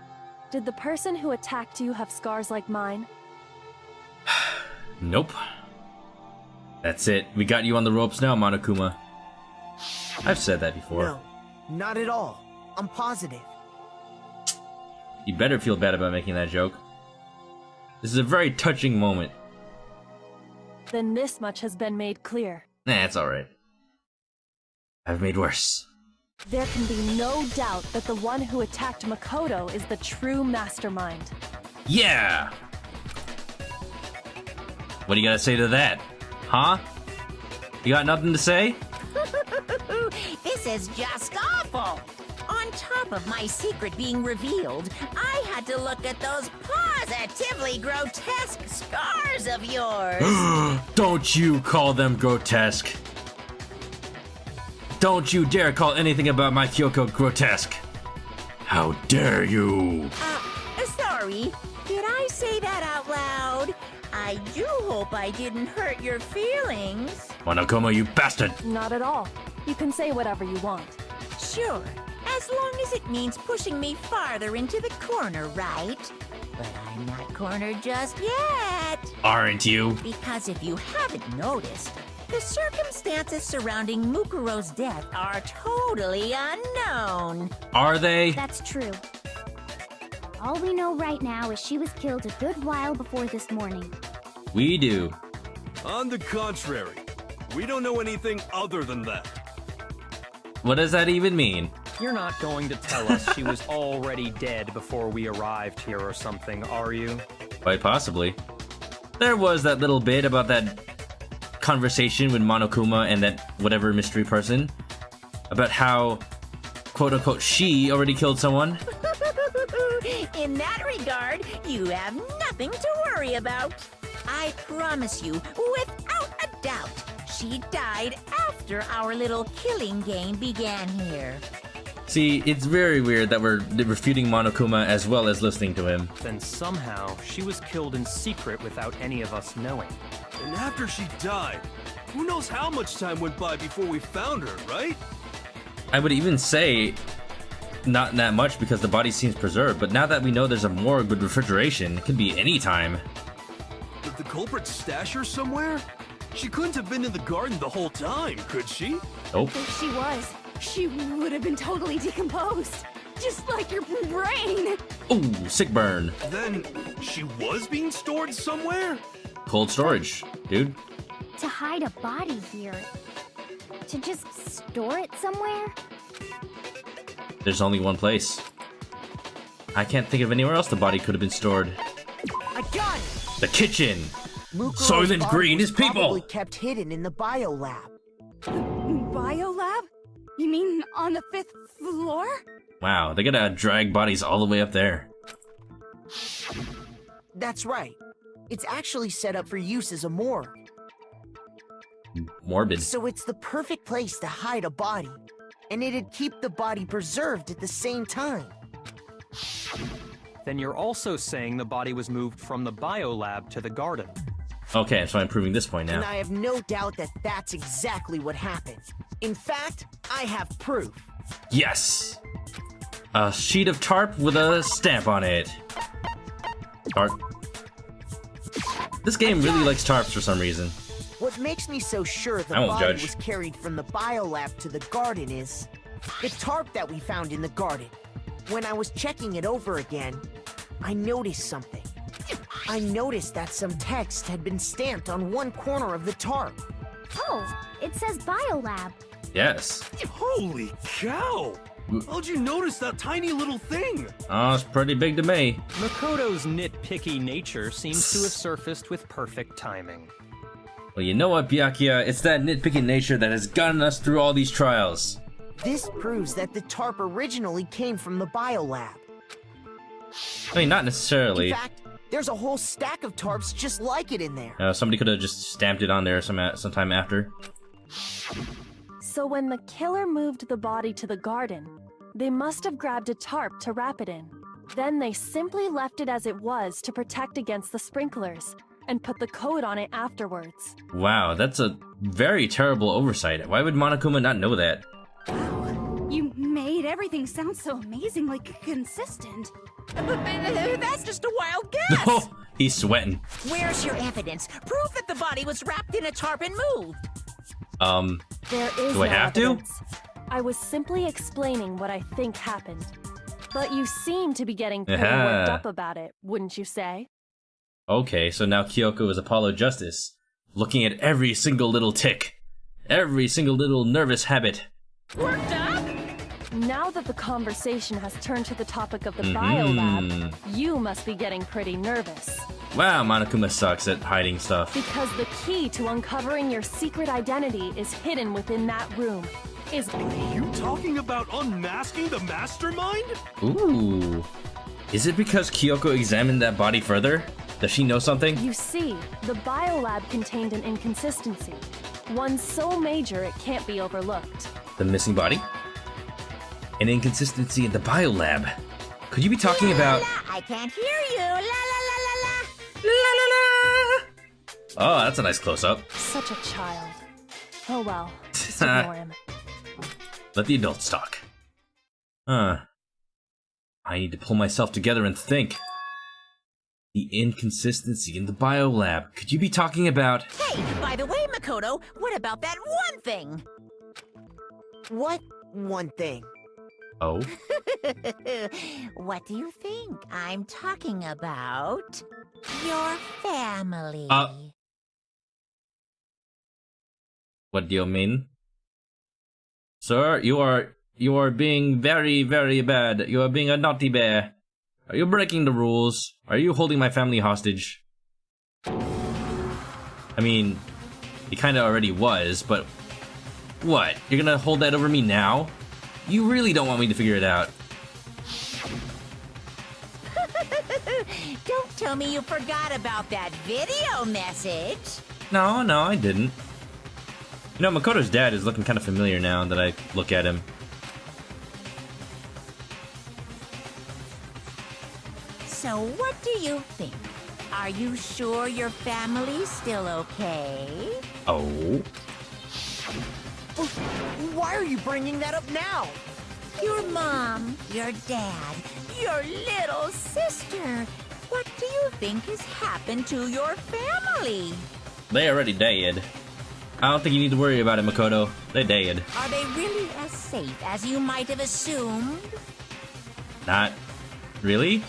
did the person who attacked you have scars like mine? Nope. That's it. We got you on the ropes now, Monokuma. I've said that before. No, not at all. I'm positive. You better feel bad about making that joke. This is a very touching moment. Then this much has been made clear. Nah, it's alright. I've made worse. There can be no doubt that the one who attacked Makoto is the true mastermind. Yeah! What do you gotta say to that? Huh? You got nothing to say? This is just awful. On top of my secret being revealed, I had to look at those positively grotesque scars of yours. Don't you call them grotesque. Don't you dare call anything about my Kyoko grotesque. How dare you? Sorry. Did I say that out loud? I do hope I didn't hurt your feelings. Monokuma, you bastard! Not at all. You can say whatever you want. Sure, as long as it means pushing me farther into the corner, right? But I'm not cornered just yet. Aren't you? Because if you haven't noticed, the circumstances surrounding Mukuro's death are totally unknown. Are they? That's true. All we know right now is she was killed a good while before this morning. We do. On the contrary, we don't know anything other than that. What does that even mean? You're not going to tell us she was already dead before we arrived here or something, are you? Quite possibly. There was that little bit about that conversation with Monokuma and that whatever mystery person about how, quote-unquote, she already killed someone. In that regard, you have nothing to worry about. I promise you, without a doubt, she died after our little killing game began here. See, it's very weird that we're refuting Monokuma as well as listening to him. Then somehow she was killed in secret without any of us knowing. And after she died, who knows how much time went by before we found her, right? I would even say not that much because the body seems preserved, but now that we know there's a morgue with refrigeration, it could be any time. Did the culprit stash her somewhere? She couldn't have been in the garden the whole time, could she? Nope. If she was, she would have been totally decomposed. Just like your brain. Ooh, sick burn. Then she was being stored somewhere? Cold storage, dude. To hide a body here. To just store it somewhere? There's only one place. I can't think of anywhere else the body could have been stored. I got it! The kitchen! Mukuro's Soylent body Green was is people! probably kept hidden in the biolab. Biolab? You mean on the 5th floor? Wow, they gotta drag bodies all the way up there. That's right. It's actually set up for use as a morgue. Morbid. So it's the perfect place to hide a body. And it'd keep the body preserved at the same time. Then you're also saying the body was moved from the biolab to the garden. Okay, so I'm proving this point now. And I have no doubt that that's exactly what happened. In fact, I have proof. Yes! A sheet of tarp with a stamp on it. Tarp. This game really likes tarps for some reason. What makes me so sure the I won't body judge. was carried from the biolab to the garden is the tarp that we found in the garden. When I was checking it over again, I noticed something. I noticed that some text had been stamped on one corner of the tarp. Oh, it says Biolab. Yes. Holy cow! How'd you notice that tiny little thing? Oh, it's pretty big to me. Makoto's nitpicky nature seems to have surfaced with perfect timing. Well, you know what, Byakuya? It's that nitpicking nature that has gotten us through all these trials. This proves that the tarp originally came from the biolab. I mean, not necessarily. In fact, there's a whole stack of tarps just like it in there. Somebody could have just stamped it on there sometime after. So when the killer moved the body to the garden, they must have grabbed a tarp to wrap it in. Then they simply left it as it was to protect against the sprinklers, and put the code on it afterwards. Wow, that's a very terrible oversight. Why would Monokuma not know that? You made everything sound so amazingly consistent. That's just a wild guess! Oh, he's sweating. Where's your evidence? Proof that the body was wrapped in a tarp and moved! There is Do I no have to? evidence. I was simply explaining what I think happened. But you seem to be getting pretty worked up about it, wouldn't you say? Okay, so now Kyoko is Apollo Justice, looking at every single little tick, every single little nervous habit. Worked up? Now that the conversation has turned to the topic of the biolab, you must be getting pretty nervous. Wow, Monokuma sucks at hiding stuff. Because the key to uncovering your secret identity is hidden within that room. Are you talking about unmasking the mastermind? Ooh. Is it because Kyoko examined that body further? Does she know something? You see, the biolab contained an inconsistency. One so major it can't be overlooked. The missing body? An inconsistency in the biolab. Could you be talking about... I can't hear you. La la la la la. La la la! Oh, that's a nice close-up. Such a child. Oh well, just ignore him. Let the adults talk. I need to pull myself together and think. The inconsistency in the biolab. Could you be talking about... Hey, by the way, Makoto, what about that one thing? What one thing? Oh? What do you think I'm talking about? Your family. What do you mean? Sir, you are being very, very bad. You are being a naughty bear. Are you breaking the rules? Are you holding my family hostage? I mean, he kinda already was, but... What? You're gonna hold that over me now? You really don't want me to figure it out. Don't tell me you forgot about that video message. No, I didn't. You know, Makoto's dad is looking kind of familiar now that I look at him. So what do you think? Are you sure your family's still okay? Oh? Why are you bringing that up now? Your mom, your dad, your little sister. What do you think has happened to your family? They already dead. I don't think you need to worry about it, Makoto. They dead. Are they really as safe as you might have assumed? Not really?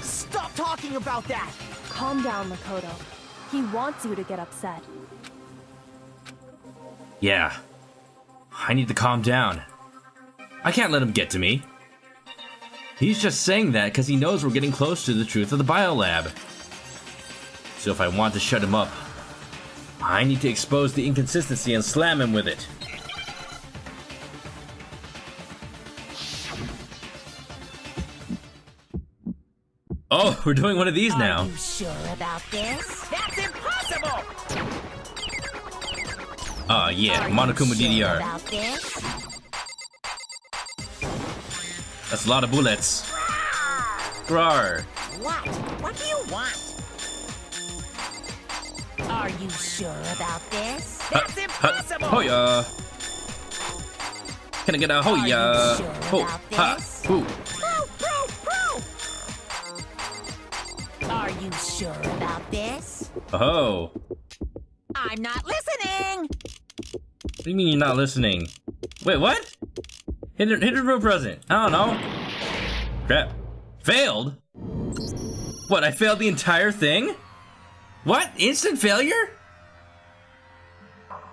Stop talking about that! Calm down, Makoto. He wants you to get upset. Yeah. I need to calm down. I can't let him get to me. He's just saying that because he knows we're getting close to the truth of the biolab. So if I want to shut him up, I need to expose the inconsistency and slam him with it. Oh, we're doing one of these now. Are you sure about this? That's impossible! Yeah, Monokuma DDR. About this? That's a lot of bullets. Rawr. What? What do you want? Are you sure about this? That's impossible! Hoya! Can I get a hoya? Are you sure Ho, about ha, this? hoo. Are you sure about this? Oh. I'm not listening! What do you mean you're not listening? Wait, what? Hit a real present. I don't know. Crap. Failed? What, I failed the entire thing? What? Instant failure?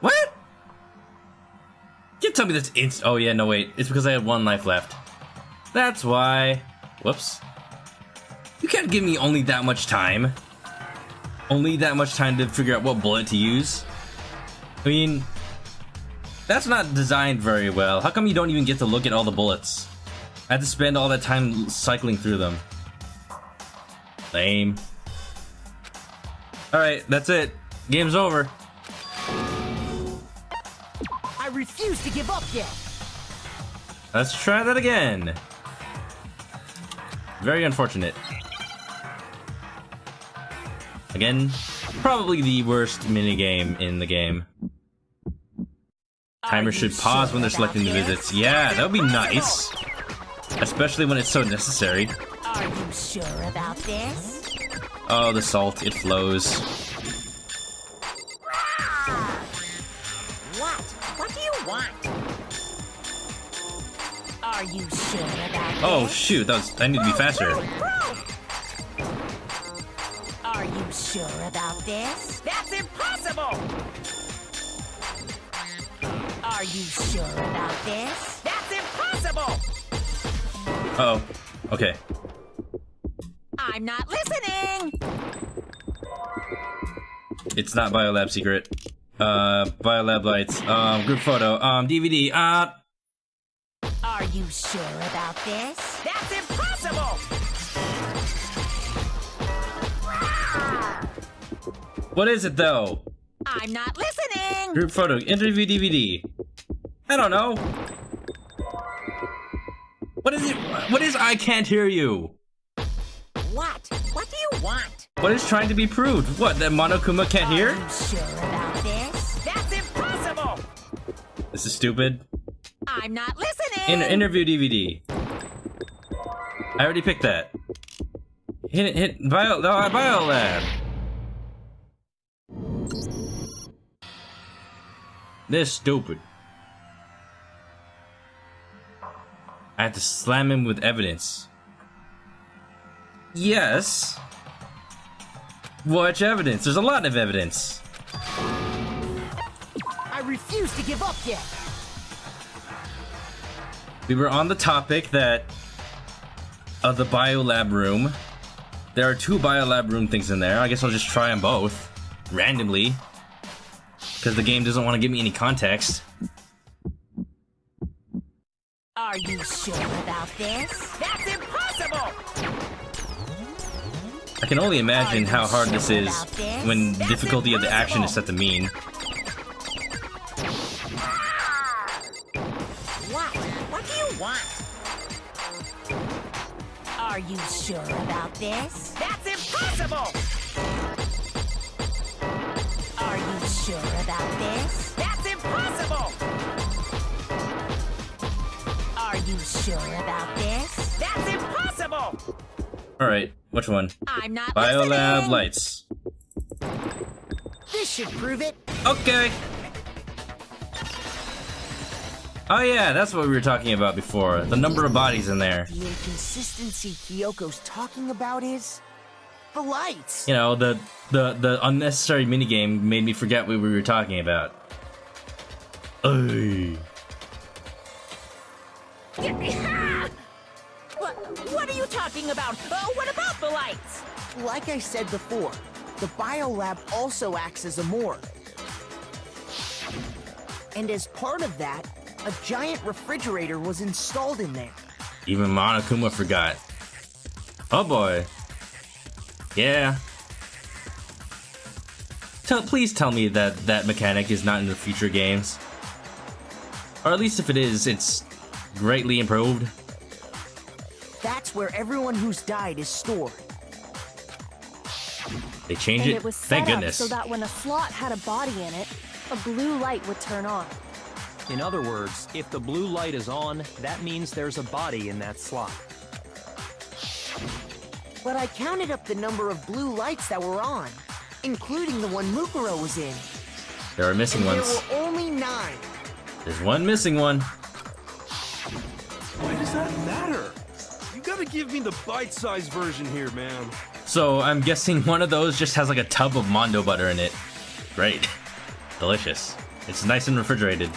What? You can't tell me that's instant. Oh yeah, no wait. It's because I had one life left. That's why. Whoops. You can't give me only that much time. Only that much time to figure out what bullet to use. I mean, that's not designed very well. How come you don't even get to look at all the bullets? I had to spend all that time cycling through them. Lame. Alright, that's it. Game's over. I refuse to give up yet. Let's try that again. Very unfortunate. Again, probably the worst minigame in the game. Timer should pause when they're selecting the visits. Yeah, that would be nice. Especially when it's so necessary. Are you sure about this? Oh, the salt, it flows. What? What do you want? Are Are you sure about Oh this? shoot, I need to be faster. Are you sure about this? That's impossible! Are you sure about this? That's impossible! Uh oh. Okay. I'm not listening! It's not Biolab secret. Biolab lights. Group photo. DVD. Are you sure about this? That's impossible! What is it though? I'm not listening! Group photo. Interview DVD. I don't know. What is it? What is I can't hear you? What? What do you want? What is trying to be proved? What, that Monokuma can't hear? Are you sure about this? That's impossible! This is stupid. I'm not listening! Interview DVD. I already picked that. Hit Biolab. This is stupid. I have to slam him with evidence. Yes. What evidence? There's a lot of evidence. I refuse to give up yet. We were on the topic that of the biolab room. There are 2 biolab room things in there. I guess I'll just try them both randomly because the game doesn't want to give me any context. Are you sure about this? That's impossible! I can only imagine how hard this is when the difficulty of the action is set to mean. What? What do you want? Are you sure about this? That's impossible! Are you sure about this? That's impossible! Are you sure about this? That's impossible! Alright, which one? I'm not Biolab listening. lights. This should prove it. Okay. Oh yeah, that's what we were talking about before. The number of bodies in there. The inconsistency Kyoko's talking about is the lights. You know, the unnecessary minigame made me forget what we were talking about. Ay. What are you talking about? What about the lights? Like I said before, the biolab also acts as a morgue. And as part of that, a giant refrigerator was installed in there. Even Monokuma forgot. Oh boy. Yeah. Please tell me that that mechanic is not in the future games. Or at least if it is, it's greatly improved. That's where everyone who's died is stored. They changed And it? it was Thank set up goodness. so that when a slot had a body in it, a blue light would turn on. In other words, if the blue light is on, that means there's a body in that slot. But I counted up the number of blue lights that were on, including the one Mukuro was in. There are missing And ones. there were only 9. There's one missing one. Why does that matter? You gotta give me the bite-sized version here, man. So I'm guessing one of those just has like a tub of Mondo butter in it. Great. Delicious. It's nice and refrigerated.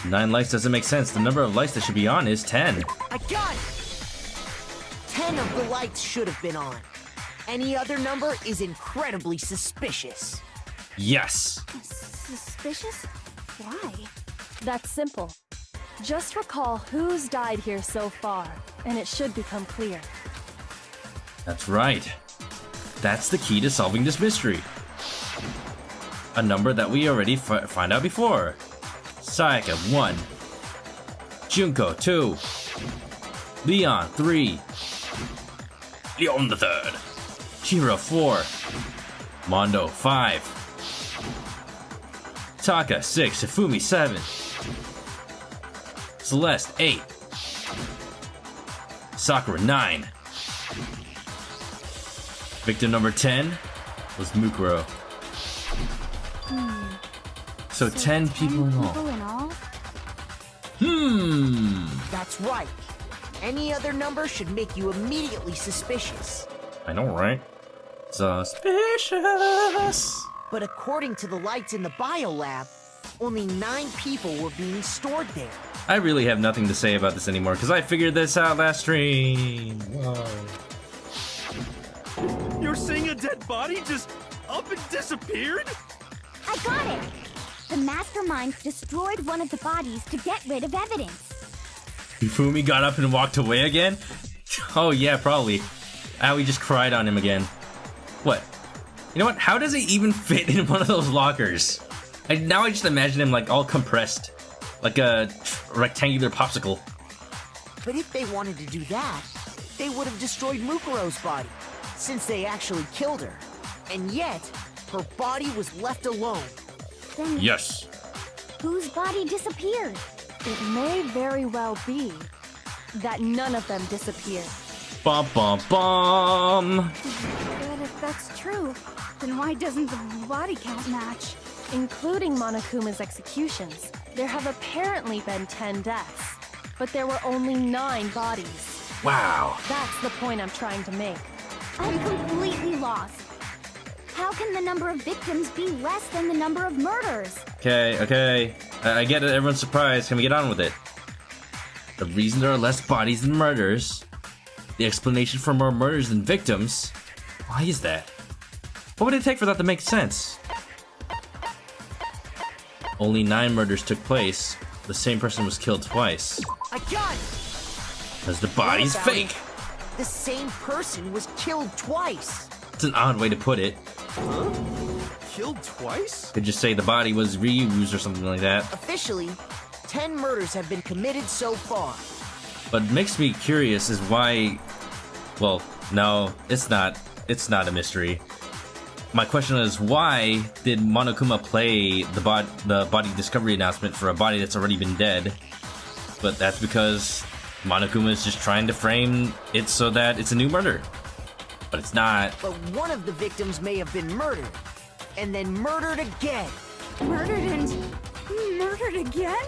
9 lights doesn't make sense. The number of lights that should be on is 10. I got it! 10 of the lights should have been on. Any other number is incredibly suspicious. Yes. Suspicious? Why? That's simple. Just recall who's died here so far, and it should become clear. That's right. That's the key to solving this mystery. A number that we already find out before. Sayaka 1. Junko 2. Leon 3. Leon the 3rd. Chihiro 4. Mondo 5. Taka 6. Hifumi 7. Celeste 8. Sakura 9. Victim number 10 was Mukuro. So 10 people in all. That's right. Any other number should make you immediately suspicious. I know, right? Suspicious. But according to the lights in the biolab, only 9 people were being stored there. I really have nothing to say about this anymore because I figured this out last stream. Whoa. You're saying a dead body just up and disappeared? I got it! The mastermind destroyed one of the bodies to get rid of evidence. Hifumi got up and walked away again? Oh yeah, probably. Aoi just cried on him again. What? You know what? How does he even fit in one of those lockers? Now I just imagine him like all compressed. Like a rectangular popsicle. But if they wanted to do that, they would have destroyed Mukuro's body, since they actually killed her. And yet, her body was left alone. Then Yes. whose body disappeared? It may very well be that none of them disappeared. Bum bum bum. But if that's true, then why doesn't the body count match? Including Monokuma's executions, there have apparently been 10 deaths, but there were only 9 bodies. Wow. That's the point I'm trying to make. I'm completely lost. How can the number of victims be less than the number of murders? Okay. I get it, everyone's surprised. Can we get on with it? The reason there are less bodies than murders. The explanation for more murders than victims. Why is that? What would it take for that to make sense? Only 9 murders took place. The same person was killed twice. I got it! Because the body's Yes, Aoi. fake. The same person was killed twice. It's an odd way to put it. Killed twice? Could just say the body was reused or something like that. Officially, 10 murders have been committed so far. What makes me curious is why... Well, no, it's not. It's not a mystery. My question is, why did Monokuma play the body discovery announcement for a body that's already been dead? But that's because Monokuma is just trying to frame it so that it's a new murder. But it's not. But one of the victims may have been murdered, and then murdered again. Murdered and murdered again?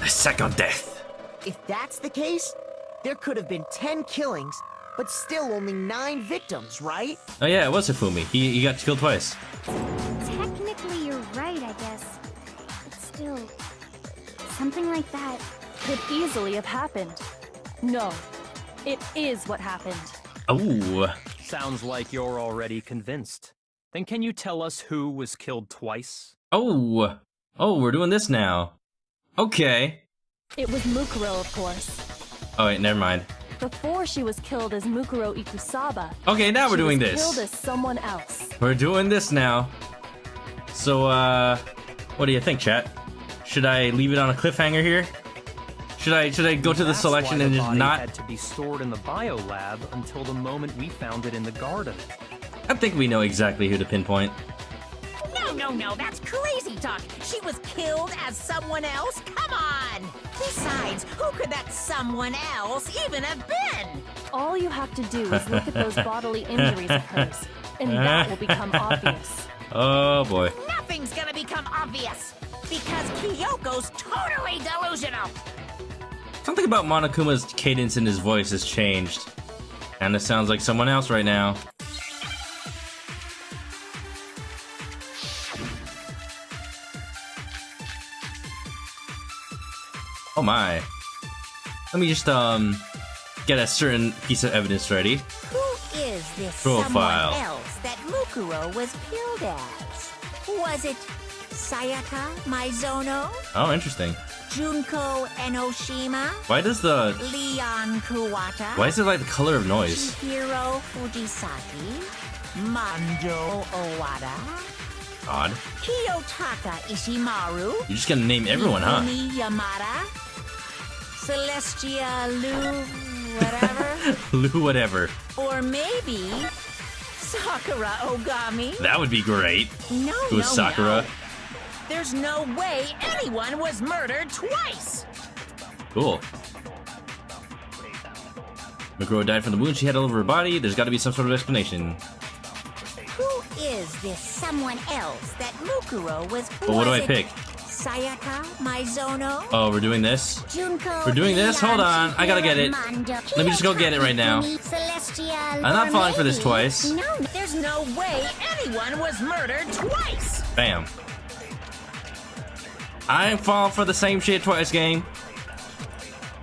A second death. If that's the case, there could have been 10 killings, but still only 9 victims, right? Oh yeah, it was Hifumi. He got killed twice. Technically, you're right, I guess. But still, something like that. Could easily have happened. No, it is what happened. Oh. Sounds like you're already convinced. Then can you tell us who was killed twice? Oh. Oh, we're doing this now. Okay. It was Mukuro, of course. Oh wait, never mind. Before she was killed as Mukuro Ikusaba. Okay, now we're doing She was this. killed as someone else. We're doing this now. So, what do you think, chat? Should I leave it on a cliffhanger here? Should I go to the That's selection why and the just body not? had to be stored in the biolab until the moment we found it in the garden. I think we know exactly who to pinpoint. No, that's crazy talk. She was killed as someone else? Come on! Besides, who could that someone else even have been? All you have to do is look at those bodily injuries of hers, and that will become obvious. Oh boy. Nothing's gonna become obvious, because Kyoko's totally delusional. Something about Monokuma's cadence in his voice has changed. And it sounds like someone else right now. Oh my. Let me just, get a certain piece of evidence ready. Who is this Profile. someone else that Mukuro was killed as? Was it Sayaka Maizono? Oh, interesting. Junko Enoshima? Why does the... Leon Kuwata? Why is it like the color of noise? Chihiro Fujisaki? Mando Owada? Odd. Kiyotaka Ishimaru? You're just gonna name everyone, huh? Mikumi Yamada? Celestia Lu whatever? Lou whatever. Or maybe Sakura Ogami? That would be great. No, Who was Sakura? no. There's no way anyone was murdered twice! Cool. Mukuro died from the wound she had all over her body. There's gotta be some sort of explanation. Who is this someone else that Mukuro was... But what do I it pick? Sayaka, my Zono. Oh, we're doing this? Junko, We're doing this? Hold on, I gotta get it. Let me just go get it right now. I'm not falling for this twice. No, there's no way anyone was murdered twice. Bam. I ain't falling for the same shit twice, game.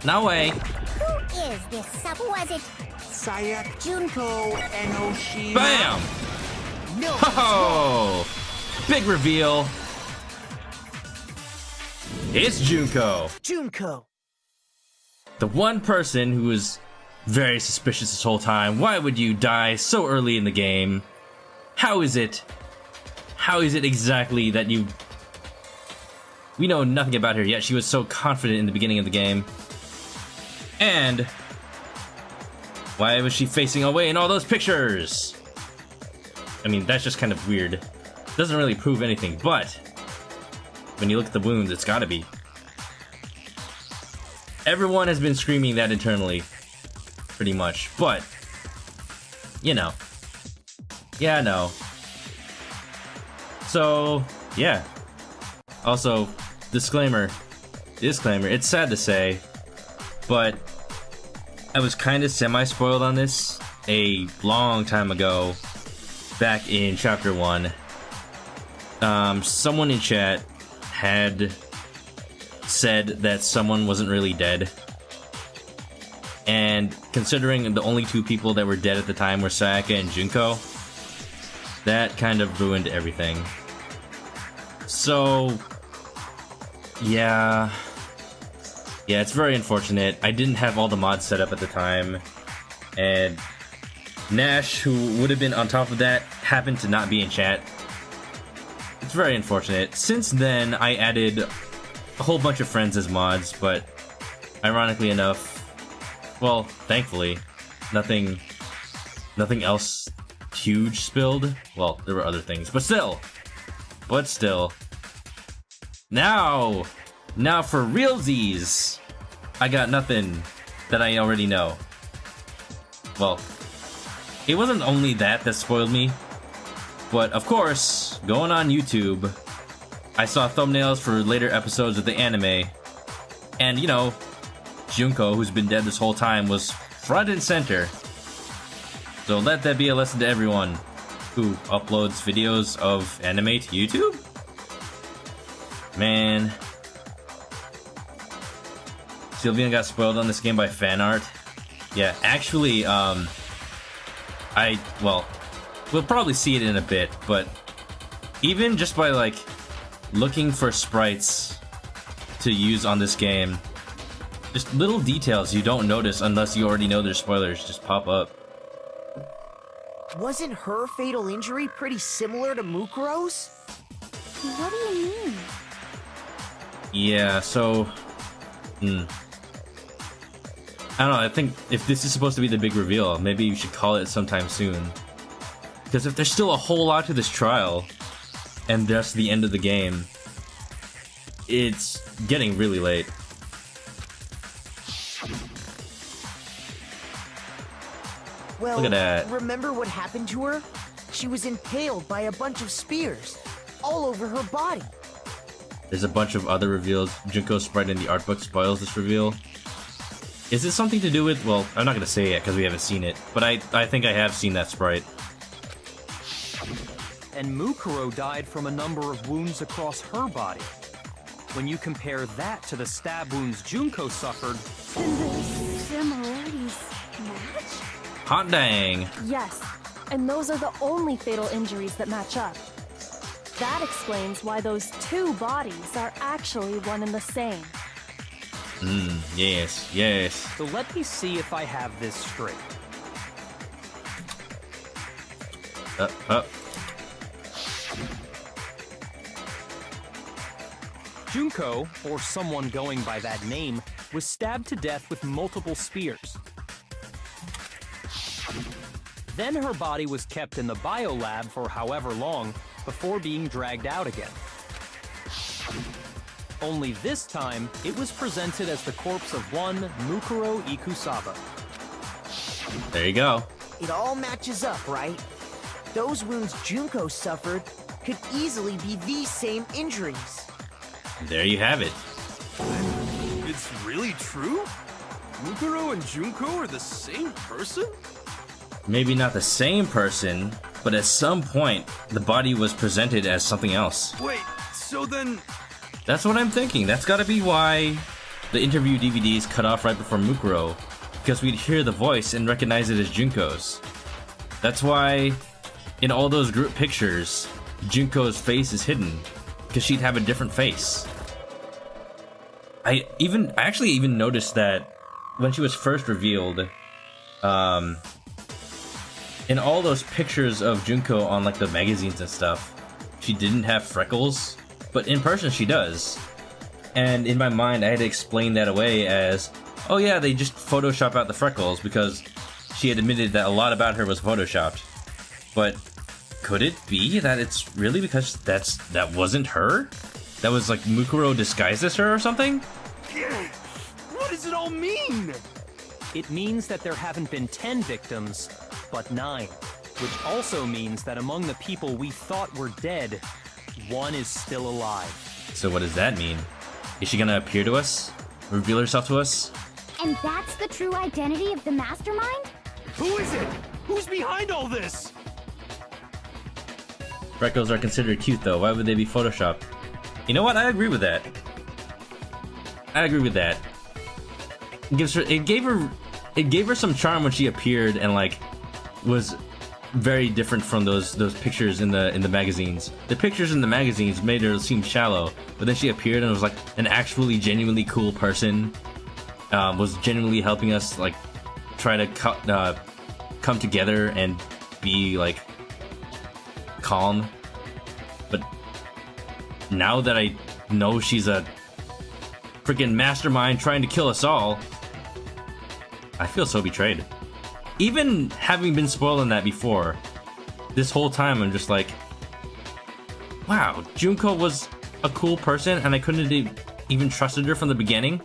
No way. Who is this sub? Was it Sayaka, Junko, Enoshi. Bam! No. Ho! Big reveal. It's Junko. Junko. The one person who was very suspicious this whole time. Why would you die so early in the game? How is it? How is it exactly that you... We know nothing about her, yet she was so confident in the beginning of the game. And... why was she facing away in all those pictures? I mean, that's just kind of weird. Doesn't really prove anything, but... when you look at the wounds, it's gotta be. Everyone has been screaming that internally. Pretty much, but... you know. Yeah, I know. So, yeah. Also, disclaimer, it's sad to say, but I was kind of semi-spoiled on this a long time ago, back in Chapter 1. Someone in chat had said that someone wasn't really dead. And considering the only two people that were dead at the time were Sayaka and Junko, that kind of ruined everything. So, yeah, it's very unfortunate. I didn't have all the mods set up at the time, and Nash, who would have been on top of that, happened to not be in chat. It's very unfortunate. Since then, I added a whole bunch of friends as mods, but ironically enough, well, thankfully, nothing else huge spilled. Well, there were other things, but still. Now for realsies, I got nothing that I already know. Well, it wasn't only that spoiled me, but of course, going on YouTube, I saw thumbnails for later episodes of the anime, and you know, Junko, who's been dead this whole time, was front and center. So let that be a lesson to everyone who uploads videos of anime to YouTube. Man. Sylvian got spoiled on this game by fan art. Yeah, actually, we'll probably see it in a bit, but even just by, like, looking for sprites to use on this game, just little details you don't notice unless you already know there's spoilers just pop up. Wasn't her fatal injury pretty similar to Mukuro's? What do you mean? Yeah, so... I don't know, I think if this is supposed to be the big reveal, maybe you should call it sometime soon. Because if there's still a whole lot to this trial, and that's the end of the game, it's getting really late. Well, look at that. Remember what happened to her? She was impaled by a bunch of spears, all over her body. There's a bunch of other reveals. Junko's sprite in the art book spoils this reveal. Is it something to do with... well, I'm not going to say it because we haven't seen it, but I think I have seen that sprite. And Mukuro died from a number of wounds across her body. When you compare that to the stab wounds Junko suffered... Then the similarities match? Hot dang! Yes, and those are the only fatal injuries that match up. That explains why those two bodies are actually one and the same. Yes. So let me see if I have this straight. Junko, or someone going by that name, was stabbed to death with multiple spears. Then her body was kept in the biolab for however long, before being dragged out again. Only this time, it was presented as the corpse of one Mukuro Ikusaba. There you go. It all matches up, right? Those wounds Junko suffered could easily be these same injuries. There you have it. It's really true? Mukuro and Junko are the same person? Maybe not the same person, but at some point, the body was presented as something else. Wait, so then... That's what I'm thinking. That's gotta be why the interview DVDs cut off right before Mukuro, because we'd hear the voice and recognize it as Junko's. That's why in all those group pictures, Junko's face is hidden, because she'd have a different face. I actually even noticed that when she was first revealed, in all those pictures of Junko on like the magazines and stuff, she didn't have freckles, but in person she does. And in my mind, I had to explain that away as, oh yeah, they just Photoshop out the freckles, because she had admitted that a lot about her was Photoshopped. But could it be that it's really because that wasn't her? That was like Mukuro disguised as her or something? What does it all mean? It means that there haven't been 10 victims, but 9. Which also means that among the people we thought were dead, 1 is still alive. So what does that mean? Is she gonna appear to us? Reveal herself to us? And that's the true identity of the mastermind? Who is it? Who's behind all this? Freckles are considered cute though, why would they be photoshopped? You know what, I agree with that. I agree with that. It gave her some charm when she appeared and like was very different from those pictures in the magazines. The pictures in the magazines made her seem shallow, but then she appeared and was like an actually genuinely cool person. Was genuinely helping us like try to come together and be like calm. But now that I know she's a freaking mastermind trying to kill us all, I feel so betrayed. Even having been spoiled on that before, this whole time I'm just like, wow, Junko was a cool person and I couldn't have even trusted her from the beginning.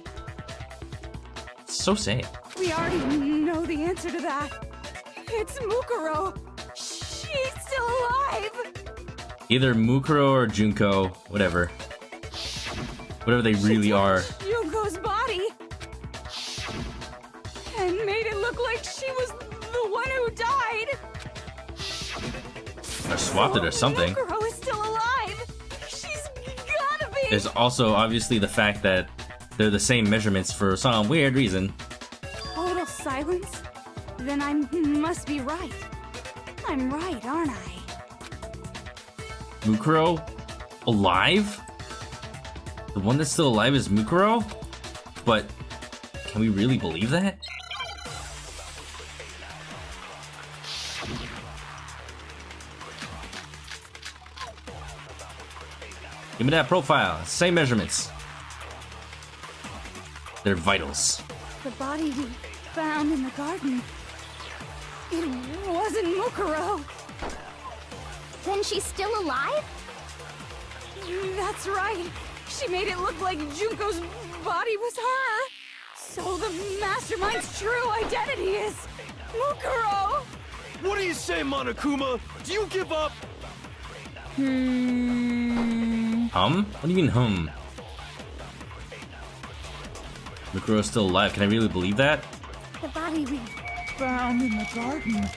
So sad. We already know the answer to that. It's Mukuro. She's still alive. Either Mukuro or Junko, whatever. Whatever they really are. Junko's body. And made it look like she was the one who died. Or swapped it or something. Mukuro is still alive. She's gotta be. There's also obviously the fact that they're the same measurements for some weird reason. Total silence? Then I must be right. I'm right, aren't I? Mukuro? Alive? The one that's still alive is Mukuro? But can we really believe that? Give me that profile. Same measurements. They're vitals. The body we found in the garden. It wasn't Mukuro. Then she's still alive? That's right. She made it look like Junko's body was her. So the mastermind's true identity is Mukuro. What do you say, Monokuma? Do you give up? Hum? What do you mean hum? Mukuro's still alive. Can I really believe that? The body we found in the garden.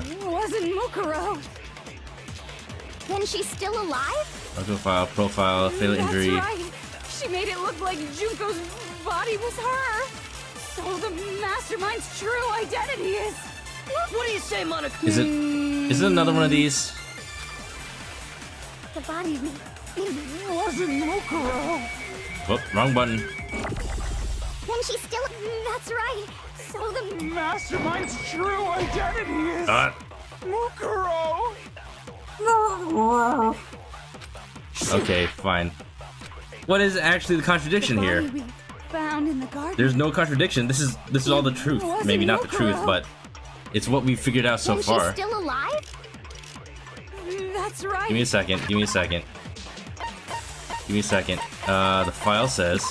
It wasn't Mukuro. Then she's still alive? Profile, fatal injury. That's right. She made it look like Junko's body was her. So the mastermind's true identity is. What do you say, Monica? Is it another one of these? The body it wasn't Mukuro. Oh, wrong button. Then she's still. That's right. So the mastermind's true identity is Mukuro. Okay, fine. What is actually the contradiction here? We found in the garden. There's no contradiction. This is all the truth. Maybe not the truth, but it's what we figured out so then far. She's still alive? That's right. Give me a second. Give me a second. Give me a second. The file says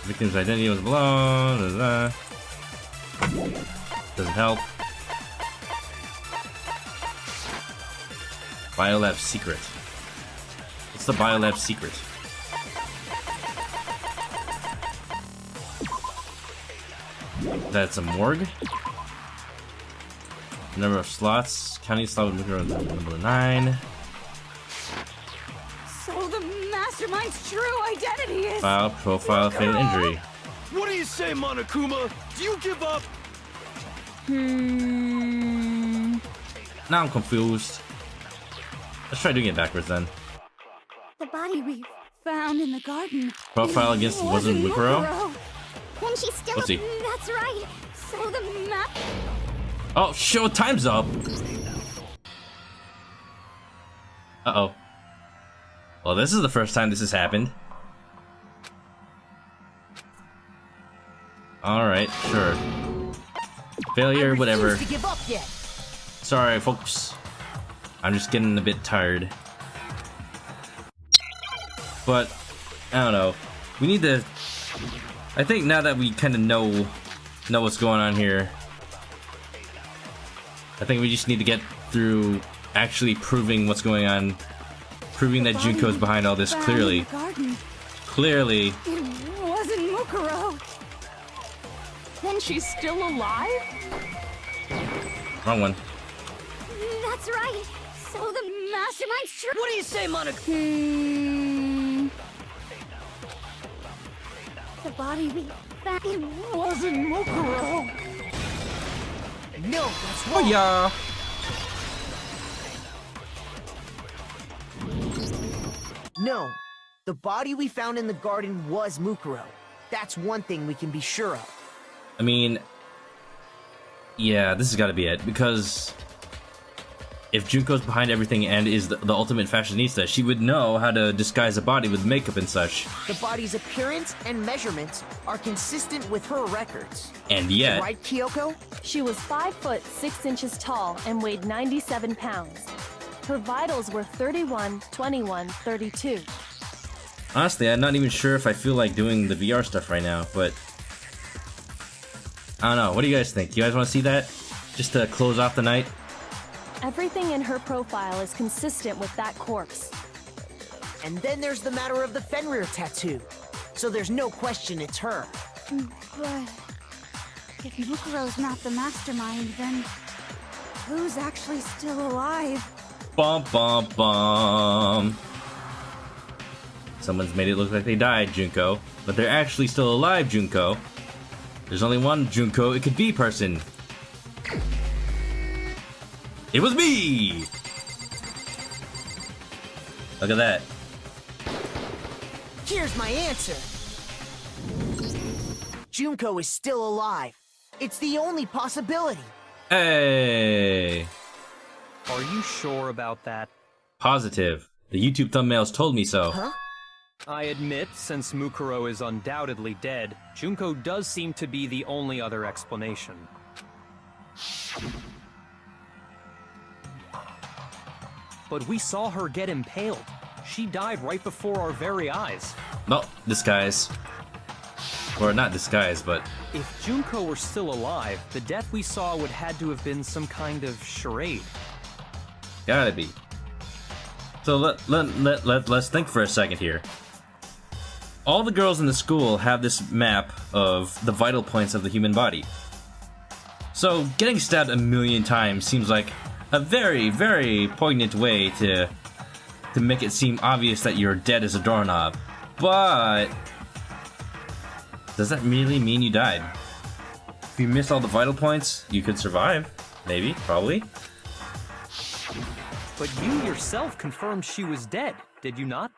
victim's identity was blown. Doesn't help. Biolab secret. What's the Biolab secret? That's a morgue. Number of slots. Counting slot with number 9. So the mastermind's true identity is... File, profile, fatal injury. What do you say, Monokuma? Do you give up? Now I'm confused. Let's try doing it backwards then. The body we found in the garden. Profile against wasn't Mukuro? When she's still Let's see. That's right. So the map... Oh, show time's up. Uh-oh. Well, this is the first time this has happened. Alright, sure. Failure, whatever. To give up yet. Sorry, folks. I'm just getting a bit tired. But, I don't know. We need to... I think now that we kind of know what's going on here, I think we just need to get through actually proving what's going on. Proving that Junko's behind all this clearly. Clearly. It wasn't Mukuro. Then she's still alive? Wrong one. That's right. So the mastermind's true... What do you say, Monica? The body we found... It wasn't Mukuro. No, that's Oh wrong. yeah. No, the body we found in the garden was Mukuro. That's one thing we can be sure of. I mean, yeah, this has got to be it, because if Junko's behind everything and is the ultimate fashionista, she would know how to disguise a body with makeup and such. The body's appearance and measurements are consistent with her records. And yet... Right, Kyoko? She was 5 foot 6 inches tall and weighed 97 pounds. Her vitals were 31, 21, 32. Honestly, I'm not even sure if I feel like doing the VR stuff right now, but... I don't know, what do you guys think? You guys want to see that? Just to close off the night? Everything in her profile is consistent with that corpse. And then there's the matter of the Fenrir tattoo. So there's no question it's her. But if Mukuro's not the mastermind, then who's actually still alive? Bum bum bum. Someone's made it look like they died, Junko. But they're actually still alive, Junko. There's only one Junko it could be person. It was me! Look at that. Here's my answer. Junko is still alive. It's the only possibility. Hey! Are you sure about that? Positive. The YouTube thumbnails told me so. Huh? I admit, since Mukuro is undoubtedly dead, Junko does seem to be the only other explanation. But we saw her get impaled. She died right before our very eyes. No, disguise. Or not disguise, but... If Junko were still alive, the death we saw would had to have been some kind of charade. Gotta be. So let's think for a second here. All the girls in the school have this map of the vital points of the human body. So getting stabbed a million times seems like a very, very poignant way to make it seem obvious that you're dead as a doorknob. But does that really mean you died? If you miss all the vital points, you could survive. Maybe, probably. But you yourself confirmed she was dead, did you not?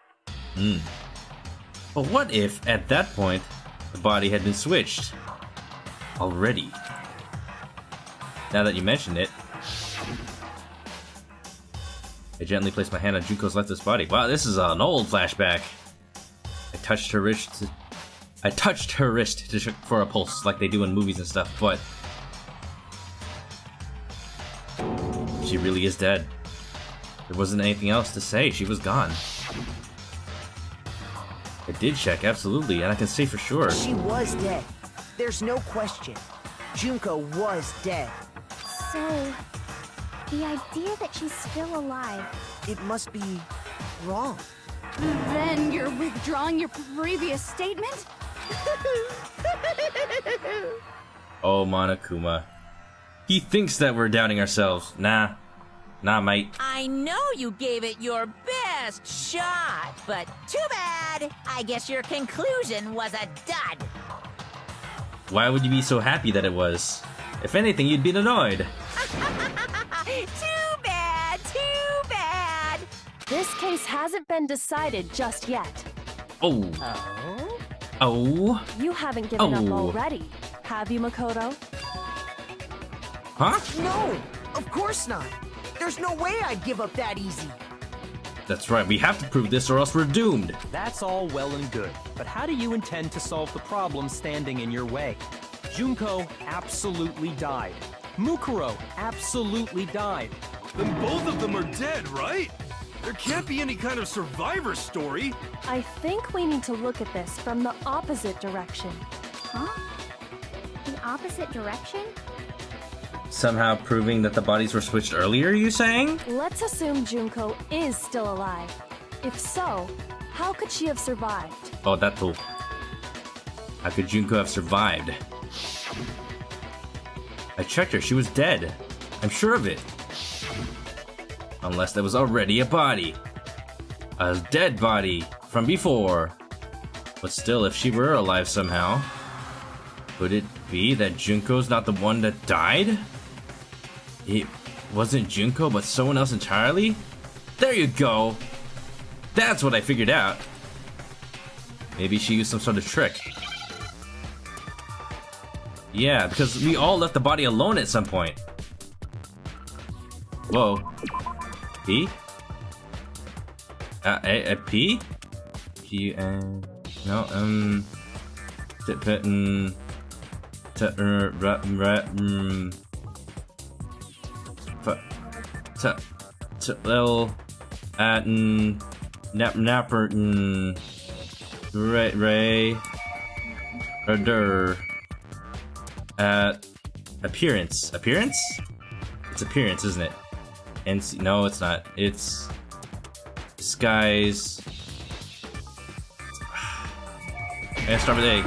But what if, at that point, the body had been switched? Already. Now that you mention it. I gently placed my hand on Junko's lifeless body. Wow, this is an old flashback. I touched her wrist to check for a pulse, like they do in movies and stuff, but... she really is dead. There wasn't anything else to say, she was gone. I did check, absolutely, and I can say for sure. She was dead. There's no question. Junko was dead. So, the idea that she's still alive it must be wrong. Then you're withdrawing your previous statement? Oh, Monokuma. He thinks that we're doubting ourselves. Nah, mate. I know you gave it your best shot, but too bad. I guess your conclusion was a dud. Why would you be so happy that it was? If anything, you'd be annoyed. Too bad, too bad. This case hasn't been decided just yet. Oh. Oh? Oh. You haven't given up Oh. already, have you, Makoto? Huh? No, of course not. There's no way I'd give up that easy. That's right, we have to prove this or else we're doomed. That's all well and good, but how do you intend to solve the problem standing in your way? Junko absolutely died. Mukuro absolutely died. Then both of them are dead, right? There can't be any kind of survivor story. I think we need to look at this from the opposite direction. Huh? The opposite direction? Somehow proving that the bodies were switched earlier, you saying? Let's assume Junko is still alive. If so, how could she have survived? Oh, that too. How could Junko have survived? I checked her, she was dead. I'm sure of it. Unless there was already a body. A dead body from before. But still, if she were alive somehow, could it be that Junko's not the one that died? It wasn't Junko, but someone else entirely? There you go! That's what I figured out. Maybe she used some sort of trick. Yeah, because we all left the body alone at some point. Whoa. P? A P? P, no, L, at, napper, ray, at, appearance. Appearance? It's appearance, isn't it? And no, it's not. It's disguise. I start with A.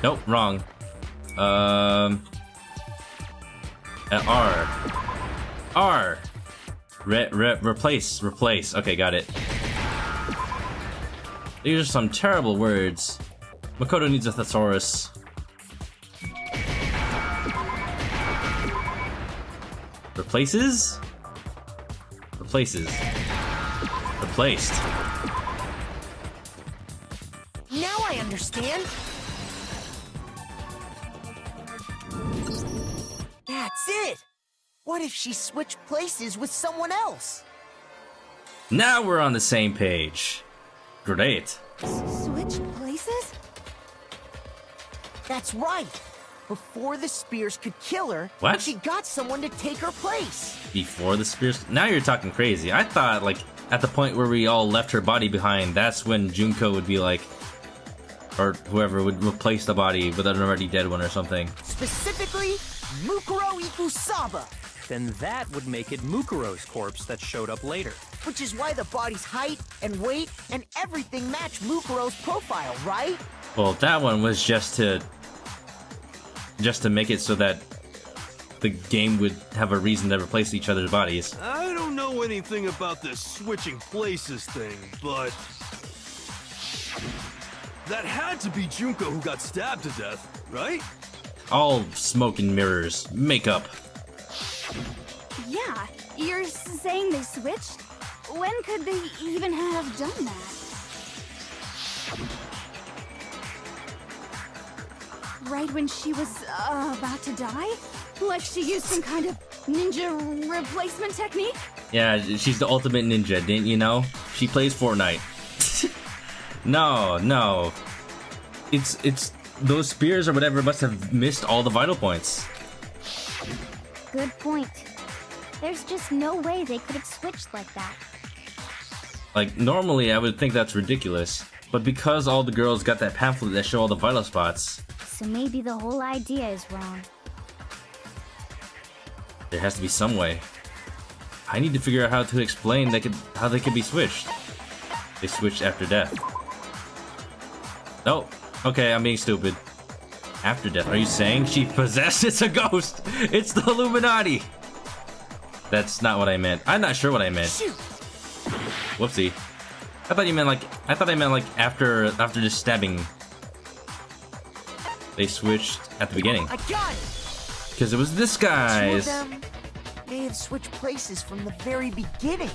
Nope, wrong. R. Replace. Okay, got it. These are some terrible words. Makoto needs a thesaurus. Replaces? Replaces. Replaced. Now I understand. That's it. What if she switched places with someone else? Now we're on the same page. Great. Switched places? That's right. Before the spears could kill her, What? she got someone to take her place. Before the spears? Now you're talking crazy. I thought, like, at the point where we all left her body behind, that's when Junko would be like, or whoever would replace the body with an already dead one or something. Specifically, Mukuro Ikusaba. Then that would make it Mukuro's corpse that showed up later. Which is why the body's height and weight and everything match Mukuro's profile, right? Well, that one was just to make it so that the game would have a reason to replace each other's bodies. I don't know anything about this switching places thing, but that had to be Junko who got stabbed to death, right? All smoke and mirrors. Makeup. Yeah, you're saying they switched? When could they even have done that? Right when she was about to die? Like she used some kind of ninja replacement technique? Yeah, she's the ultimate ninja, didn't you know? She plays Fortnite. No. It's those spears or whatever must have missed all the vital points. Good point. There's just no way they could have switched like that. Like, normally I would think that's ridiculous, but because all the girls got that pamphlet that show all the vital spots, So maybe the whole idea is wrong. there has to be some way. I need to figure out how to explain how they could be switched. They switched after death. Oh, okay, I'm being stupid. After death, are you saying she possessed? It's a ghost! It's the Illuminati! That's not what I meant. I'm not sure what I meant. Whoopsie. I thought I meant like after just stabbing. They switched at the beginning. I got it! Because it was this Two of guy's. them may have switched places from the very beginning.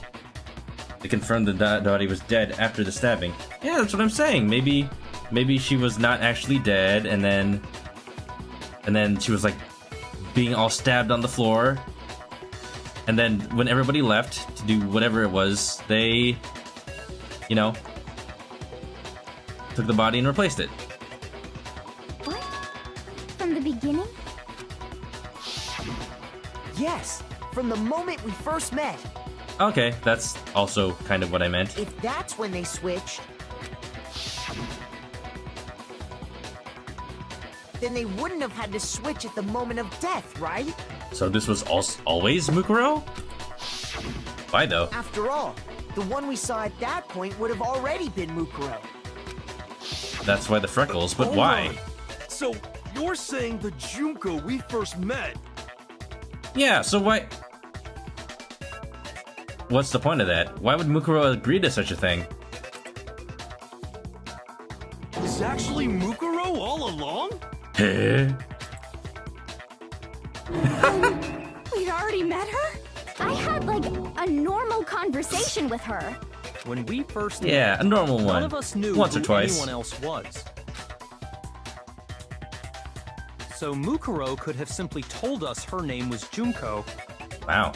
They confirmed that Dottie was dead after the stabbing. Yeah, that's what I'm saying. Maybe she was not actually dead, and then she was like being all stabbed on the floor. And then when everybody left to do whatever it was, they, you know, took the body and replaced it. What? From the beginning? Yes, from the moment we first met. Okay, that's also kind of what I meant. If that's when they switched, then they wouldn't have had to switch at the moment of death, right? So this was always Mukuro? Why though? After all, the one we saw at that point would have already been Mukuro. That's why the freckles, but why? So you're saying the Junko we first met? Yeah, so why? What's the point of that? Why would Mukuro agree to such a thing? Is actually Mukuro all along? Huh? We'd already met her? I had like a normal conversation with her. When we first Yeah, met, a normal one. none of us knew Once or who twice. anyone else was. So Mukuro could have simply told us her name was Junko, Wow.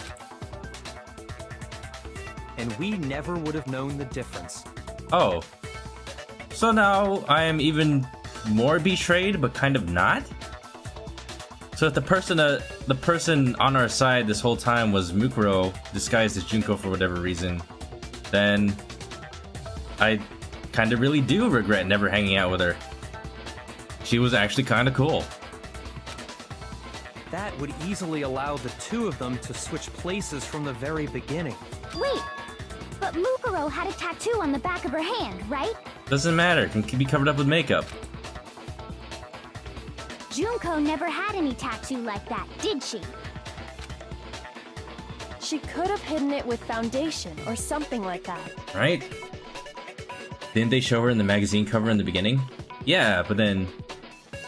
and we never would have known the difference. Oh. So now I am even more betrayed, but kind of not? So if the person on our side this whole time was Mukuro, disguised as Junko for whatever reason, then I kind of really do regret never hanging out with her. She was actually kind of cool. That would easily allow the two of them to switch places from the very beginning. Wait, but Mukuro had a tattoo on the back of her hand, right? Doesn't matter, can be covered up with makeup. Junko never had any tattoo like that, did she? She could have hidden it with foundation or something like that. Right? Didn't they show her in the magazine cover in the beginning? Yeah, but then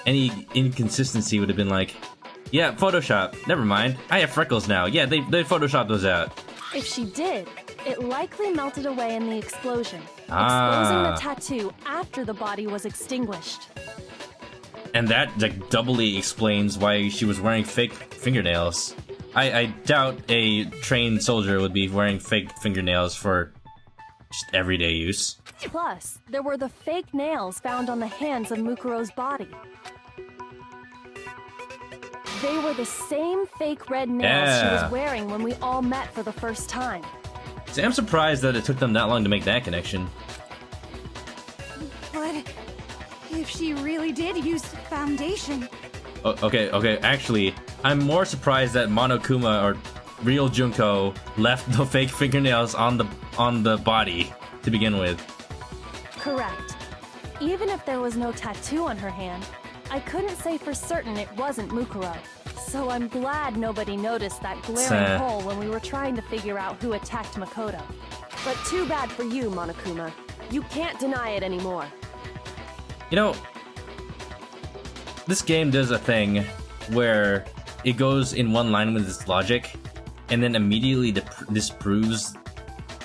any inconsistency would have been like, yeah, Photoshop. Never mind. I have freckles now. Yeah, they photoshopped those out. If she did, it likely melted away in the explosion, Ah. exposing the tattoo after the body was extinguished. And that like doubly explains why she was wearing fake fingernails. I doubt a trained soldier would be wearing fake fingernails for just everyday use. Plus, there were the fake nails found on the hands of Mukuro's body. They were the same fake red nails she Yeah. was wearing when we all met for the first time. See, I'm surprised that it took them that long to make that connection. But if she really did use foundation, Okay, actually, I'm more surprised that Monokuma or real Junko left the fake fingernails on the body to begin with. Correct. Even if there was no tattoo on her hand, I couldn't say for certain it wasn't Mukuro. So I'm glad nobody noticed that glaring hole when we were trying to figure out who attacked Makoto. But too bad for you, Monokuma. You can't deny it anymore. You know, this game does a thing where it goes in one line with its logic, and then immediately disproves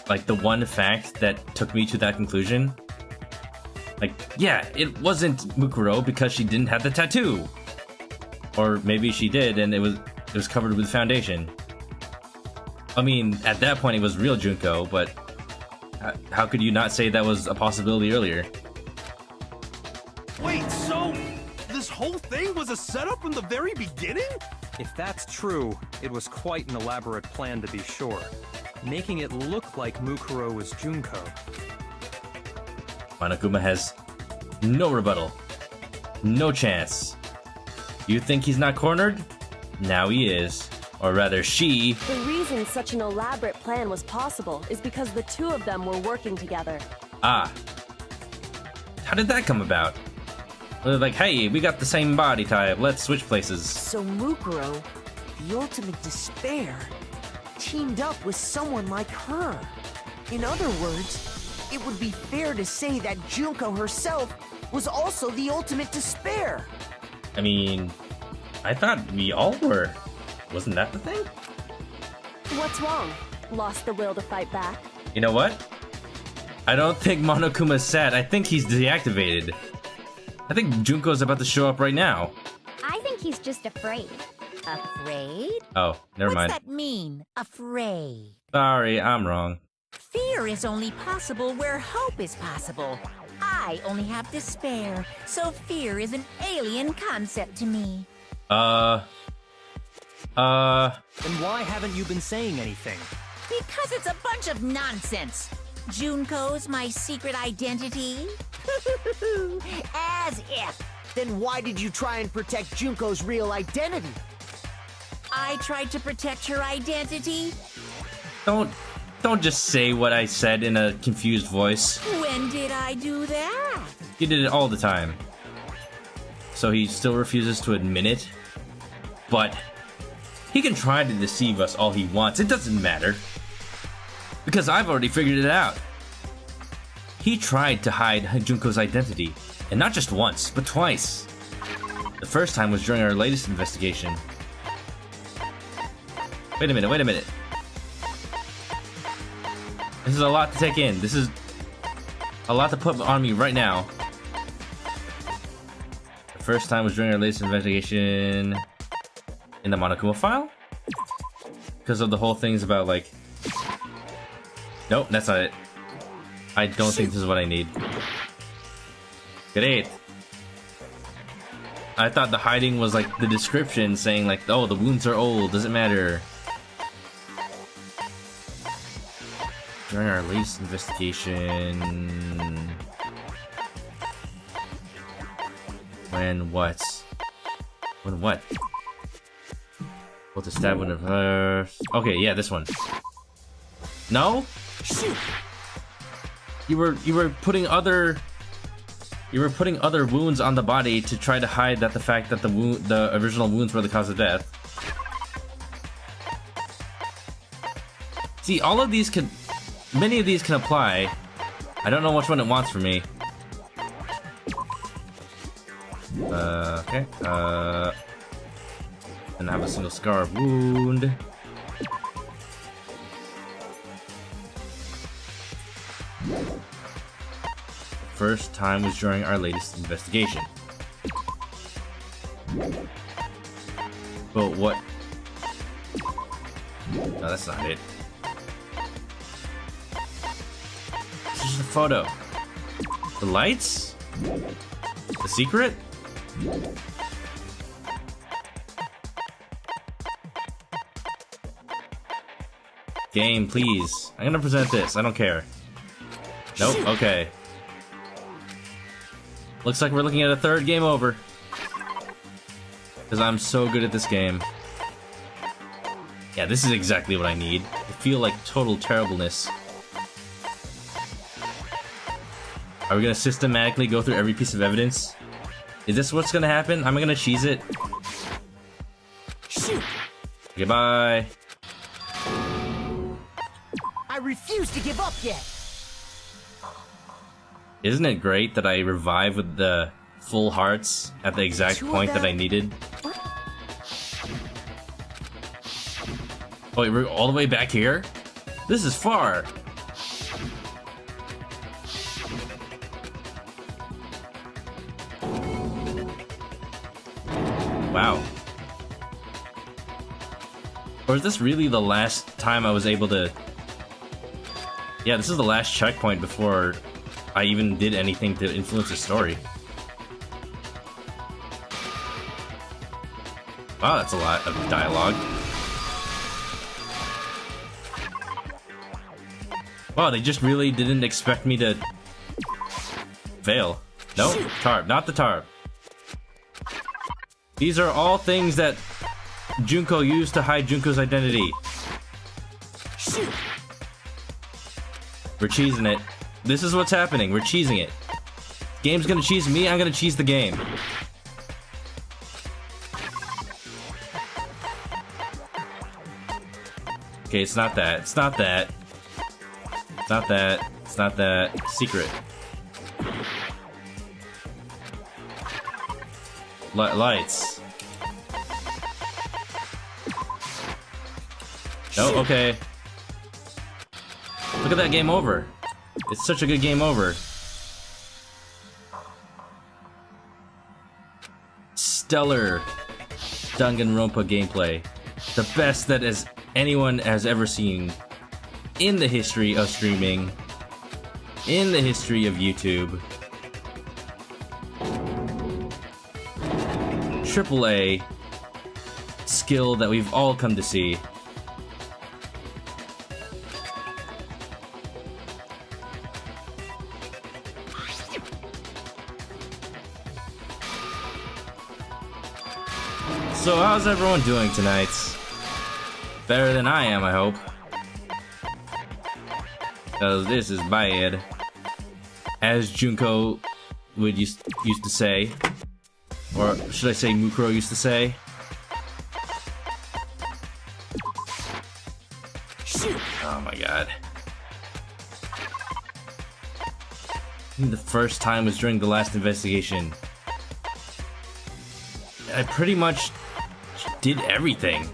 like the one fact that took me to that conclusion. Like, yeah, it wasn't Mukuro because she didn't have the tattoo. Or maybe she did and it was covered with foundation. I mean, at that point it was real Junko, but how could you not say that was a possibility earlier? Wait, so this whole thing was a setup from the very beginning? If that's true, it was quite an elaborate plan to be sure, making it look like Mukuro was Junko. Monokuma has no rebuttal. No chance. You think he's not cornered? Now he is. Or rather, she. The reason such an elaborate plan was possible is because the two of them were working together. Ah. How did that come about? They're like, hey, we got the same body type, let's switch places. So Mukuro, the ultimate despair, teamed up with someone like her. In other words, it would be fair to say that Junko herself was also the ultimate despair. I mean, I thought we all were. Wasn't that the thing? What's wrong? Lost the will to fight back? You know what? I don't think Monokuma's sad. I think he's deactivated. I think Junko's about to show up right now. I think he's just afraid. Afraid? Oh, never mind. What's that mean, afraid? Sorry, I'm wrong. Fear is only possible where hope is possible. I only have despair, so fear is an alien concept to me. Then why haven't you been saying anything? Because it's a bunch of nonsense. Junko's my secret identity? As if. Then why did you try and protect Junko's real identity? I tried to protect her identity? Don't just say what I said in a confused voice. When did I do that? He did it all the time. So he still refuses to admit it? But he can try to deceive us all he wants. It doesn't matter. Because I've already figured it out. He tried to hide Junko's identity. And not just once, but twice. The first time was during our latest investigation. Wait a minute. This is a lot to take in. This is a lot to put on me right now. The first time was during our latest investigation in the Monokuma file? Because of the whole things about, like... Nope, that's not it. I don't think this is what I need. Great. I thought the hiding was like the description saying like, oh, the wounds are old, doesn't matter. During our latest investigation... When what? When what? Both the stab one of her... Okay, yeah, this one. No? Shoot! You were putting other wounds on the body to try to hide that the fact that the original wounds were the cause of death. See, all of these many of these can apply. I don't know which one it wants from me. Okay. And I have a single scar wound. First time was during our latest investigation. But what? No, that's not it. This is a photo. The lights? The secret? Game, please. I'm gonna present this. I don't care. Nope, okay. Looks like we're looking at a third game over. Because I'm so good at this game. Yeah, this is exactly what I need. I feel like total terribleness. Are we gonna systematically go through every piece of evidence? Is this what's gonna happen? I'm gonna cheese it. Shoot! Okay, bye. I refuse to give up yet. Isn't it great that I revive with the full hearts at the exact point that I needed? Oh, wait, we're all the way back here? This is far! Wow. Or is this really the last time I was able to... Yeah, this is the last checkpoint before I even did anything to influence the story. Wow, that's a lot of dialogue. Wow, they just really didn't expect me to fail. Nope, tarp, not the tarp. These are all things that Junko used to hide Junko's identity. Shoot! We're cheesing it. This is what's happening. We're cheesing it. Game's gonna cheese me, I'm gonna cheese the game. Okay, it's not that. It's not that. It's not that. It's not that. Secret. Lights. Oh, okay. Look at that game over. It's such a good game over. Stellar Danganronpa gameplay. The best that anyone has ever seen in the history of streaming, in the history of YouTube. AAA skill that we've all come to see. So how's everyone doing tonight? Better than I am, I hope. Because this is bad. As Junko would used to say. Or should I say Mukuro used to say? Shoot! Oh my god. I think the first time was during the last investigation. I pretty much did everything.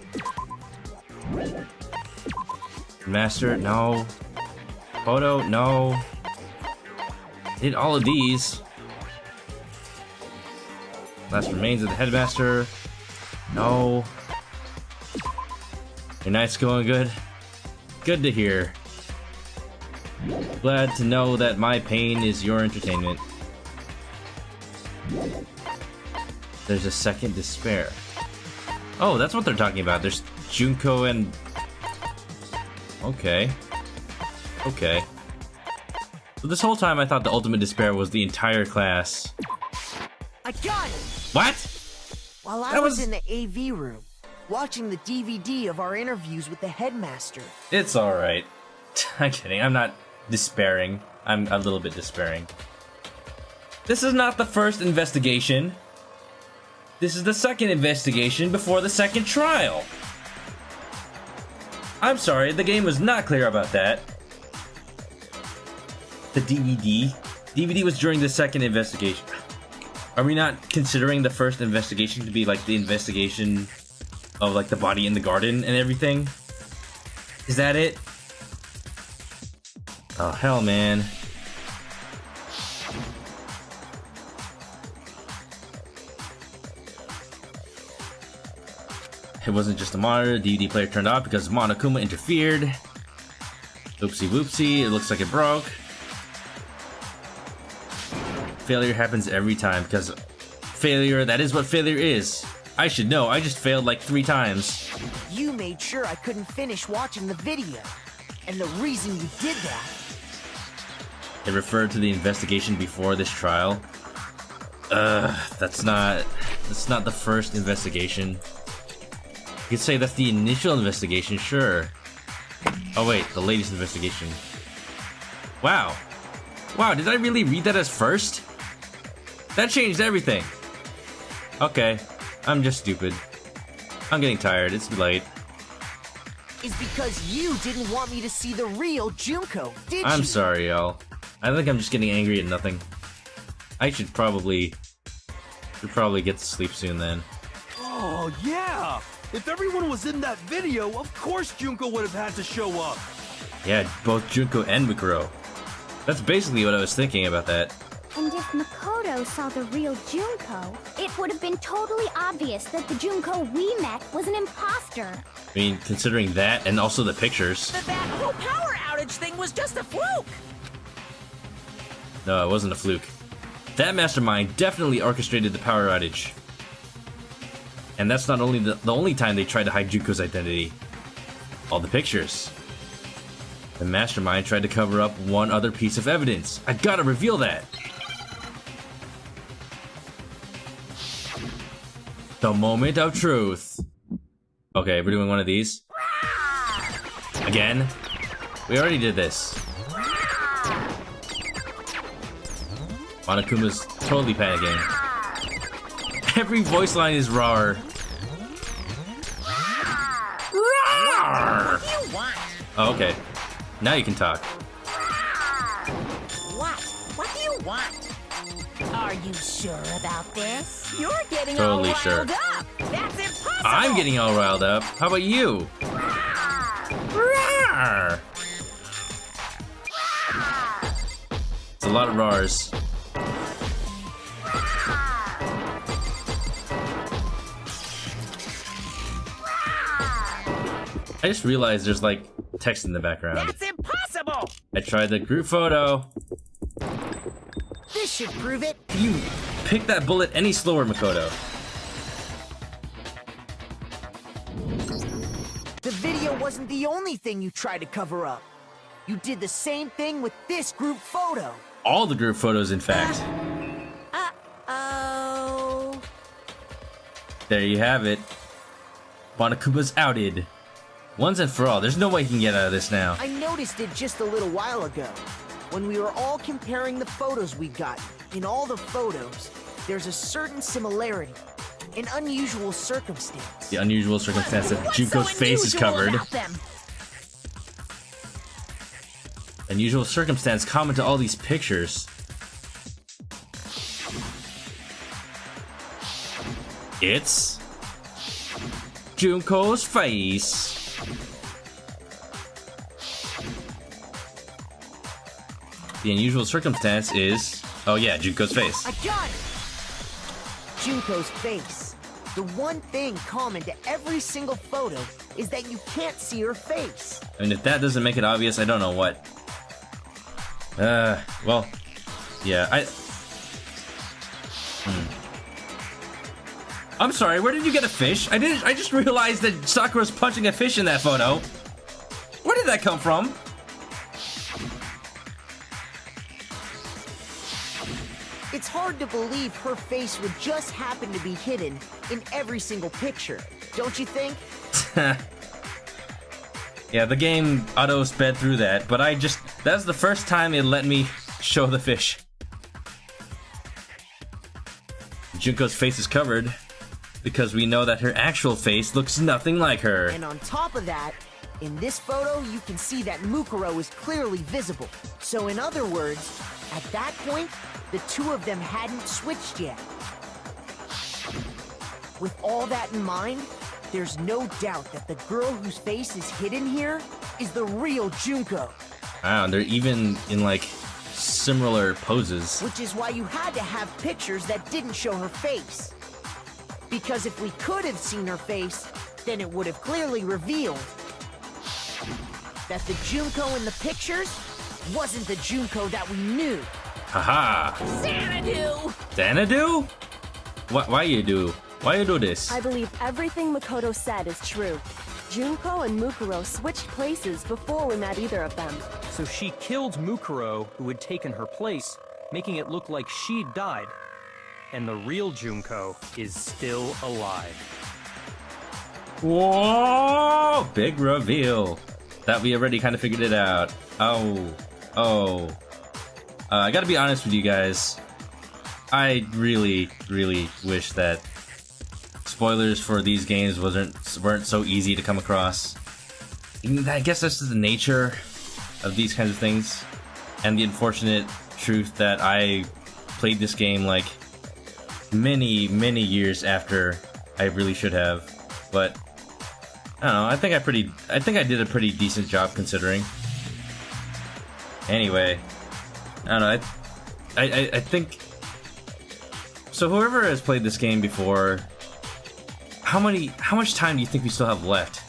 Master, no. Photo, no. Did all of these. Last remains of the headmaster. No. Your night's going good? Good to hear. Glad to know that my pain is your entertainment. There's a second despair. Oh, that's what they're talking about. There's Junko and... Okay. Okay. So this whole time I thought the ultimate despair was the entire class. I got it! What? While I was in the AV room, watching the DVD of our interviews with the headmaster. It's alright. I'm kidding. I'm not despairing. I'm a little bit despairing. This is not the first investigation. This is the second investigation before the second trial. I'm sorry, the game was not clear about that. The DVD? DVD was during the second investigation. Are we not considering the first investigation to be like the investigation of like the body in the garden and everything? Is that it? Oh hell, man. It wasn't just a monitor, the DVD player turned off because Monokuma interfered. Oopsie whoopsie, it looks like it broke. Failure happens every time because failure, that is what failure is. I should know, I just failed like 3 times. You made sure I couldn't finish watching the video. And the reason you did that... It referred to the investigation before this trial. That's not the first investigation. You could say that's the initial investigation, sure. Oh wait, the latest investigation. Wow. Wow, did I really read that as first? That changed everything. Okay, I'm just stupid. I'm getting tired, it's late. Is because you didn't want me to see the real Junko, did you? I'm sorry, y'all. I think I'm just getting angry at nothing. I should probably get to sleep soon then. Oh, yeah! If everyone was in that video, of course Junko would have had to show up. Yeah, both Junko and Mikuro. That's basically what I was thinking about that. And if Makoto saw the real Junko, it would have been totally obvious that the Junko we met was an imposter. I mean, considering that and also the pictures. That whole power outage thing was just a fluke! No, it wasn't a fluke. That mastermind definitely orchestrated the power outage. And that's not only the only time they tried to hide Junko's identity. All the pictures. The mastermind tried to cover up one other piece of evidence. I gotta reveal that! The moment of truth. Okay, we're doing one of these. Again? We already did this. Monokuma's totally panicking. Every voice line is raw. What do you want? Oh, okay. Now you can talk. What? What do you want? Are you sure about this? You're getting Totally all sure. riled up. That's impossible. I'm getting all riled up. How about you? Rawr. It's a lot of roars. I just realized there's like text in the background. That's impossible. I tried the group photo. This should prove it. You pick that bullet any slower, Makoto. The video wasn't the only thing you tried to cover up. You did the same thing with this group photo. All the group photos, in fact. Uh-oh. There you have it. Monokuma's outed. Once and for all, there's no way he can get out of this now. I noticed it just a little while ago. When we were all comparing the photos we got, in all the photos, there's a certain similarity, an unusual circumstance. The unusual circumstance that What's Junko's so face is unusual covered. about them? Unusual circumstance common to all these pictures. It's Junko's face. The unusual circumstance is, oh yeah, Junko's face. I got it! Junko's face. The one thing common to every single photo is that you can't see her face. I mean, if that doesn't make it obvious, I don't know what. Well, yeah, I'm sorry, where did you get a fish? I just realized that Sakura's punching a fish in that photo. Where did that come from? It's hard to believe her face would just happen to be hidden in every single picture, don't you think? Yeah, the game auto-sped through that, but that's the first time it let me show the fish. Junko's face is covered because we know that her actual face looks nothing like her. And on top of that, in this photo, you can see that Mukuro is clearly visible. So in other words, at that point, the two of them hadn't switched yet. With all that in mind, there's no doubt that the girl whose face is hidden here is the real Junko. Wow, and they're even in like similar poses. Which is why you had to have pictures that didn't show her face. Because if we could have seen her face, then it would have clearly revealed that the Junko in the pictures wasn't the Junko that we knew. Haha. Xanadu! Xanadu? Why you do this? I believe everything Makoto said is true. Junko and Mukuro switched places before we met either of them. So she killed Mukuro, who had taken her place, making it look like she'd died. And the real Junko is still alive. Whoa! Big reveal. That we already kind of figured it out. Oh. I gotta be honest with you guys. I really, really wish that spoilers for these games weren't so easy to come across. I guess that's just the nature of these kinds of things, and the unfortunate truth that I played this game like many, many years after I really should have. But I don't know. I think I did a pretty decent job considering. Anyway, I don't know. I think so. Whoever has played this game before, how much time do you think we still have left?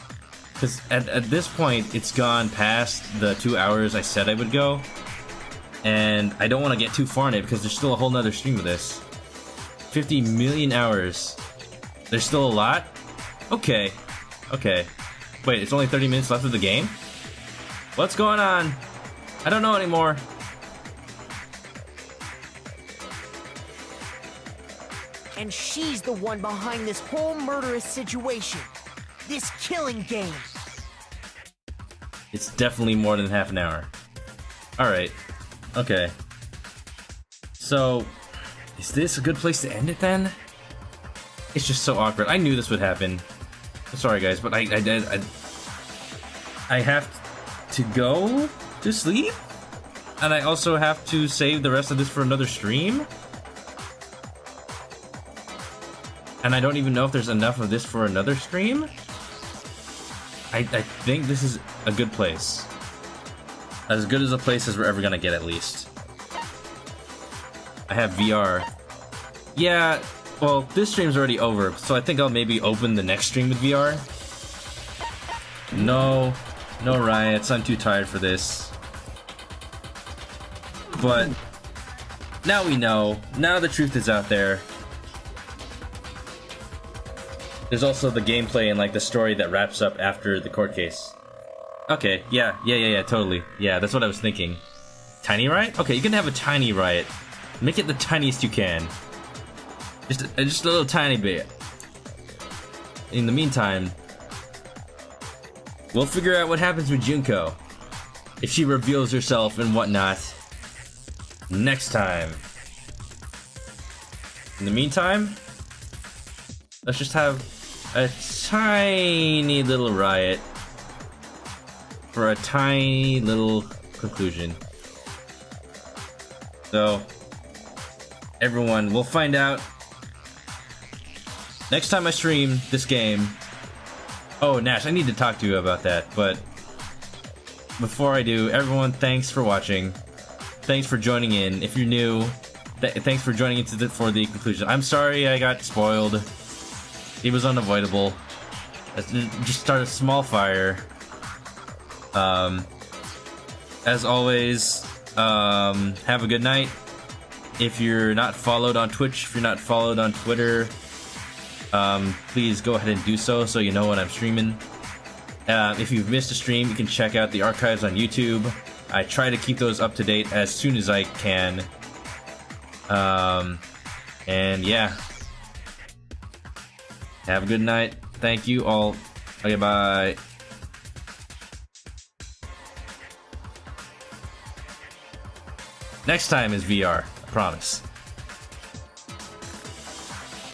Because at this point, it's gone past the 2 hours I said I would go, and I don't want to get too far in it because there's still a whole nother stream of this. 50 million hours. There's still a lot? Okay. Wait, it's only 30 minutes left of the game? What's going on? I don't know anymore. And she's the one behind this whole murderous situation. This killing game. It's definitely more than half an hour. Alright. Okay. So, is this a good place to end it then? It's just so awkward. I knew this would happen. I'm sorry guys, but I have to go to sleep? And I also have to save the rest of this for another stream? And I don't even know if there's enough of this for another stream? I think this is a good place. As good as a place as we're ever gonna get, at least. I have VR. Yeah, well, this stream's already over, so I think I'll maybe open the next stream with VR. No riots, I'm too tired for this. But, now we know. Now the truth is out there. There's also the gameplay and like the story that wraps up after the court case. Okay, yeah, totally. Yeah, that's what I was thinking. Tiny riot? Okay, you can have a tiny riot. Make it the tiniest you can. Just a little tiny bit. In the meantime, we'll figure out what happens with Junko. If she reveals herself and whatnot. Next time. In the meantime, let's just have a tiny little riot for a tiny little conclusion. So, everyone, we'll find out next time I stream this game. Oh, Nash, I need to talk to you about that, but before I do, everyone, thanks for watching. Thanks for joining in. If you're new, thanks for joining in for the conclusion. I'm sorry I got spoiled. It was unavoidable. Just start a small fire. As always, have a good night. If you're not followed on Twitch, if you're not followed on Twitter, please go ahead and do so you know when I'm streaming. If you've missed a stream, you can check out the archives on YouTube. I try to keep those up to date as soon as I can. And yeah. Have a good night. Thank you all. Okay, bye. Next time is VR, I promise.